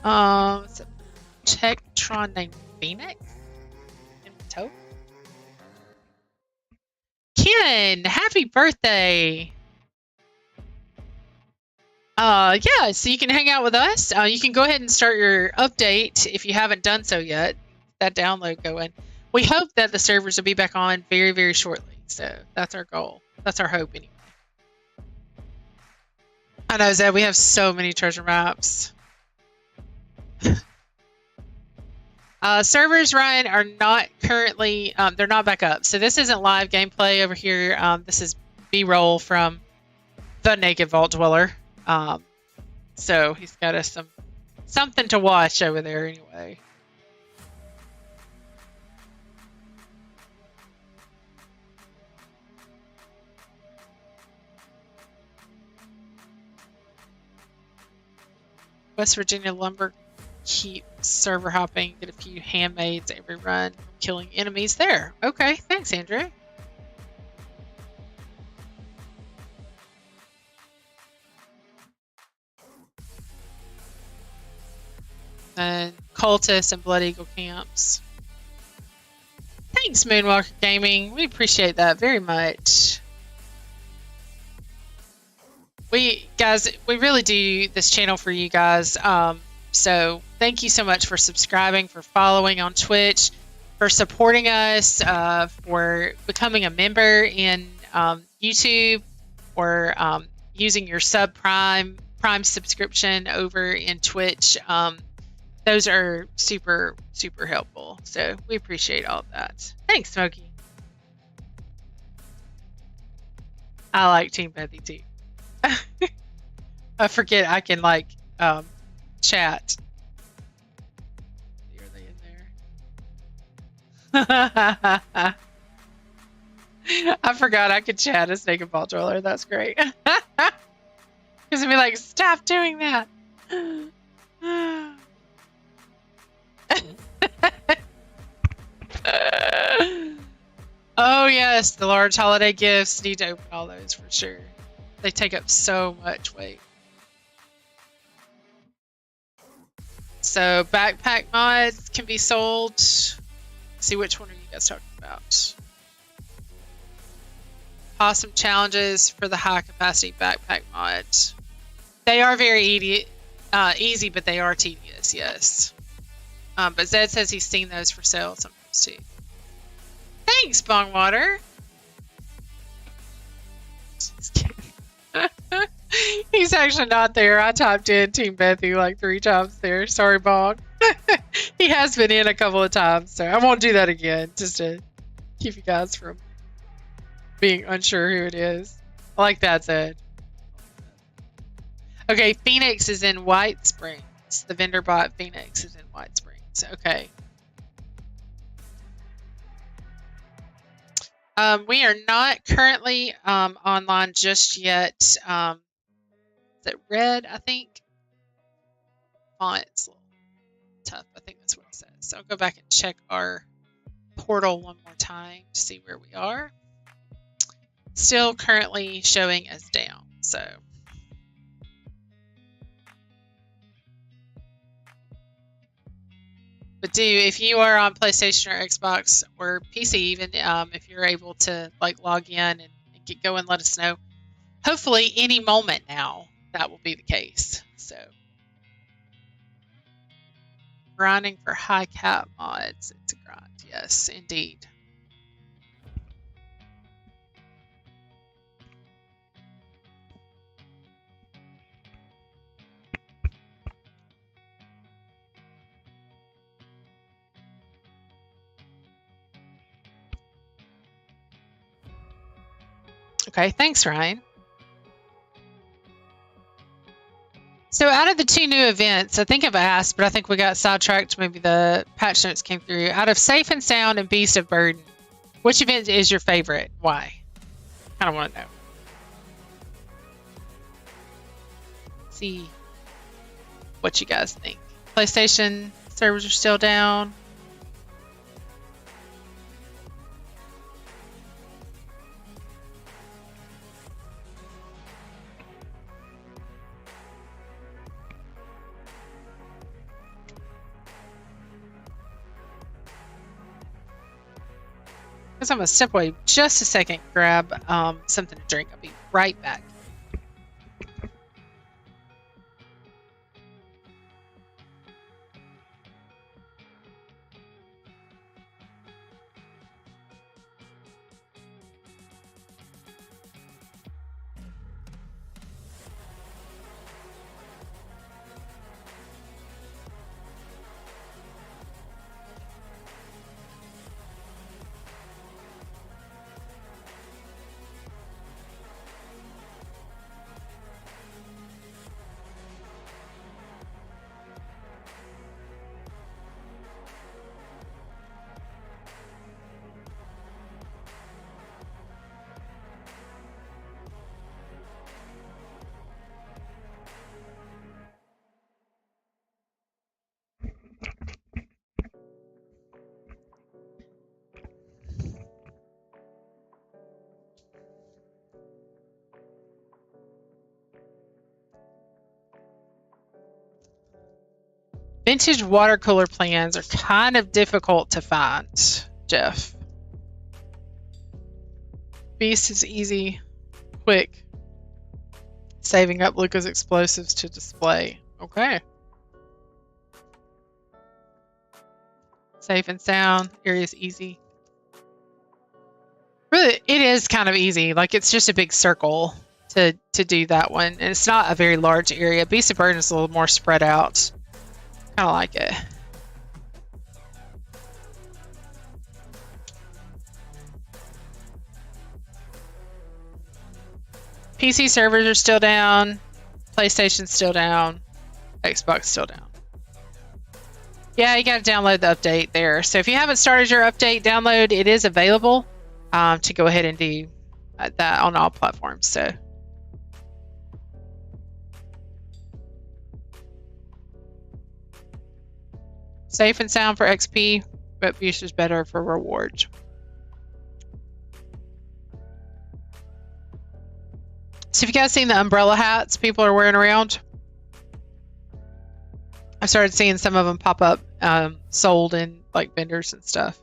It's a Tektron named Phoenix in tow. Ken, happy birthday! Yeah, so you can hang out with us. You can go ahead and start your update if you haven't done so yet. That download going. We hope that the servers will be back on very, very shortly. So that's our goal. That's our hope, anyway. I know, Zed, we have so many treasure maps. Servers, Ryan, are not currently, they're not back up. So this isn't live gameplay over here. This is B-roll from the Naked Vault Dweller. So he's got us something to watch over there anyway. West Virginia Lumber Keep server hopping, get a few handmaids every run, killing enemies there. Okay, thanks, Andrew. And cultists and Blood Eagle camps. Thanks, Moonwalker Gaming. We appreciate that very much. We really do this channel for you guys. So thank you so much for subscribing, for following on Twitch, for supporting us, for becoming a member in YouTube, or using your Prime subscription over in Twitch. Those are super, super helpful. So we appreciate all of that. Thanks, Smokey. I like Team Bethy too. I forget I can chat. Are they in there? I forgot I could chat as Naked Ball Troller. That's great. Because it'd be like, stop doing that. Oh yes, the large holiday gifts. Need to open all those for sure. They take up so much weight. So backpack mods can be sold. Let's see, which one are you guys talking about? Awesome challenges for the high capacity backpack mods. They are very easy, but they are tedious, yes. But Zed says he's seen those for sale sometimes too. Thanks, Bongwater. He's actually not there. I typed in Team Bethy like 3 times there. Sorry, Bong. He has been in a couple of times, so I won't do that again, just to keep you guys from being unsure who it is. I like that, Zed. Okay, Phoenix is in White Springs. The vendor bot Phoenix is in White Springs. Okay. We are not currently online just yet. Is it red, I think? Font's a little tough. I think that's what it says. So I'll go back and check our portal one more time to see where we are. Still currently showing as down, so. But if you are on PlayStation or Xbox or PC even, if you're able to log in and get going, let us know. Hopefully any moment now that will be the case. So grinding for high cap mods. It's a grind. Yes, indeed. Okay, thanks, Ryan. So out of the 2 new events, I think I've asked, but I think we got sidetracked. Maybe the patch notes came through. Out of Safe and Sound and Beast of Burden, which event is your favorite? Why? I don't want to know. See what you guys think. PlayStation servers are still down. I'm going to step away just a second, grab something to drink. I'll be right back. Vintage water cooler plans are kind of difficult to find, Jeff. Beast is easy, quick. Saving up Luca's explosives to display. Okay. Safe and sound. Area's easy. Really, it is kind of easy. Like, it's just a big circle to do that one. And it's not a very large area. Beast of Burden is a little more spread out. Kind of like it. PC servers are still down. PlayStation's still down. Xbox still down. Yeah, you got to download the update there. So if you haven't started your update download, it is available to go ahead and do that on all platforms. So safe and sound for XP, but Beast is better for rewards. So have you guys seen the umbrella hats people are wearing around? I started seeing some of them pop up sold in like vendors and stuff.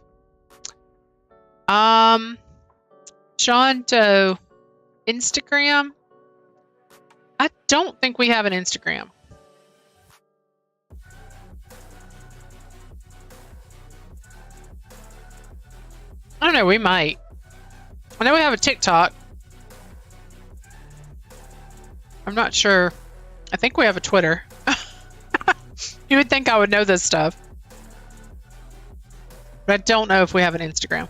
Sean Doe, Instagram? I don't think we have an Instagram. I don't know, we might. I know we have a TikTok. I'm not sure. I think we have a Twitter. You would think I would know this stuff. But I don't know if we have an Instagram.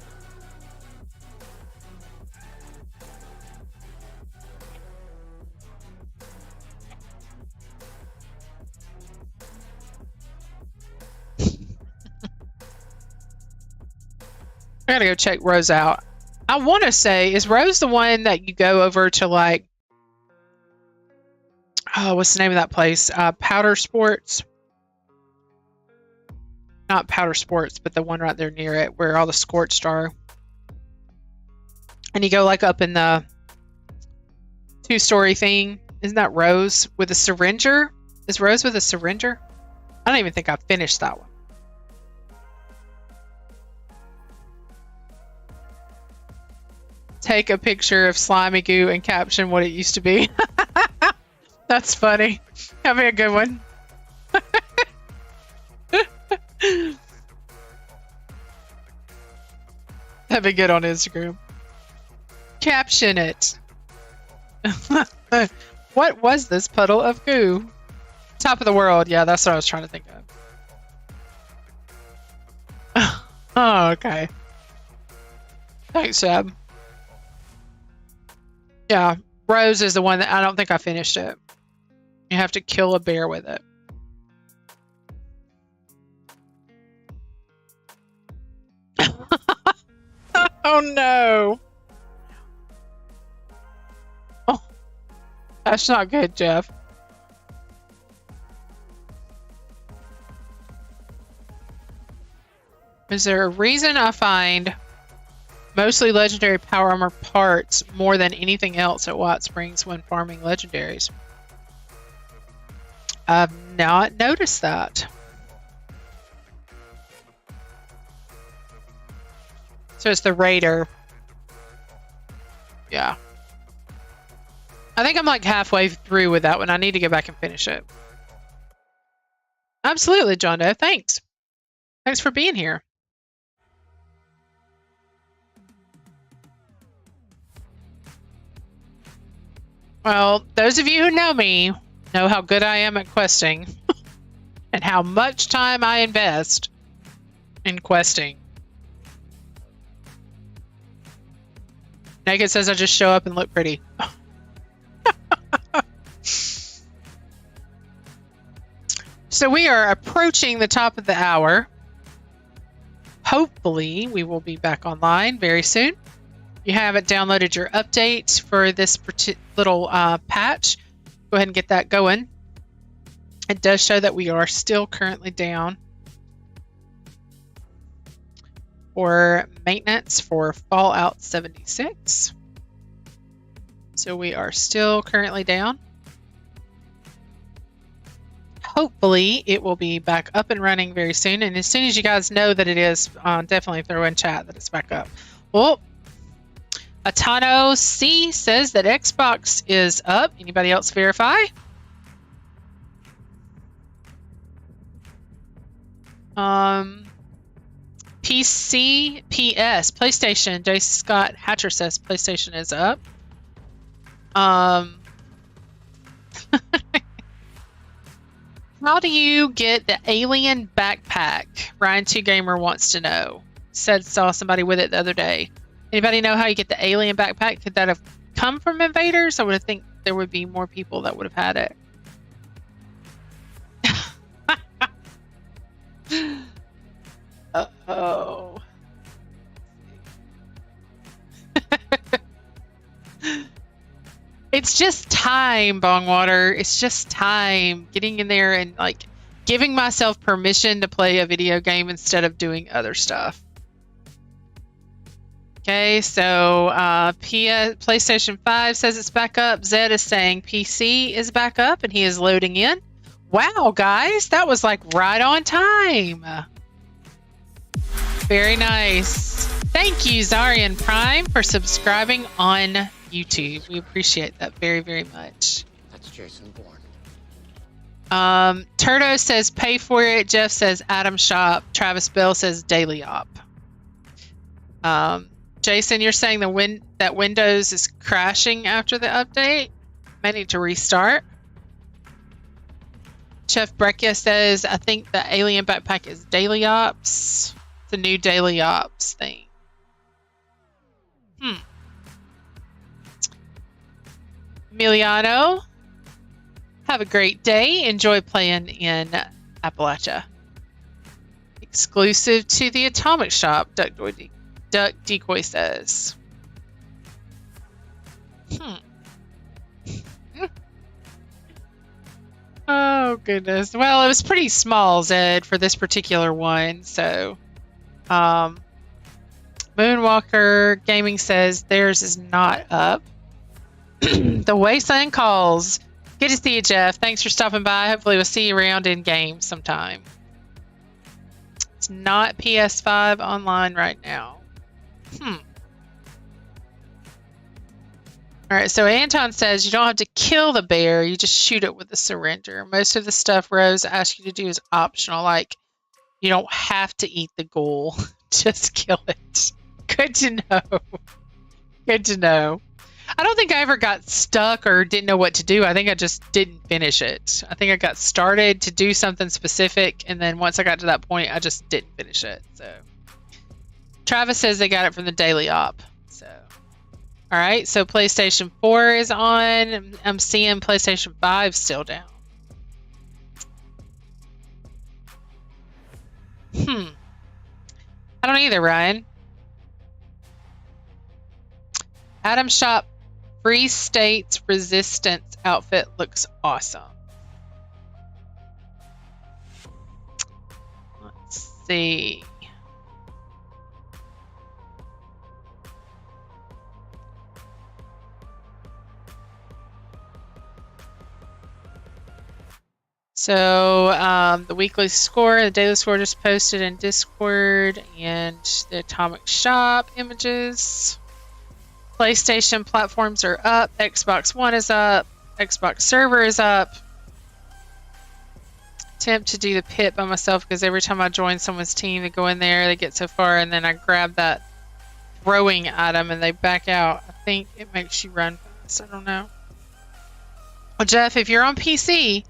I gotta go check Rose out. I want to say, is Rose the one that you go over to like, oh, what's the name of that place? Powder Sports? Not Powder Sports, but the one right there near it where all the scorched are. And you go like up in the 2-story thing. Isn't that Rose with a syringer? Is Rose with a syringer? I don't even think I finished that one. Take a picture of slimy goo and caption what it used to be. That's funny. That'd be a good one. That'd be good on Instagram. Caption it. What was this puddle of goo? Top of the world. Yeah, that's what I was trying to think of. Oh, okay. Thanks, Chad. Yeah, Rose is the one that I don't think I finished it. You have to kill a bear with it. Oh no. Oh, that's not good, Jeff. Is there a reason I find mostly legendary power armor parts more than anything else at White Springs when farming legendaries? I've not noticed that. So it's the Raider. Yeah. I think I'm like halfway through with that one. I need to go back and finish it. Absolutely, John Doe. Thanks. Thanks for being here. Well, those of you who know me know how good I am at questing and how much time I invest in questing. Naked says I just show up and look pretty. So we are approaching the top of the hour. Hopefully we will be back online very soon. You haven't downloaded your update for this little patch, go ahead and get that going. It does show that we are still currently down for maintenance for Fallout 76. So we are still currently down. hopefully it will be back up and running very soon. And as soon as you guys know that it is, definitely throw in chat that it's back up. Well, Atano C says that Xbox is up. Anybody else verify? PC, PS, PlayStation. J. Scott Hatcher says PlayStation is up. How do you get the alien backpack? Ryan 2 Gamer wants to know. Saw somebody with it the other day. Anybody know how you get the alien backpack? Could that have come from Invaders? I would think there would be more people that would have had it. Uh-oh. It's just time, Bongwater. It's just time getting in there and like giving myself permission to play a video game instead of doing other stuff. Okay, so PlayStation 5 says it's back up. Zed is saying PC is back up and he is loading in. Wow, guys, that was like right on time. Very nice. Thank you, Zarian Prime, for subscribing on YouTube. We appreciate that very, very much. That's Jason Bourne. Turdo says pay for it. Jeff says Adam Shop. Travis Bell says Daily Op. Jason, you're saying that Windows is crashing after the update? May need to restart. Chef Breccia says, I think the alien backpack is Daily Ops. It's a new Daily Ops thing. Emiliano, have a great day. Enjoy playing in Appalachia. Exclusive to the Atomic Shop, Duck Decoy says. Oh, goodness. Well, it was pretty small, Zed, for this particular one. So, Moonwalker Gaming says theirs is not up. The Wasteland calls. Good to see you, Jeff. Thanks for stopping by. Hopefully we'll see you around in game sometime. It's not PS5 online right now. Alright, so Anton says you don't have to kill the bear, you just shoot it with a syringer. Most of the stuff Rose asks you to do is optional, like you don't have to eat the ghoul. Just kill it. Good to know. Good to know. I don't think I ever got stuck or didn't know what to do. I think I just didn't finish it. I think I got started to do something specific, and then once I got to that point, I just didn't finish it. So Travis says they got it from the Daily Op. So all right, so PlayStation 4 is on. I'm seeing PlayStation 5 still down. I don't either, Ryan. Adam Shop Free States Resistance outfit looks awesome. Let's see. So the weekly score, the daily score just posted in Discord, and the Atomic Shop images. PlayStation platforms are up. Xbox One is up. Xbox server is up. Attempt to do the pit by myself because every time I join someone's team, they go in there, they get so far, and then I grab that throwing item and they back out. I think it makes you run fast. I don't know. Well, Jeff, if you're on PC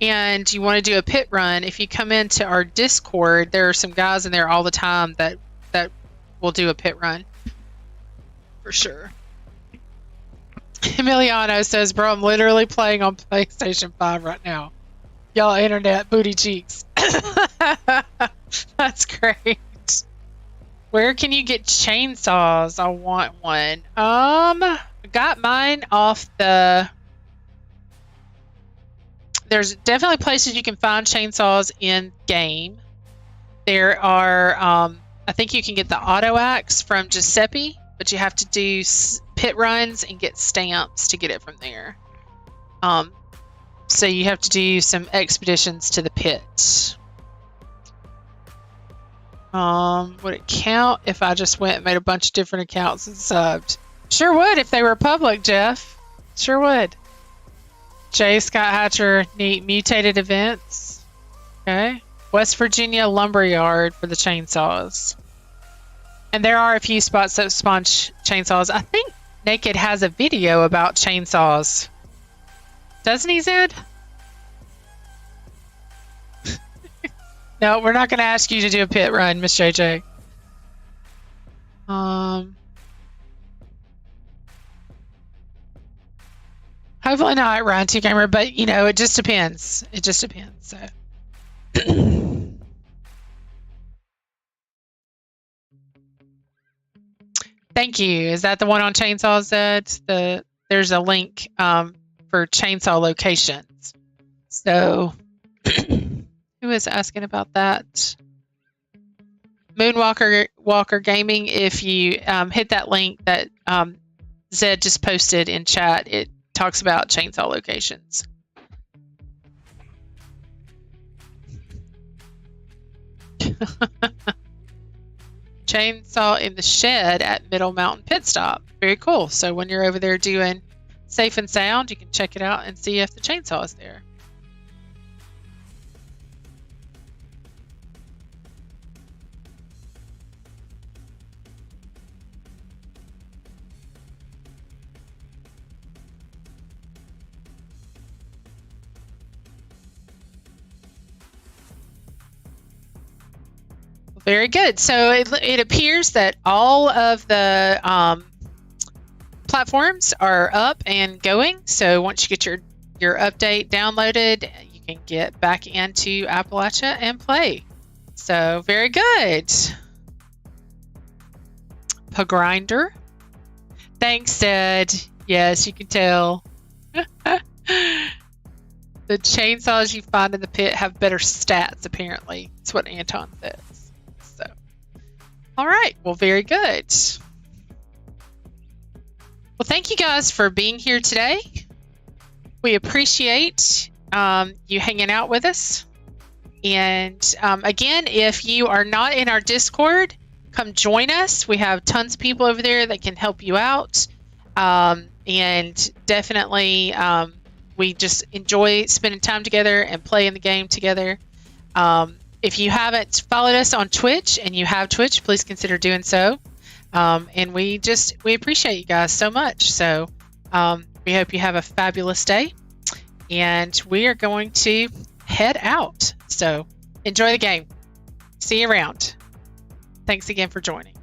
and you want to do a pit run, if you come into our Discord, there are some guys in there all the time that will do a pit run. For sure. Emiliano says, bro, I'm literally playing on PlayStation 5 right now. Y'all internet booty cheeks. That's great. Where can you get chainsaws? I want one. I got mine off the... There's definitely places you can find chainsaws in game. There are, I think you can get the auto axe from Giuseppe, but you have to do pit runs and get stamps to get it from there. So you have to do some expeditions to the pit. Would it count if I just went and made a bunch of different accounts and subbed? Sure would if they were public, Jeff. Sure would. J. Scott Hatcher, neat mutated events. Okay. West Virginia Lumberyard for the chainsaws. And there are a few spots that spawn chainsaws. I think Naked has a video about chainsaws. Doesn't he, Zed? No, we're not going to ask you to do a pit run, Miss JJ. Hopefully not Ryan 2 Gamer, but you know, it just depends. It just depends. So. Thank you. Is that the one on chainsaws, Zed? There's a link for chainsaw locations. So who is asking about that? Moonwalker Gaming, if you hit that link that Zed just posted in chat, it talks about chainsaw locations. Chainsaw in the shed at Middle Mountain Pit Stop. Very cool. So when you're over there doing Safe and Sound, you can check it out and see if the chainsaw is there. Very good. So it appears that all of the platforms are up and going. So once you get your update downloaded, you can get back into Appalachia and play. So very good. Pagrinder. Thanks, Ed. Yes, you can tell. The chainsaws you find in the pit have better stats, apparently. That's what Anton says. So, all right. Well, very good. Well, thank you guys for being here today. We appreciate you hanging out with us. And again, if you are not in our Discord, come join us. We have tons of people over there that can help you out. And definitely, we just enjoy spending time together and playing the game together. If you haven't followed us on Twitch and you have Twitch, please consider doing so. And we appreciate you guys so much. So we hope you have a fabulous day. And we are going to head out. So enjoy the game. See you around. Thanks again for joining.